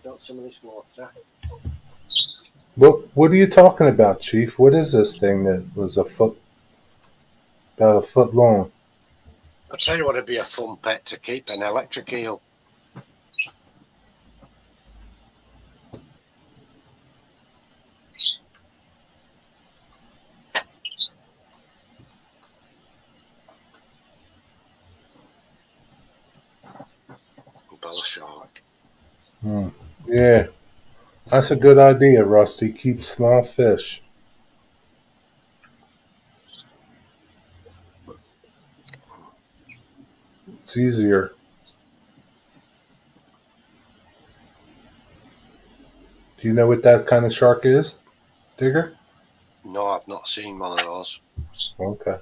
Got some of this water. What are you talking about, Chief? What is this thing that was about a foot long? I'll tell you what would be a fun pet to keep, an electric eel. Bell shark. Yeah, that's a good idea, Rusty. Keep small fish. It's easier. Do you know what that kind of shark is, Digger? No, I've not seen one of those. Okay.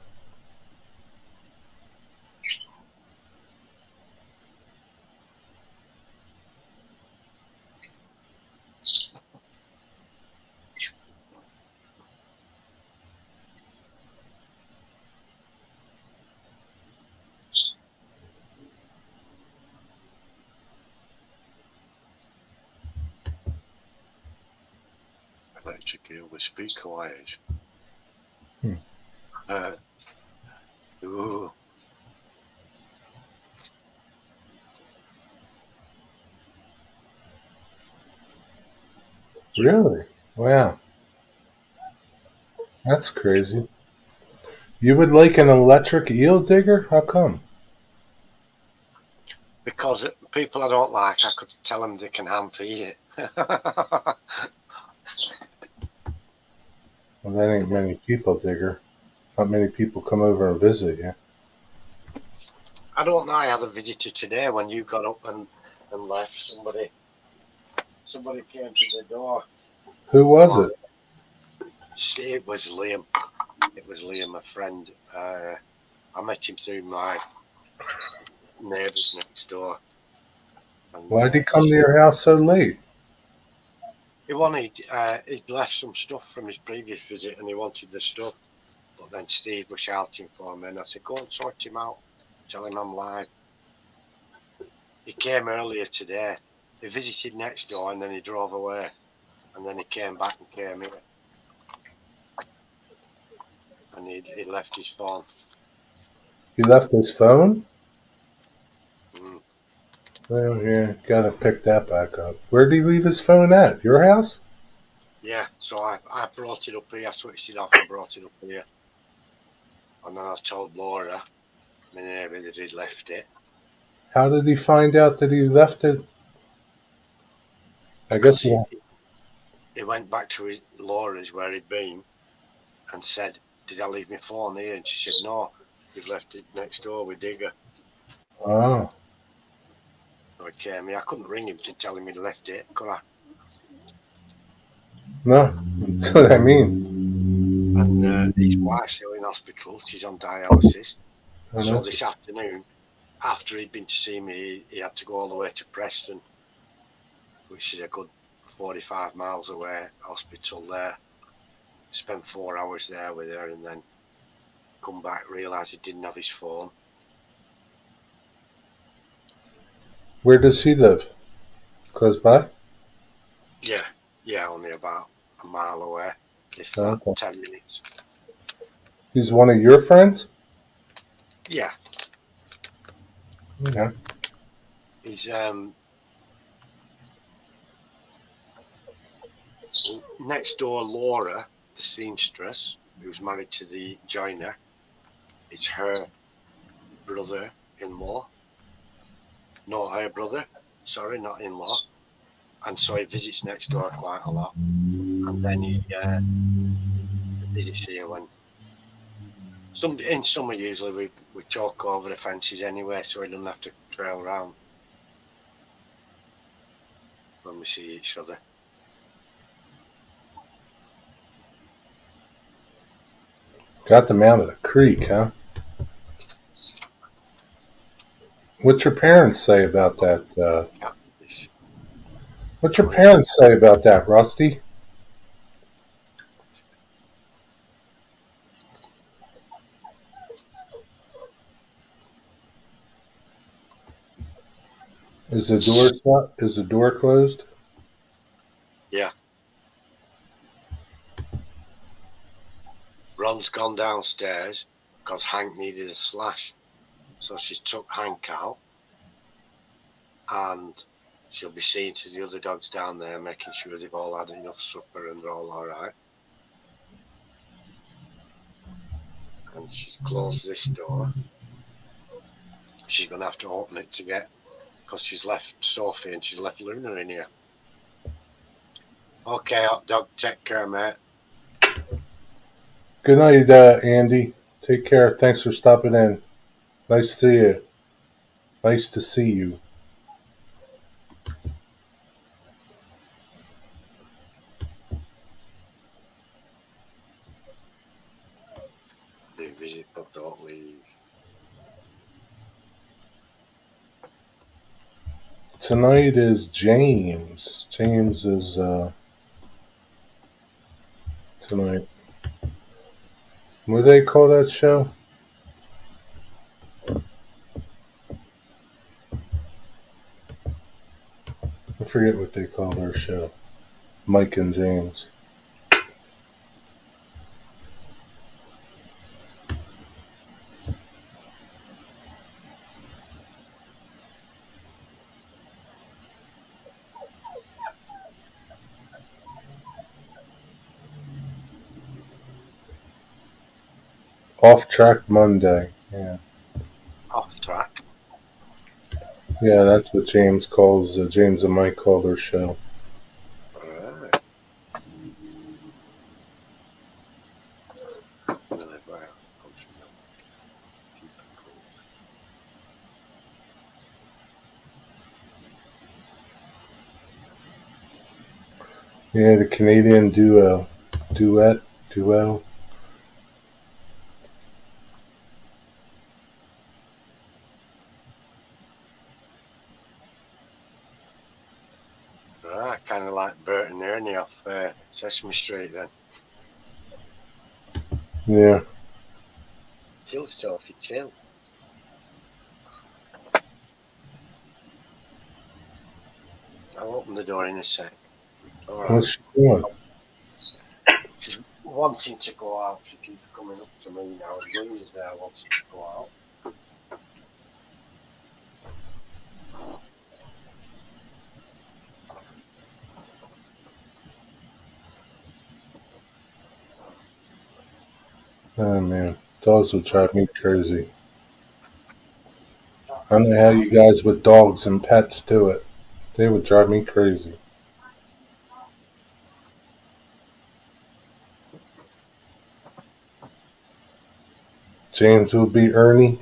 Electric eel with speaker wires. Hmm. Ooh. Really? Wow. That's crazy. You would like an electric eel, Digger? How come? Because people I don't like, I could tell them they can hand feed it. Well, that ain't many people, Digger. Not many people come over and visit you. I don't know. I had a visitor today when you got up and left. Somebody came to the door. Who was it? It was Liam. It was Liam, a friend. I met him through my neighbours next door. And, Why'd he come to your house so late? He wanted. He'd left some stuff from his previous visit, and he wanted the stuff. But But then Steve was shouting for me, and I said, go and sort him out. Tell him I'm live. He came earlier today. He visited next door, and then he drove away. And then he came back and came here. And he left his phone. He left his phone? Mm. Well, yeah, gotta pick that back up. Where did he leave his phone at? Your house? Yeah, so I brought it up here. I switched it off and brought it up here. And then I told Laura, my neighbour, that he'd left it. How did he find out that he left it? I guess Because he went back to Laura's where he'd been and said, did I leave my phone here? And she said, no, you've left it next door with Digger. Oh. So he came here. I couldn't ring him to tell him he'd left it, could I? No, that's what I mean. And his wife's still in hospital. She's on dialysis. Oh, So that's- this afternoon, after he'd been to see me, he had to go all the way to Preston, which is a good 45 miles away, hospital there. Spent 4 hours there with her and then come back, realise he didn't have his phone. Where does he live? Close by? Yeah, only about a mile away, if that, Okay. 10 minutes. He's one of your friends? Yeah, Okay. he's next door. Laura, the seamstress, who's married to the joiner, it's her brother-in-law. No, her brother. Sorry, not in-law. And so he visits next door quite a lot. And then he visits here when in summer usually we talk over the fences anyway, so he doesn't have to trail around when we see each other. Got them out of the creek, huh? What's your parents say about that? What's your parents say about that, Rusty? Is the door shut? Is the door closed? Yeah. Ron's gone downstairs because Hank needed a slash. So she's took Hank out and she'll be seeing to the other dogs down there, making sure they've all had enough supper and they're all right. And she's closed this door. She's going to have to open it to get, because she's left Sophie and she's left Luna in here. Okay, hot dog, take care, mate. Good night, Andy. Take care. Thanks for stopping in. Nice to see you. Nice to see you. Do visit, but don't leave. Tonight is James. James is tonight. What do they call that show? I forget what they call their show. Mike and James. Off Track Monday. Yeah. Off track. Yeah, that's what James calls, James and Mike call their show. Alright. Yeah, the Canadian duo. Duo. Right, kind of like Bert and Ernie off Sesame Street then. Yeah. Chill, Sophie, chill. I'll open the door in a sec. All right. What's she doing? She's wanting to go out. She keeps coming up to me now. Lou's there wanting to go out. Oh man, dogs will drive me crazy. I don't know how you guys with dogs and pets do it. They would drive me crazy. James would be Ernie.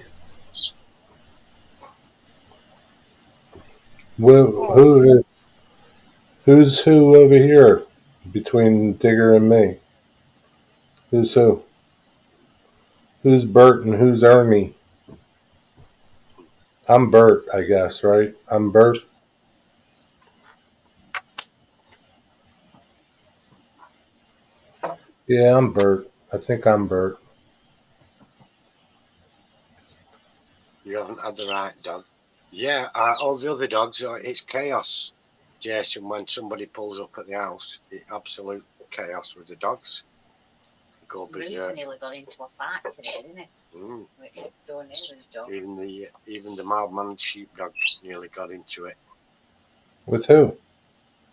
Who's who over here between Digger and me? Who's who? Who's Bert and who's Ernie? I'm Bert, I guess, right? I'm Bert. Yeah, I'm Bert. I think I'm Bert. You haven't had the right dog. Yeah, all the other dogs, it's chaos. Jason, when somebody pulls up at the house, it's absolute chaos with the dogs. Go Ruth berserk. nearly got into a fight today, didn't it? Mm. With next door neighbour's dog. Even the mild mannered sheepdog nearly got into it With who?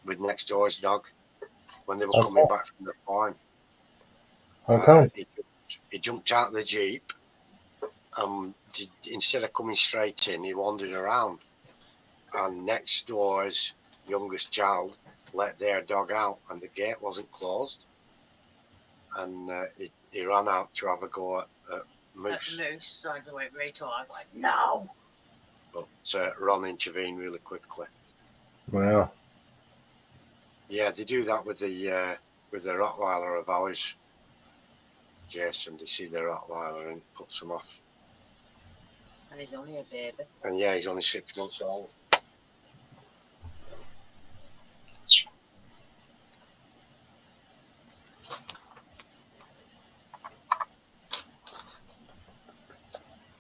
with next door's dog when they were Okay. coming back from the farm. How come? He jumped out of the jeep. Instead of coming straight in, he wandered around. And next door's youngest child let their dog out, and the gate wasn't closed. And he ran out to have a go at Moose. Moose, so I went right to her. I was like, no! But Ron intervened really quickly. Wow. Yeah, they do that with the Rottweiler of ours. Jason, they see the Rottweiler and it puts them off. And he's only a baby. And yeah, he's only 6 months old.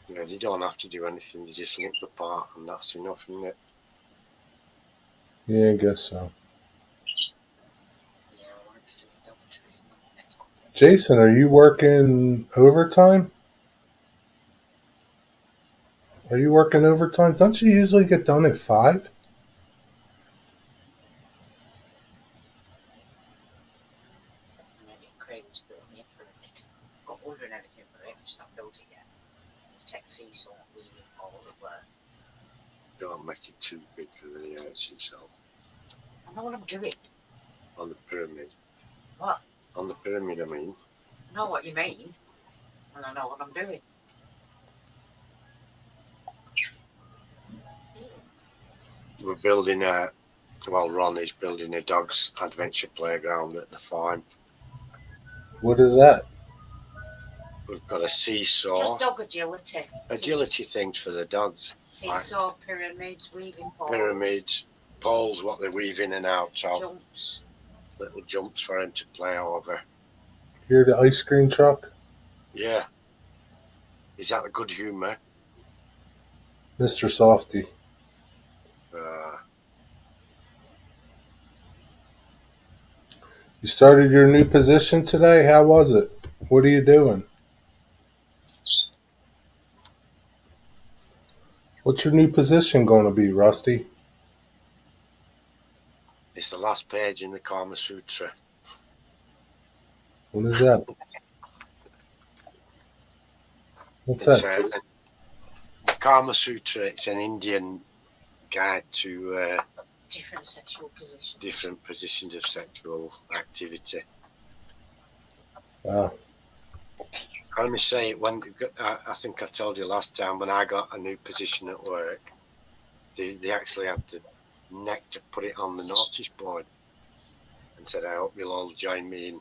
Yeah, they don't have to do anything, they just look the part and that's enough, isn't it? Yeah, I guess so. Yeah, I wanted to do the double tree next couple of days. Jason, are you working overtime? Are you working overtime? Don't you usually get done at 5? And I think Craig was building me up for it. Got order and everything for it, just not built it yet. The tech seesaw was in all of where. Don't make it too big for the house himself. I know what I'm doing. On the pyramid. What? On the pyramid, I mean. I know what you mean. And I know what I'm doing. We're building Ron is building a dog's adventure playground at the farm. What is that? We've got a seesaw. Just dog agility. Agility things for the dogs. Seesaw, pyramids, weaving poles. Pyramids, poles, what they weave in and out of. Jumps. Little jumps for him to play over. You're the ice cream truck? Yeah. Is that a good humour? Mr. Softy. You started your new position today? How was it? What are you doing? What's your new position going to be, Rusty? It's the last page in the Kama Sutra. What is that? What's It's that? the Kama Sutra. It's an Indian guide to Different sexual positions. different positions of sexual activity. Wow. Let me say, I think I told you last time when I got a new position at work, they actually had the neck to put it on the notice board and said, I hope you'll all join me in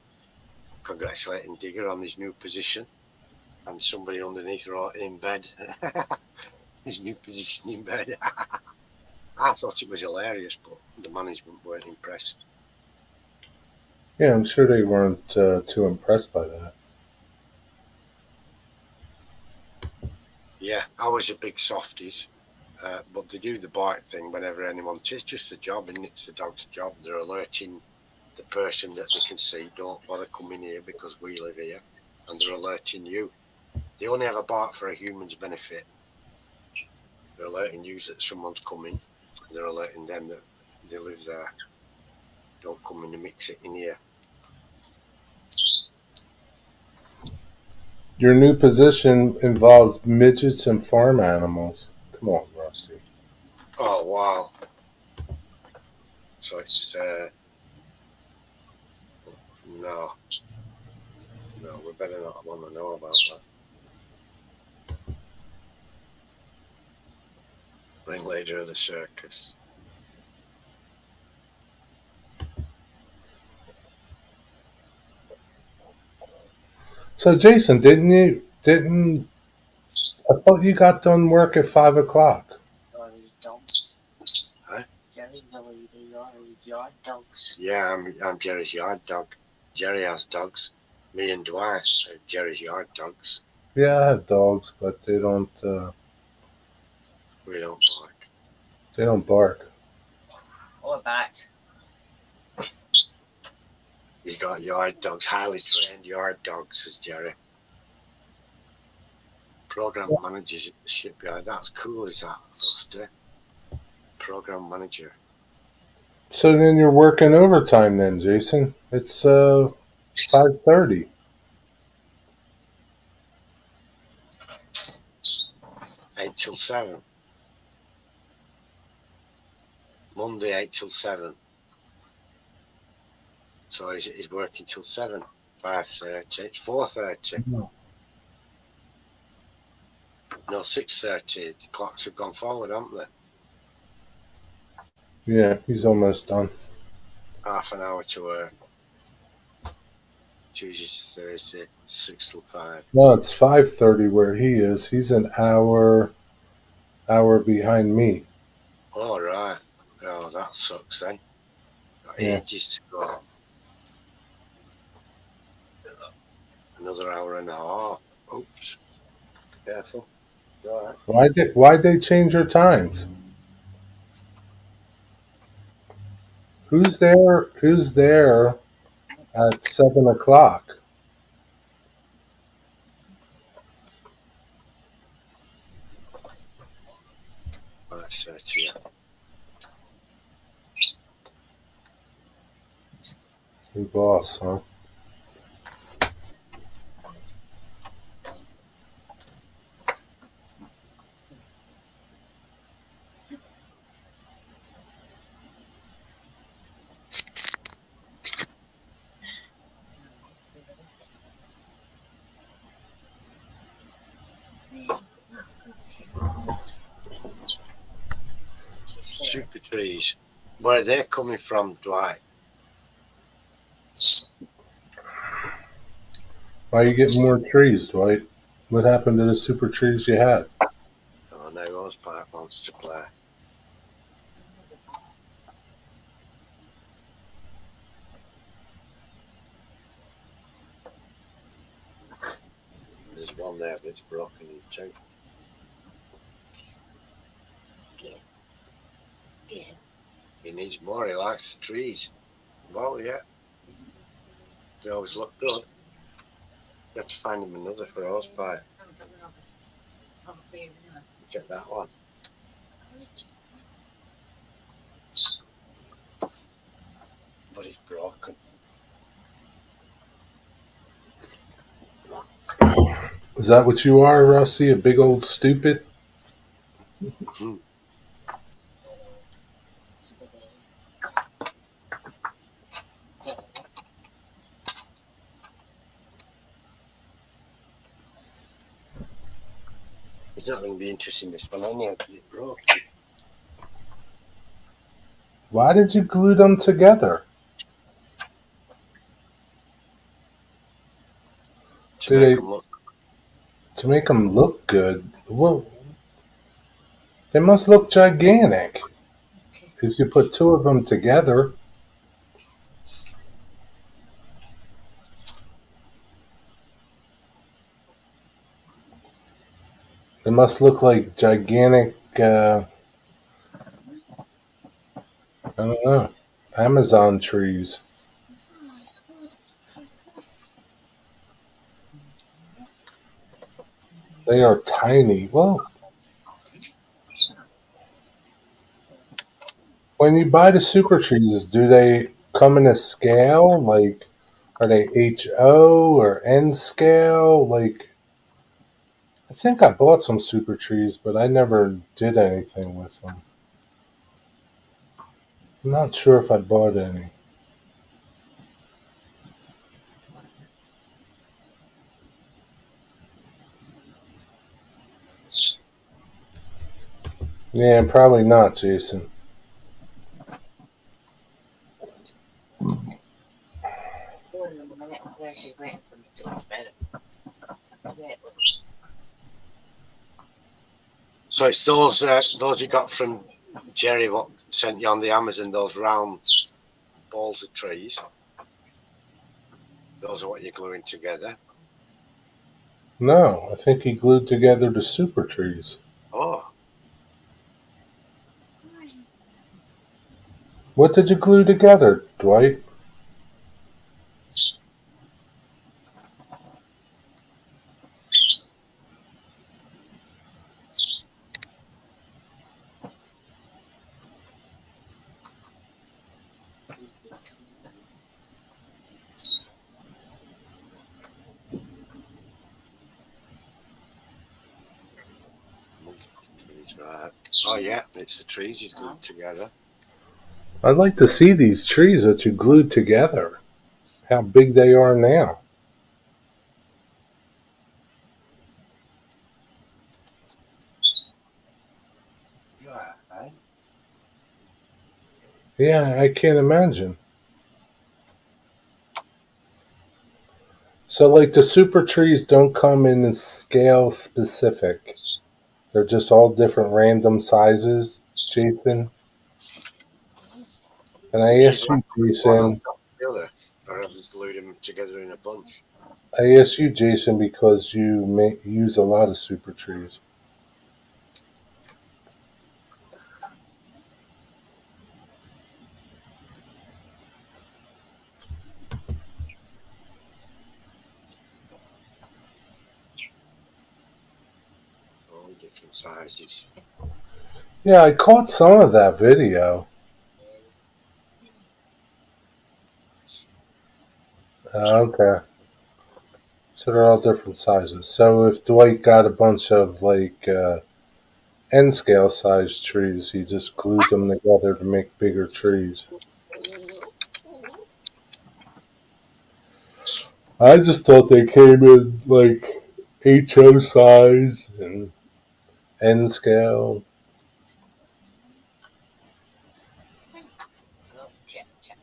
congratulating Digger on his new position. And somebody underneath wrote in bed, his new position in bed. I thought it was hilarious, but the management weren't impressed. Yeah, I'm sure they weren't too impressed by that. Yeah, ours are big softies, but they do the bite thing whenever anyone. It's just a job, and it's the dog's job. They're alerting the person that they can see. Don't bother coming here because we live here, and they're alerting you. They only have a bite for a human's benefit. They're alerting you that someone's coming. They're alerting them that they live there. Don't come in and mix it in here. Your new position involves midgets and farm animals. Come on, Rusty. Oh wow! So it's no, we better not want to know about that. Ringleader of the circus. So, Jason, didn't I thought you got done work at 5 o'clock? Or his dogs. Huh? Jerry's the leader, or his yard dogs. Yeah, I'm Jerry's yard dog. Jerry has dogs. Me and Dwight are Jerry's yard dogs. Yeah, I have dogs, but they don't We don't bark. they don't bark. Or bat. He's got yard dogs, highly trained yard dogs, says Jerry. Program managers at the shipyard. That's cool, is that, Rusty? Program manager. So then you're working overtime then, Jason. It's 5:30. 8 till 7. Monday 8 till 7. So he's working till 7. 5:30. It's 4:30. No. No, 6:30. The clocks have gone forward, haven't they? Yeah, he's almost done. Half an hour to work. Tuesday to Thursday, 6 till 5. No, it's 5:30 where he is. He's an hour behind me. All right. Oh, that sucks then. Got Yeah. ages to go. Another hour and a half. Oops. Careful. All right. Why'd they change your times? Who's there at 7 o'clock? Right, so it's here. New boss, huh? Super trees. Where are they coming from, Dwight? Why are you getting more trees, Dwight? What happened to the super trees you had? Oh, now Hosepipe wants to play. There's one there that's broken in two. Yeah. He needs more. He likes the trees. Well, yeah. They always look good. You have to find him another for Hosepipe. Get that one. But he's broken. Is that what you are, Rusty? A big old stupid? He's not going to be interested in this one anyhow because it broke. Why did you glue them together? To make them look. To make them look good. Well, they must look gigantic. If you put two of them together. It must look like gigantic, I don't know, Amazon trees. They are tiny. Well, when you buy the super trees, do they come in a scale? Like, are they HO or N scale? Like, I think I bought some super trees, but I never did anything with them. I'm not sure if I bought any. Yeah, probably not, Jason. Doing them a minute where she's waiting for me till it's better. Yeah, it looks. So it's those you got from Jerry, what sent you on the Amazon, those round balls of trees. Those are what you're gluing together. No, I think he glued together the super trees. Oh, What did you glue together, Dwight? He's coming back. trees, right. Oh yeah, it's the trees he's glued together. I'd like to see these trees that you glued together. How big they are now. Yeah, Yeah, I can't imagine. So, like, the super trees don't come in scale specific. They're just all different random sizes, Jason. And I So asked you've like you, one on Jason, top of the other, or have you glued them together in a bunch? I asked you, Jason, because you use a lot of super trees. All different sizes. Yeah, I caught some of that video. Okay. So they're all different sizes. So if Dwight got a bunch of, like, N scale sized trees, he just glued them together to make bigger trees. I just thought they came in, like, HO size and N scale. Oh, check, check.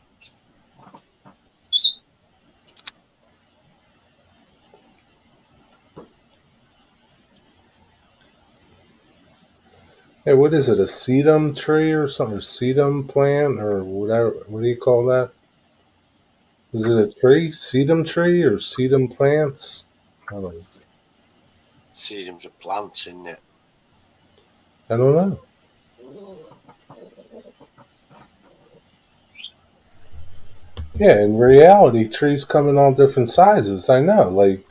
Hey, what is it? A sedum tree or something? A sedum plant or whatever? What do you call that? Is it a tree? Sedum tree or sedum plants? I don't know. Sedums are plants, isn't it? I don't know. Yeah, in reality, trees come in all different sizes. I know. Like,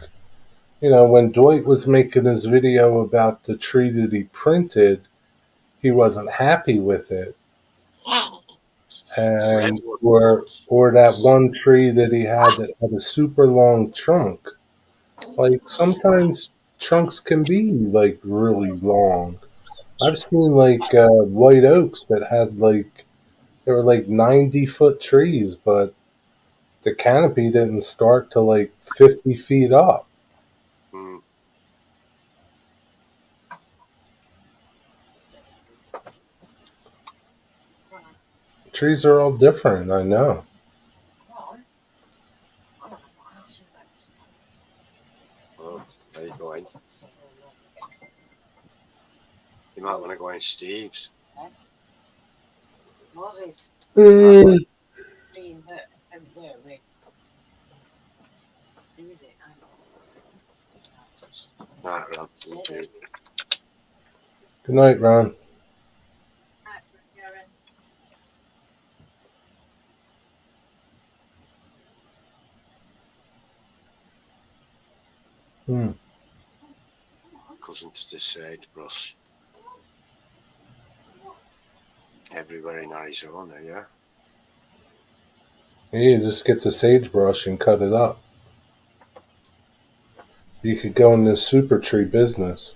when Dwight was making his video about the tree that he printed, he wasn't happy with it. And Redwood. or that one tree that he had that had a super long trunk. Like, sometimes trunks can be like really long. I've seen like white oaks that had like they were like 90-foot trees, but the canopy didn't start to like 50 feet up. Mm. Trees are all different, I know. Oh, there you go. You might want to go in Steve's. Moses Mm. being there with. Who is it? I don't know. Right, Rob. Good night, Ron. Hmm. Cousin to the sagebrush. Everywhere in Arizona, yeah. Yeah, just get the sagebrush and cut it up. You could go in this super tree business.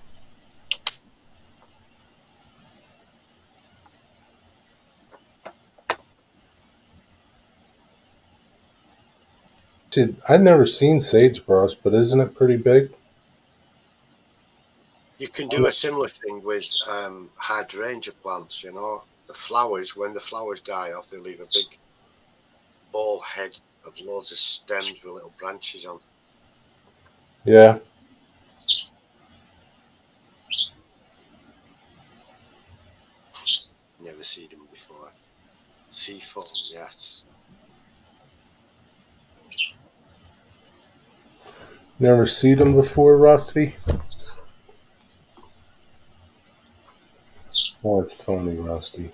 See, I've never seen sagebrush, but isn't it pretty big? You can do a similar thing with hydrangea plants, you know. The flowers, when the flowers die off, they leave a big ball head of loads of stems with little branches on. Yeah. Never seen them before. Sea foam, yes. Never seen them before, Rusty? Oh, it's funny, Rusty.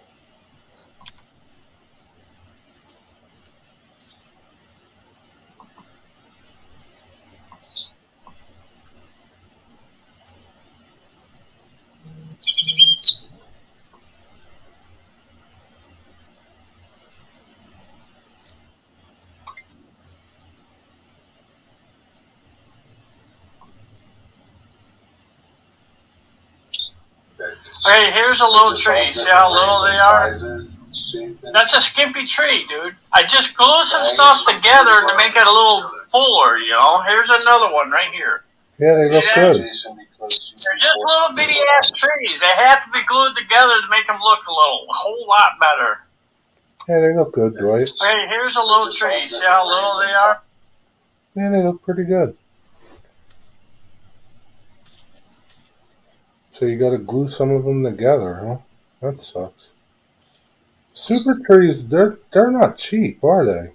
Hey, here's a little tree. See how little they are? That's a skimpy tree, dude. I just glue some stuff together to make it a little fuller, you know? Here's another one right here. Yeah, they look good. They're just little bitty ass trees. They have to be glued together to make them look a whole lot better. Yeah, they look good, Dwight. Hey, here's a little tree. See how little they are? Yeah, they look pretty good. So you gotta glue some of them together, huh? That sucks. Super trees, they're not cheap, are they?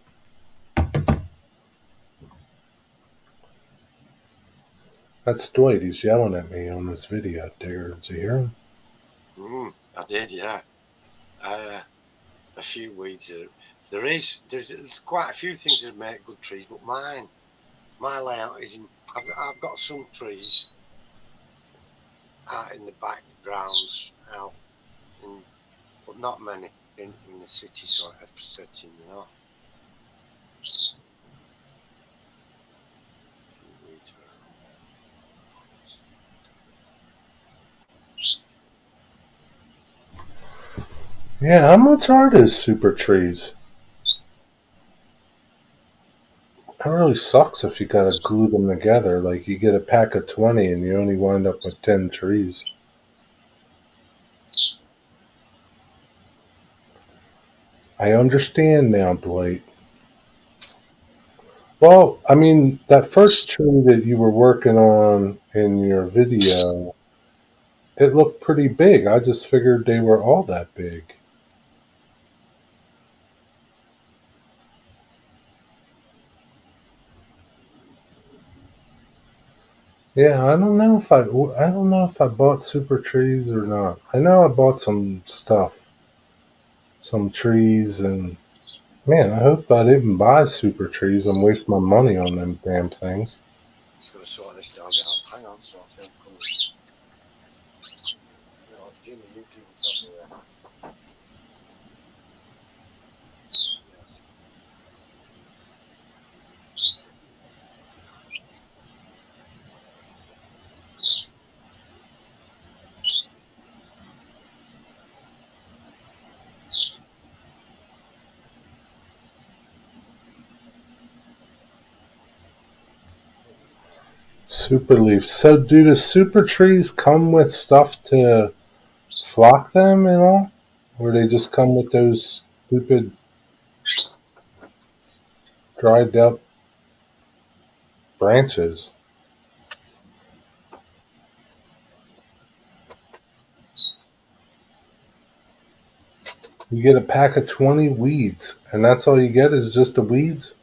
That's Dwight. He's yelling at me on this video. Did you hear him? I did, yeah. A few weeds. There's quite a few things that make good trees, but my layout is in. I've got some trees out in the backgrounds, but not many in the city sort of setting, you know. Yeah, how much are those super trees? It really sucks if you gotta glue them together. Like you get a pack of 20 and you only wind up with 10 trees. I understand now, Dwight. Well, I mean, that first tree that you were working on in your video, it looked pretty big. I just figured they were all that big. Yeah, I don't know if I bought super trees or not. I know I bought some stuff, some trees, and man, I hope I didn't buy super trees and waste my money on them damn things. Just gotta sort this dog out. Hang on, sort of. Jimmy, you do something. Super leaves. So, do the super trees come with stuff to flock them and all? Or they just come with those stupid dried up branches? You get a pack of 20 weeds, and that's all you get is just the weeds?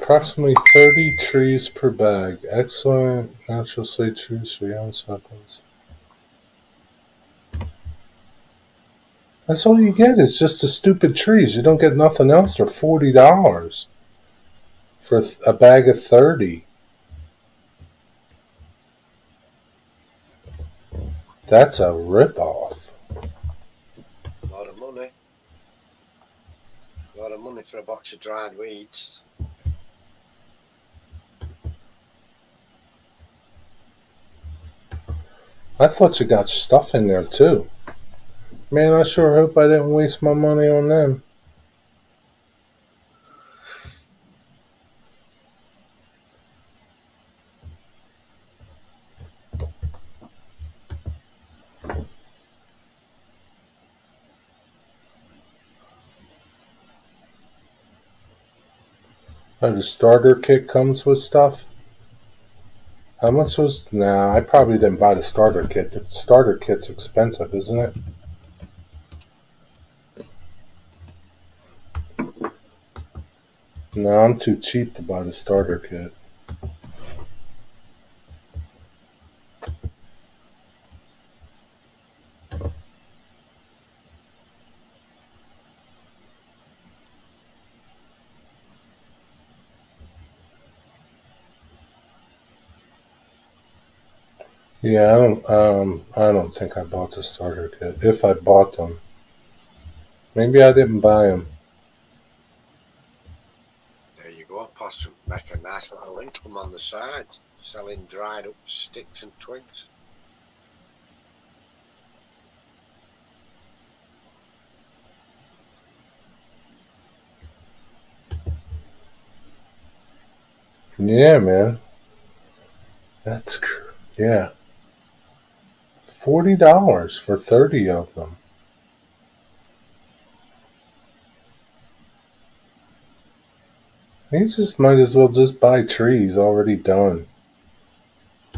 Approximately 30 trees per bag. Excellent natural slate trees for young suckers. That's all you get is just the stupid trees. You don't get nothing else for $40 for a bag of 30. That's a ripoff. A lot of money. A lot of money for a box of dried weeds. I thought you got stuff in there too. Man, I sure hope I didn't waste my money on them. Oh, the starter kit comes with stuff? How much was... Nah, I probably didn't buy the starter kit. The starter kit's expensive, isn't it? No, I'm too cheap to buy the starter kit. Yeah, I don't think I bought the starter kit. If I bought them. Maybe I didn't buy them. There you go, possum. Make a nice little income on the side, selling dried up sticks and twigs. Yeah, man. That's... Yeah. $40 for 30 of them. You just might as well just buy trees already done.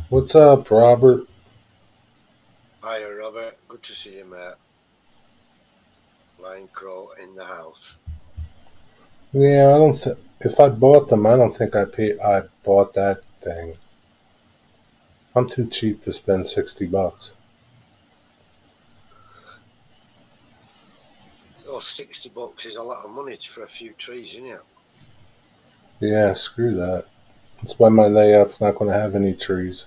What's up, Robert? Hiya, Robert. Good to see you, mate. Blind Crow in the house. Yeah, I don't think... If I bought them, I don't think I bought that thing. I'm too cheap to spend $60. Oh, $60 is a lot of money for a few trees, isn't it? Yeah, screw that. That's why my layout's not going to have any trees.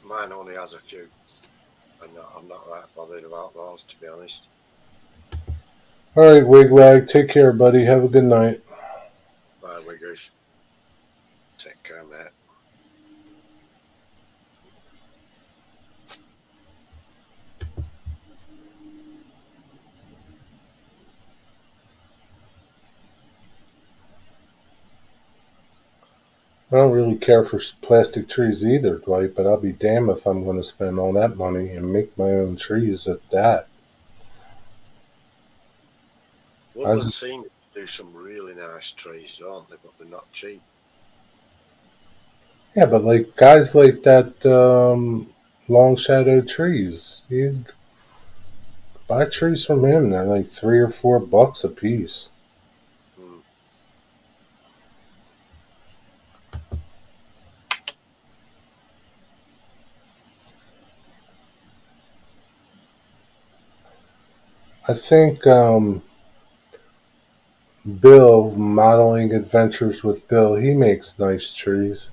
Mine only has a few. I'm not right bothered about those, to be honest. Alright, Wigwag, take care, buddy. Have a good night. Bye, Wiggers. Take care, mate. I don't really care for plastic trees either, Dwight, but I'll be damned if I'm going to spend all that money and make my own trees at that. Woodland seem to do some really nice trees, don't they? But they're not cheap. Yeah, but like guys like that Long Shadow Trees, you buy trees from him. They're like $3 or $4 a piece. I think Bill, Modeling Adventures with Bill, he makes nice trees.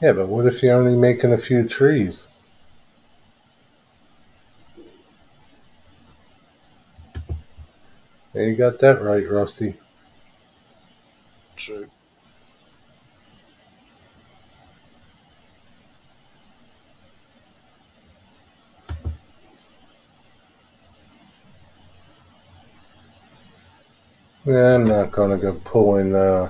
Yeah, but what if you're only making a few trees? Yeah, you got that right, Rusty. True. Yeah, I'm not going to go pulling...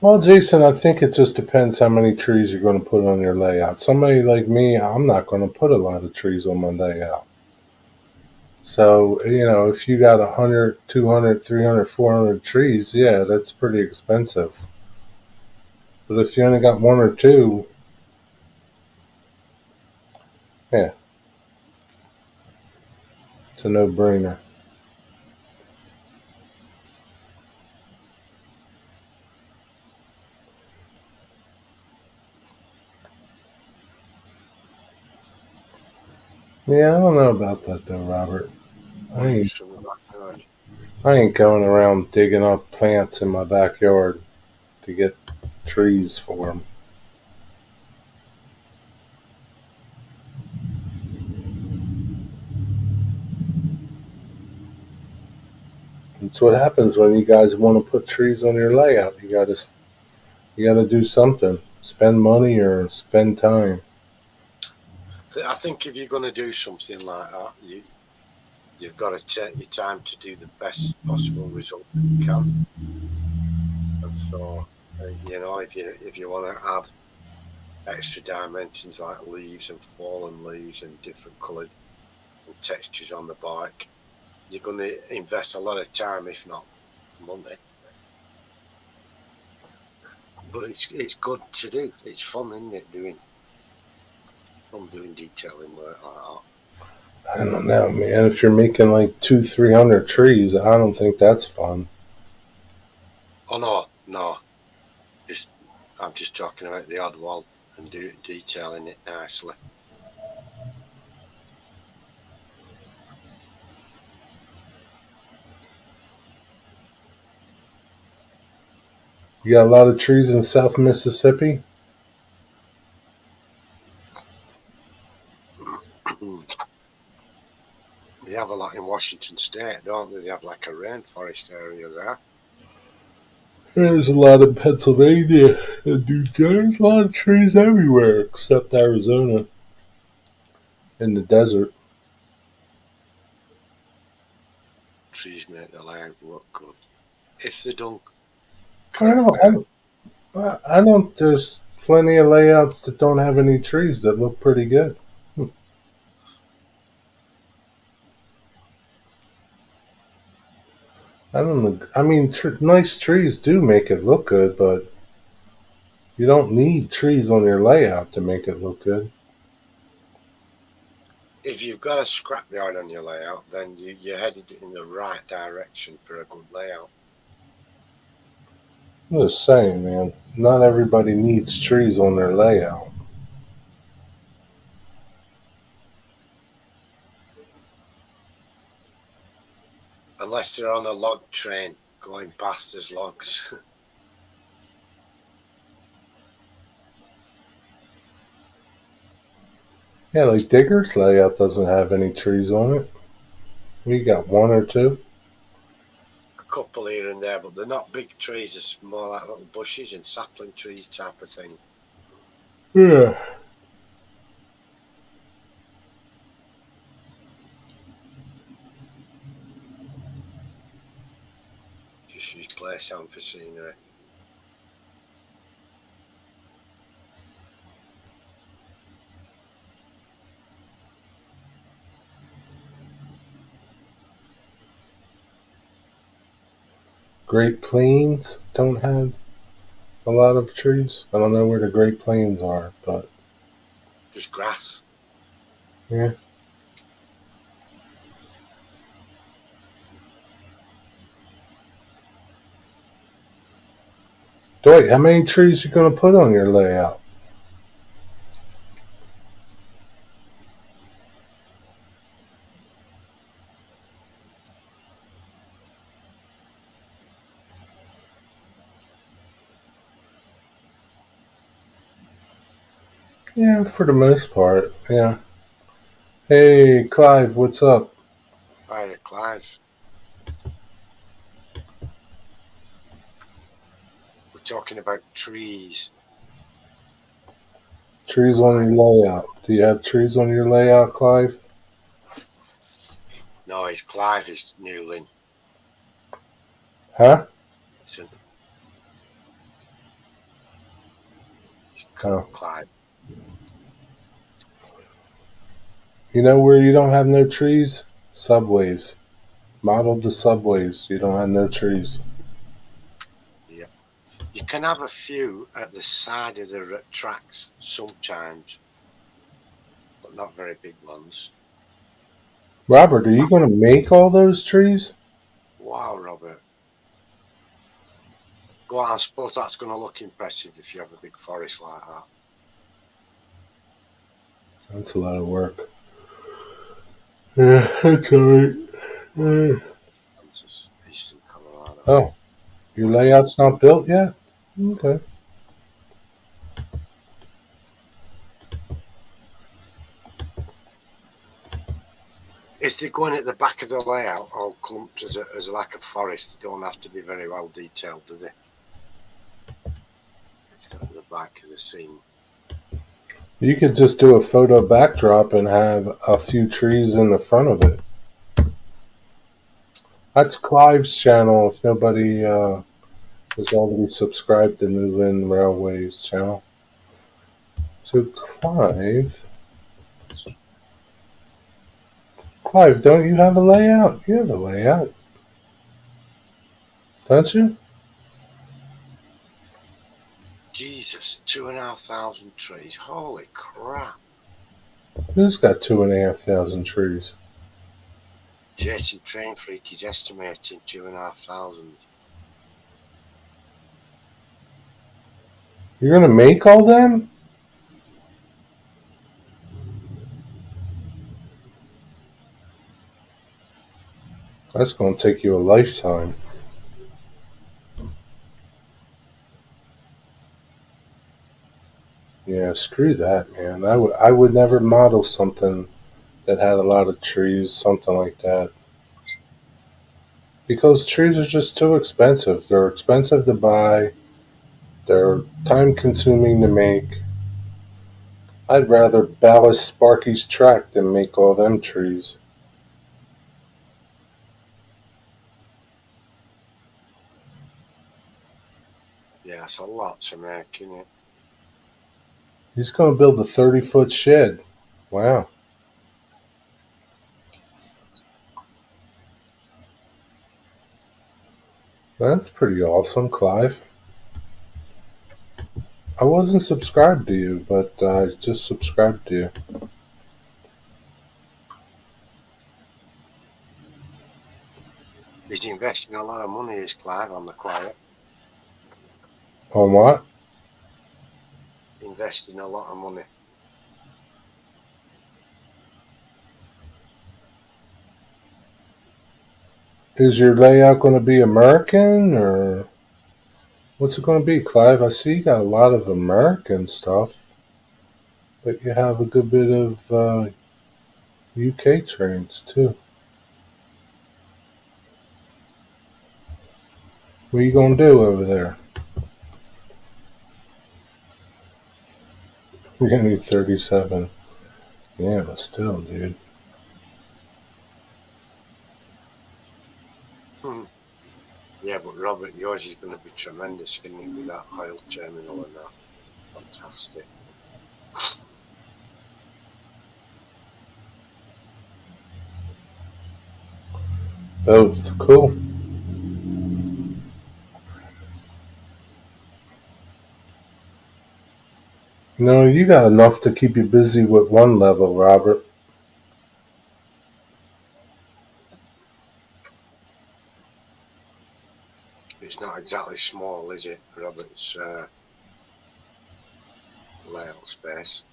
Well, Jason, I think it just depends how many trees you're going to put on your layout. Somebody like me, I'm not going to put a lot of trees on my layout. So, if you got 100, 200, 300, 400 trees, yeah, that's pretty expensive. But if you only got one or two, yeah, it's a no-brainer. Yeah, I don't know about that though, Robert. From the backyard. I ain't going around digging up plants in my backyard to get trees for them. It's what happens when you guys want to put trees on your layout. You gotta do something. Spend money or spend time. I think if you're going to do something like that, you've got to take your time to do the best possible result you can. And so, if you want to add extra dimensions like leaves and fallen leaves and different coloured textures on the bike, you're going to invest a lot of time, if not money. But it's good to do. It's fun, isn't it? Doing detailing work like that. I don't know, man. If you're making like 200-300 trees, I don't think that's fun. Oh no. I'm just talking about the odd wall and detailing it nicely. You got a lot of trees in South Mississippi? They have a lot in Washington State, don't they? They have like a rainforest area there. There's a lot in Pennsylvania and New Jersey. There's a lot of trees everywhere except Arizona in the desert. Trees make the layout look good. If they don't. I don't. There's plenty of layouts that don't have any trees that look pretty good. I don't know. I mean, nice trees do make it look good, but you don't need trees on your layout to make it look good. If you've got a scrapyard on your layout, then you're headed in the right direction for a good layout. I'm just saying, man. Not everybody needs trees on their layout. Unless they're on a log train going past as logs. Yeah, like Digger's layout doesn't have any trees on it. We got one or two. A couple here and there, but they're not big trees. It's more like little bushes and sapling trees type of thing. Yeah. Just replace some for scenery. Great Plains don't have a lot of trees. I don't know where the Great Plains are, but Just grass. yeah. Dwight, how many trees you gonna put on your layout? Yeah, for the most part, yeah. Hey, Clive, what's up? Hi, Clive. We're talking about trees. Trees on your layout. Do you have trees on your layout, Clive? No, it's Clive is Newlyn. Huh? It's Oh. Clive. You know where you don't have no trees? subways. Model the subways. You don't have no trees. Yeah. You can have a few at the side of the tracks sometimes, but not very big ones. Robert, are you going to make all those trees? Wow, Robert. Go on, I suppose that's going to look impressive if you have a big forest like that. That's a lot of work. Yeah, that's alright. Kansas, Eastern Colorado. Oh, your layout's not built yet? Okay. If they're going at the back of the layout, all clumped as like a forest, they don't have to be very well detailed, do they? If they're at the back of the scene. You could just do a photo backdrop and have a few trees in the front of it. That's Clive's channel if nobody has already subscribed to New Lynn Railways channel. So Clive, don't you have a layout? You have a layout, don't you? Jesus, 2,500 trees. Holy crap. Who's got 2,500 trees? Jason Train Freak is estimating 2,500. You're gonna make all them? That's gonna take you a lifetime. Yeah, screw that, man. I would never model something that had a lot of trees, something like that. Because trees are just too expensive. They're expensive to buy. They're time consuming to make. I'd rather ballast Sparky's track than make all them trees. Yeah, it's a lot to make, isn't it? He's gonna build a 30-foot shed. Wow. That's pretty awesome, Clive. I wasn't subscribed to you, but I just subscribed to you. He's investing a lot of money, is Clive, on the quiet. On what? Investing a lot of money. Is your layout going to be American, or what's it going to be, Clive? I see you got a lot of American stuff, but you have a good bit of UK trains, too. What are you going to do over there? We're going to need 37. Yeah, but still, dude. Yeah, but Robert, yours is going to be tremendous, isn't it, with that oil terminal and that. Fantastic. Both. Cool. No, you got enough to keep you busy with one level, Robert. It's not exactly small, is it, Robert's layout space?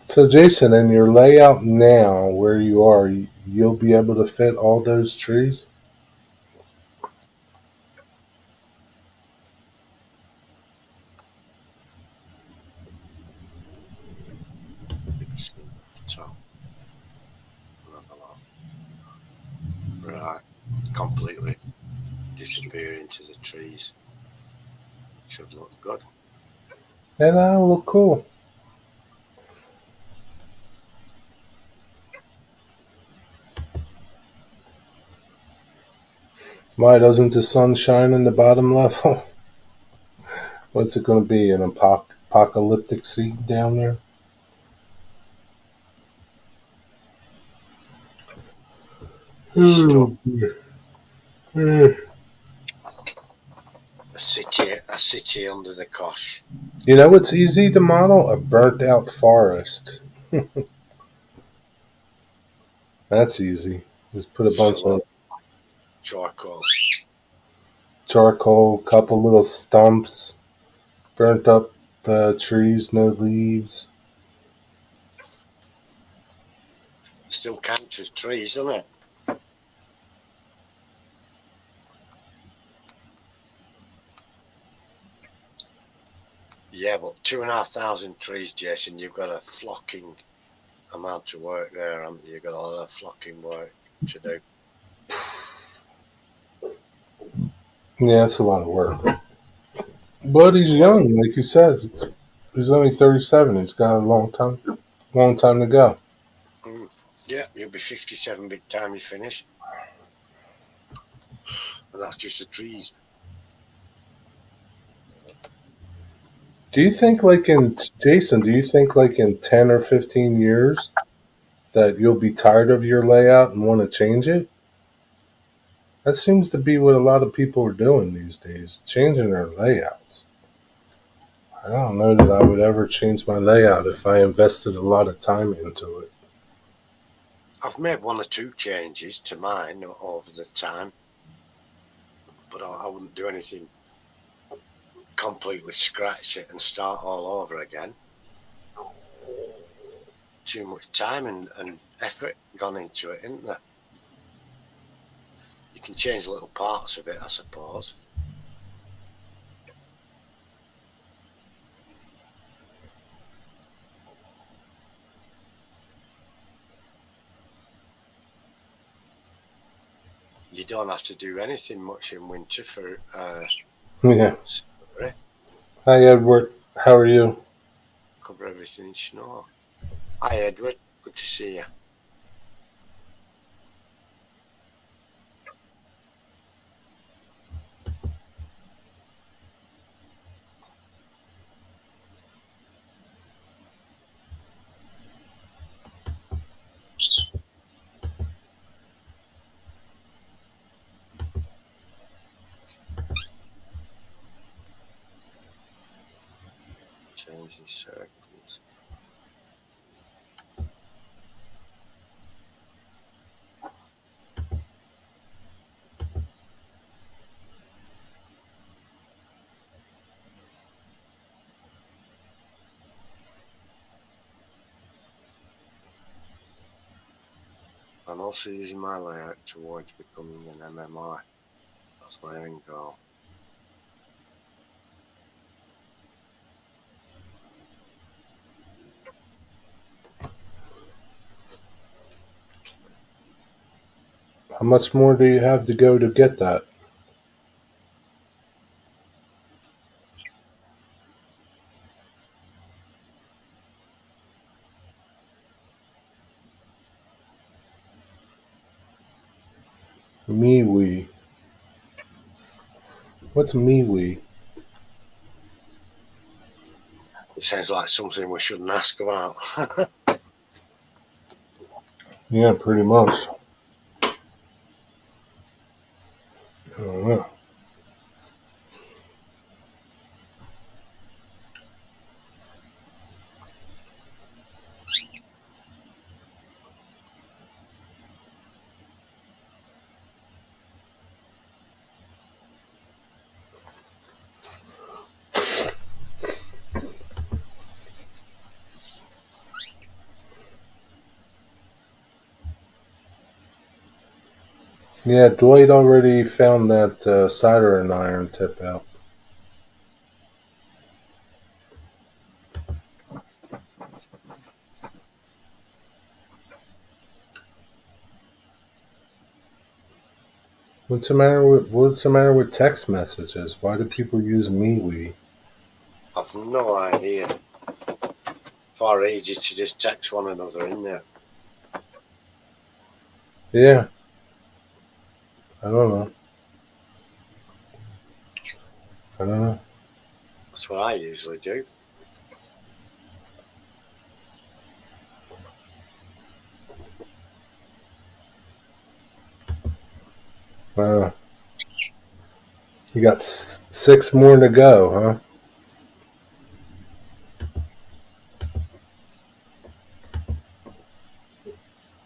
So, Jason, in your layout now, where you are, you'll be able to fit all those trees? So, right, completely disappear into the trees. Should look good. And that'll look cool. Why doesn't the sun shine in the bottom level? What's it going to be? An apocalyptic scene down there. Stuff. You A city under the cosh. know what's easy to model? A burnt out forest. That's easy. Just put a bunch Full of of charcoal. charcoal, couple little stumps, burnt up trees, no leaves. Still counts as trees, doesn't it? Yeah, but 2,500 trees, Jason. You've got a flocking amount of work there, haven't you? You've got a lot of flocking work to do. Yeah, that's a lot of work. But he's young, like you said. He's only 37. He's got a long time to go. Yeah, you'll be 57 by the time you finish. And that's just the trees. Do you think, Jason, do you think, in 10 or 15 years, that you'll be tired of your layout and want to change it? That seems to be what a lot of people are doing these days, changing their layouts. I don't know that I would ever change my layout if I invested a lot of time into it. I've made one or two changes to mine over the time, but I wouldn't do anything completely scratch it and start all over again. Too much time and effort gone into it, isn't there? You can change little parts of it, I suppose. You don't have to do anything much in winter for Yeah. summer. Hi, Edward. How are you? Cover everything in snow. Hi, Edward. Good to see you. Changing circles. I'm also using my layout towards becoming an MMR. That's my end goal. How much more do you have to go to get that? MeWe. What's MeWe? It sounds like something we shouldn't ask about. Yeah, pretty much. I don't know. Yeah, Dwight already found that soldering iron tip out. What's the matter with text messages? Why do people use MeWe? I've no idea. Far easier to just text one another, isn't it? Yeah. I don't know. That's what I usually do. Wow. You got 6 more to go, huh?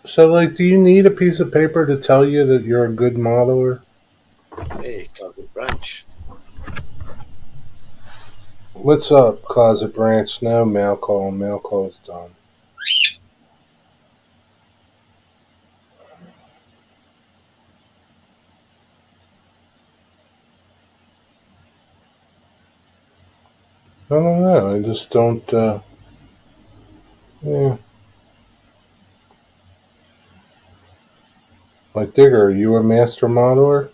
So, like, do you need a piece of paper to tell you that you're a good modeler? Hey, Closet Branch. What's up, Closet Branch? No, mail call. Mail call's done. I don't know. I just don't, yeah. Like, Digger, are you a master modeler?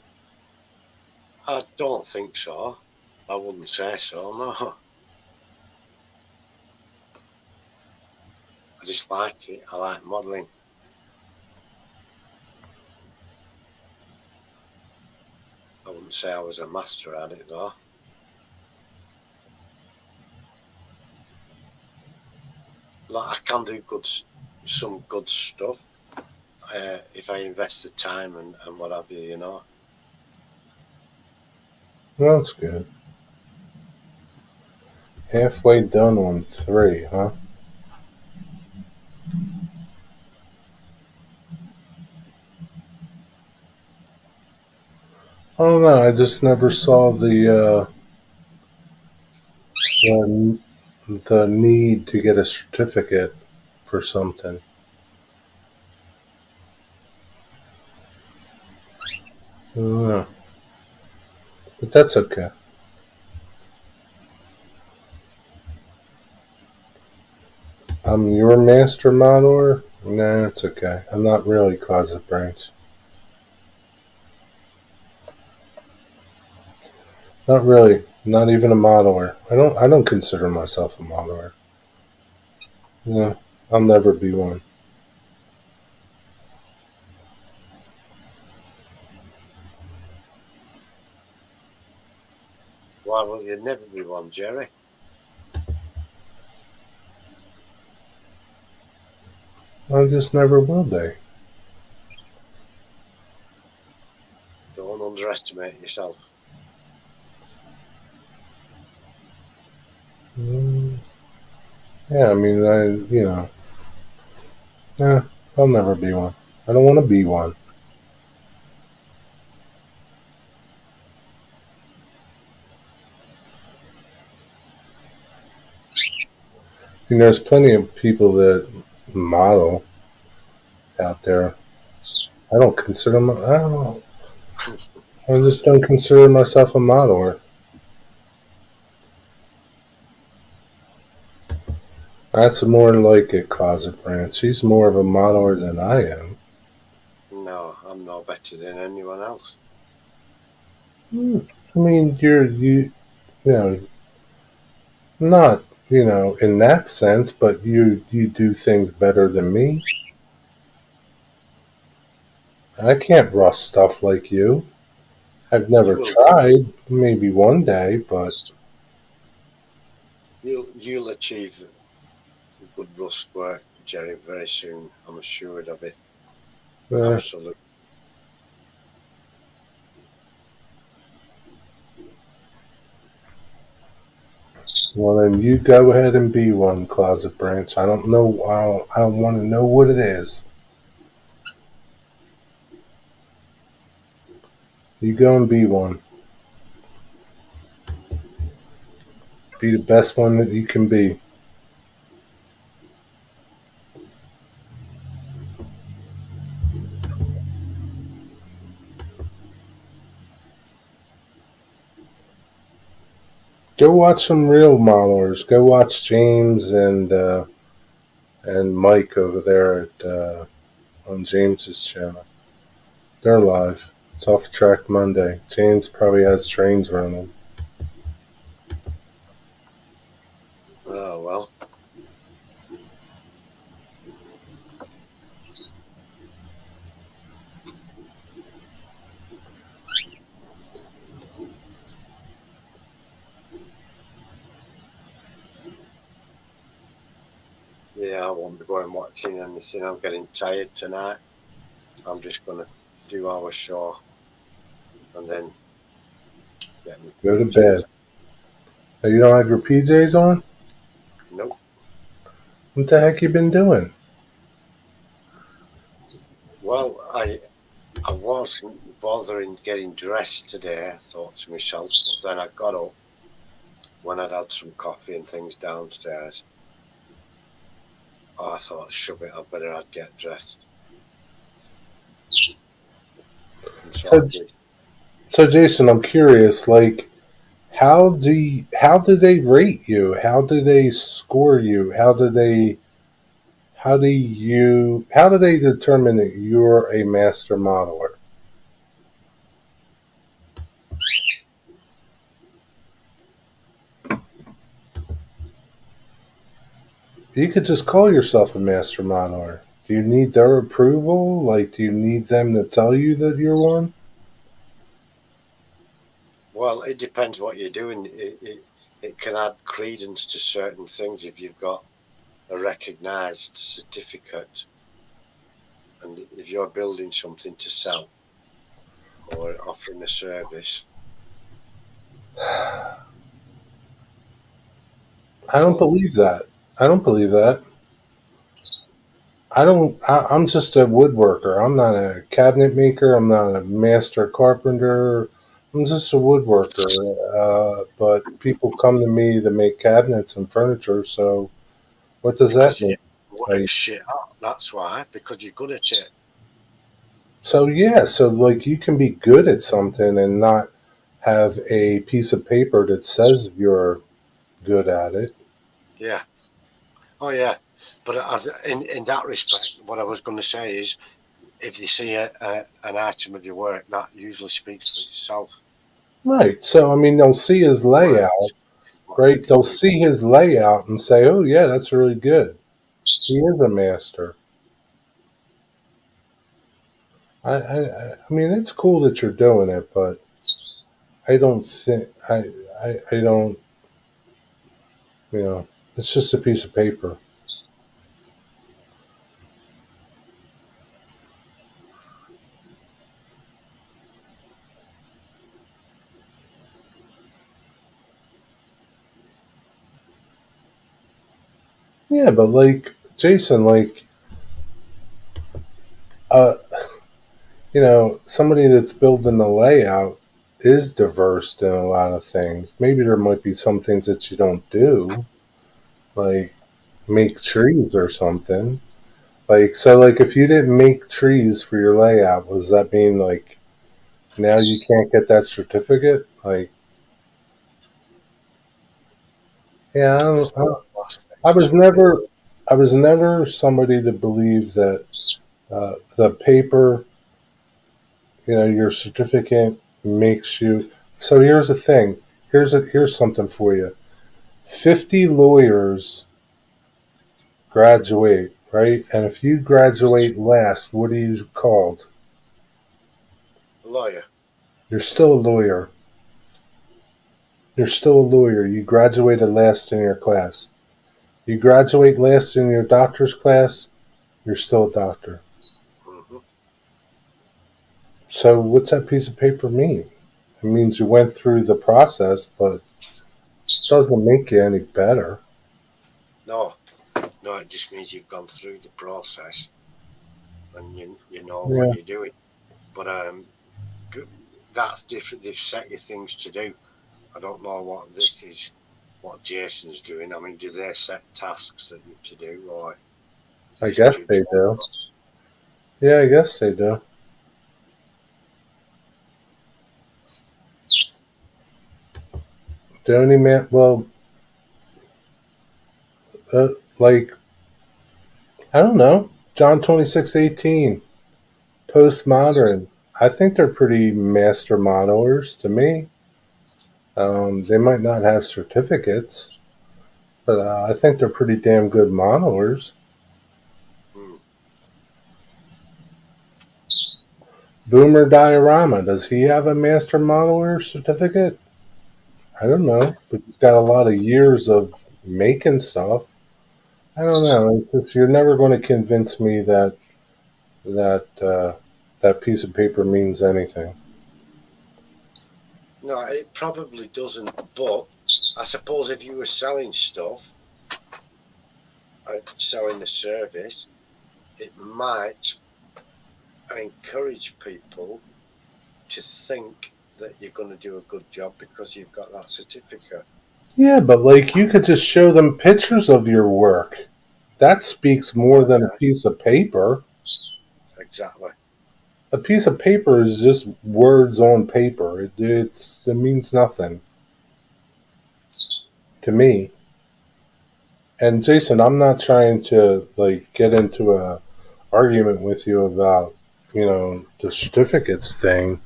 I don't think so. I wouldn't say so, no. I just like it. I like modelling. I wouldn't say I was a master at it, though. Like, I can do some good stuff if I invest the time and what have you, you know. Well, that's good. Halfway done on 3, huh? I don't know. I just never saw the need to get a certificate for something. I don't know. But that's okay. I'm your master modeler? Nah, it's okay. I'm not really Closet Branch. Not really. Not even a modeler. I don't consider myself a modeler. Yeah, I'll never be one. Why will you never be one, Jerry? I just never will be. Don't underestimate yourself. Yeah, I mean, yeah, I'll never be one. I don't want to be one. I mean, there's plenty of people that model out there. I don't consider I don't know. I just don't consider myself a modeler. That's more like it, Closet Branch. She's more of a modeler than I am. No, I'm no better than anyone else. I mean, you know, not in that sense, but you do things better than me. I can't rust stuff like you. I've never tried. Maybe one day, but You'll achieve good rust work, Jerry, very soon. I'm assured of it. Absolutely. Well, then you go ahead and be one, Closet Branch. I don't know. I don't want to know what it is. You go and be one. Be the best one that you can be. Go watch some real modelers. Go watch James and Mike over there on James's channel. They're live. It's Off Track Monday. James probably has trains running. Oh, well. Yeah, I won't be going watching anything. I'm getting tired tonight. I'm just going to do our show. and then get me Go to PJs. bed. Now, you don't have your PJs on? Nope. What the heck you been doing? Well, I wasn't bothering getting dressed today, I thought to myself, but then I got up when I'd had some coffee and things downstairs. I thought, shove it, I'd get dressed. And so I did. So, Jason, I'm curious. Like, how do they rate you? How do they score you? How do they determine that you're a master modeler? You could just call yourself a master modeler. Do you need their approval? Like, do you need them to tell you that you're one? Well, it depends what you're doing. It can add credence to certain things if you've got a recognised certificate, and if you're building something to sell or offering a service. I don't believe that. I'm just a woodworker. I'm not a cabinet maker. I'm not a master carpenter. I'm just a woodworker. But people come to me to make cabinets and furniture. So what does that mean? Work shit up. That's why, because you're good at it. So yeah, so like you can be good at something and not have a piece of paper that says you're good at it. Yeah. Oh yeah. But in that respect, what I was going to say is, if they see an item of your work, that usually speaks for itself. Right. So I mean, they'll see his layout, right? They'll see his layout and say, "Oh yeah, that's really good. He is a master." I mean, it's cool that you're doing it, but I don't think I don't. You know, it's just a piece of paper. Yeah, but like Jason, like uh, somebody that's building a layout is diverse in a lot of things. Maybe there might be some things that you don't do, like make trees or something. Like so, like if you didn't make trees for your layout, does that mean like now you can't get that certificate? Like, yeah, I was never, I was never somebody to believe that the paper, your certificate makes you. So here's the thing. Here's something for you. 50 lawyers graduate, right? And if you graduate last, what are you called? A lawyer. You're still a lawyer. You're still a lawyer. You graduated last in your class. You graduate last in your doctor's class, you're still a doctor. Mm-hmm. So what's that piece of paper mean? It means you went through the process, but it doesn't make you any better. No, it just means you've gone through the process and you know Yeah. what you're doing. But that's different. They've set you things to do. I don't know what Jason's doing. I mean, do they set tasks that you to do, or? I guess they do. Yeah, I guess they do. The only man, well, like, I don't know, John 26:18, postmodern. I think they're pretty master modelers to me. They might not have certificates, but I think they're pretty damn good modelers. Boomer Diorama, does he have a master modeler certificate? I don't know, but he's got a lot of years of making stuff. I don't know. It's just, you're never going to convince me that that piece of paper means anything. No, it probably doesn't. But I suppose if you were selling stuff, selling a service, it might encourage people to think that you're going to do a good job because you've got that certificate. Yeah, but like you could just show them pictures of your work. That speaks more than a piece of paper. Exactly. A piece of paper is just words on paper. It means nothing to me. And Jason, I'm not trying to like get into a argument with you about the certificates thing,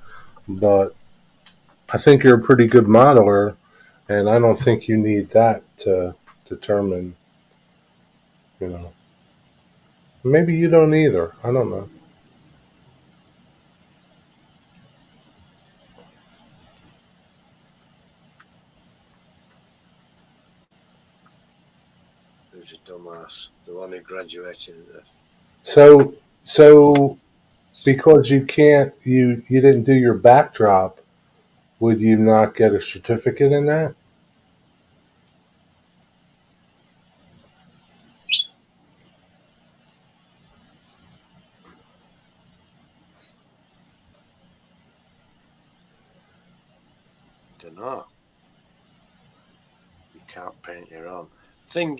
but I think you're a pretty good modeler, and I don't think you need that to determine. You know, maybe you don't either. I don't know. Who's a dumbass? The one who graduated at the So because you didn't do your backdrop, would you not get a certificate in that? don't know. You can't paint your own. Thing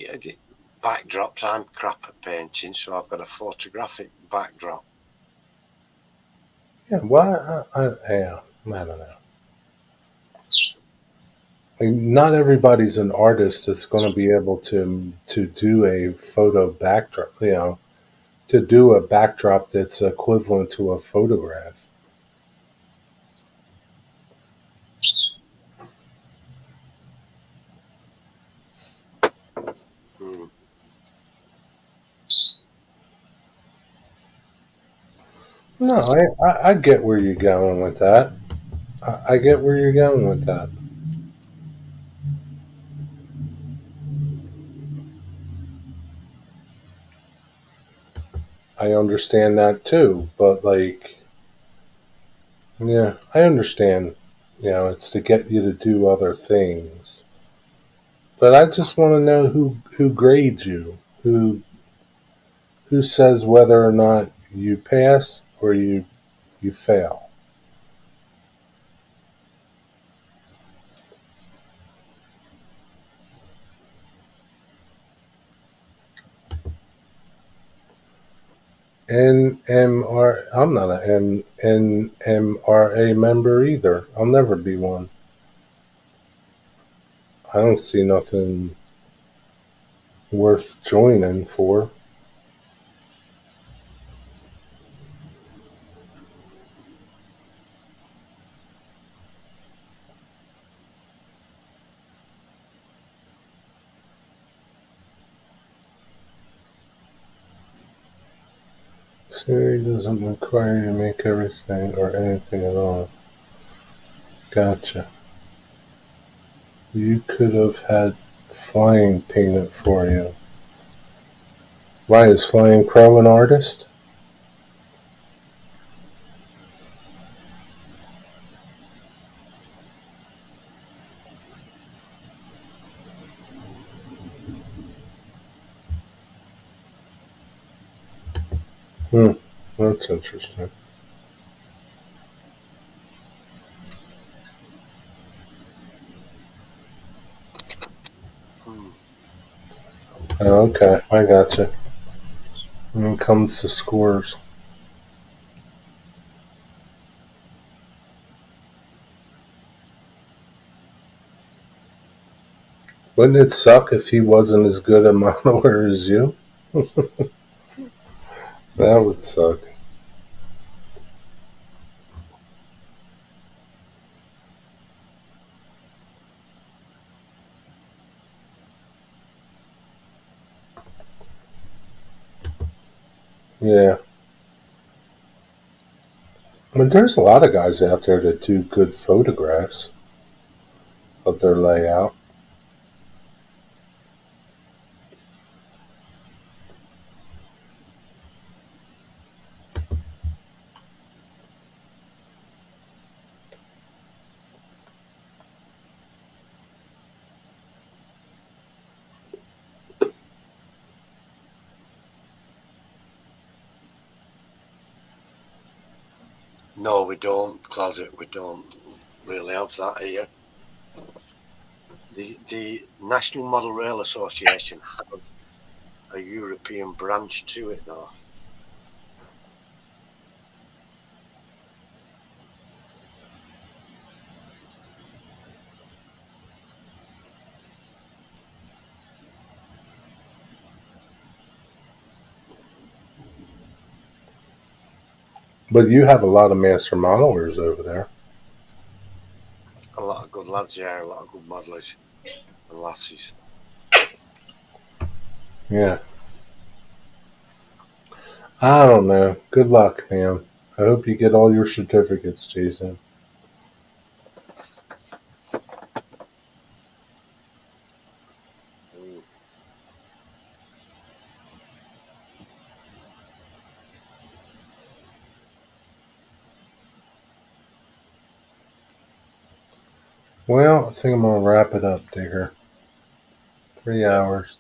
backdrops, I'm crap at painting, so I've got a photographic backdrop. Yeah, well, I don't know. Not everybody's an artist that's going to be able to do a photo backdrop. To do a backdrop that's equivalent to a photograph. Hmm. No, I get where you're going with that. I get where you're going with that. I understand that too, but like, yeah, I understand. It's to get you to do other things. But I just want to know who grades you, who says whether or not you pass or you fail. I'm not an NMRA member either. I'll never be one. I don't see nothing worth joining for. Siri doesn't require you to make everything or anything at all. Gotcha. You could have had Flying paint it for you. Why is Flying Crow an artist? That's interesting. Hmm. Okay, I gotcha. When it comes to scores. Wouldn't it suck if he wasn't as good a modeler as you? That would suck. Yeah. But there's a lot of guys out there that do good photographs of their layout. No, we don't, Closet. We don't really have that here. The National Model Rail Association have a European branch to it, though. But you have a lot of master modelers over there. A lot of good lads, yeah, a lot of good modelers and lasses. Yeah. I don't know. Good luck, man. I hope you get all your certificates, Jason. Mm. Well, I think I'm going to wrap it up, Digger. 3 hours.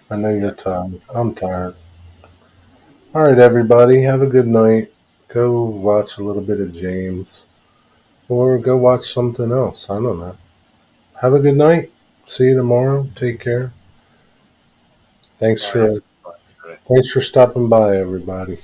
I know you're tired. I'm tired. All right, everybody. Have a good night. Go watch a little bit of James. Or go watch something else. I don't know. Have a good night. See you tomorrow. Take care. Thanks Bye, for stopping by, everybody.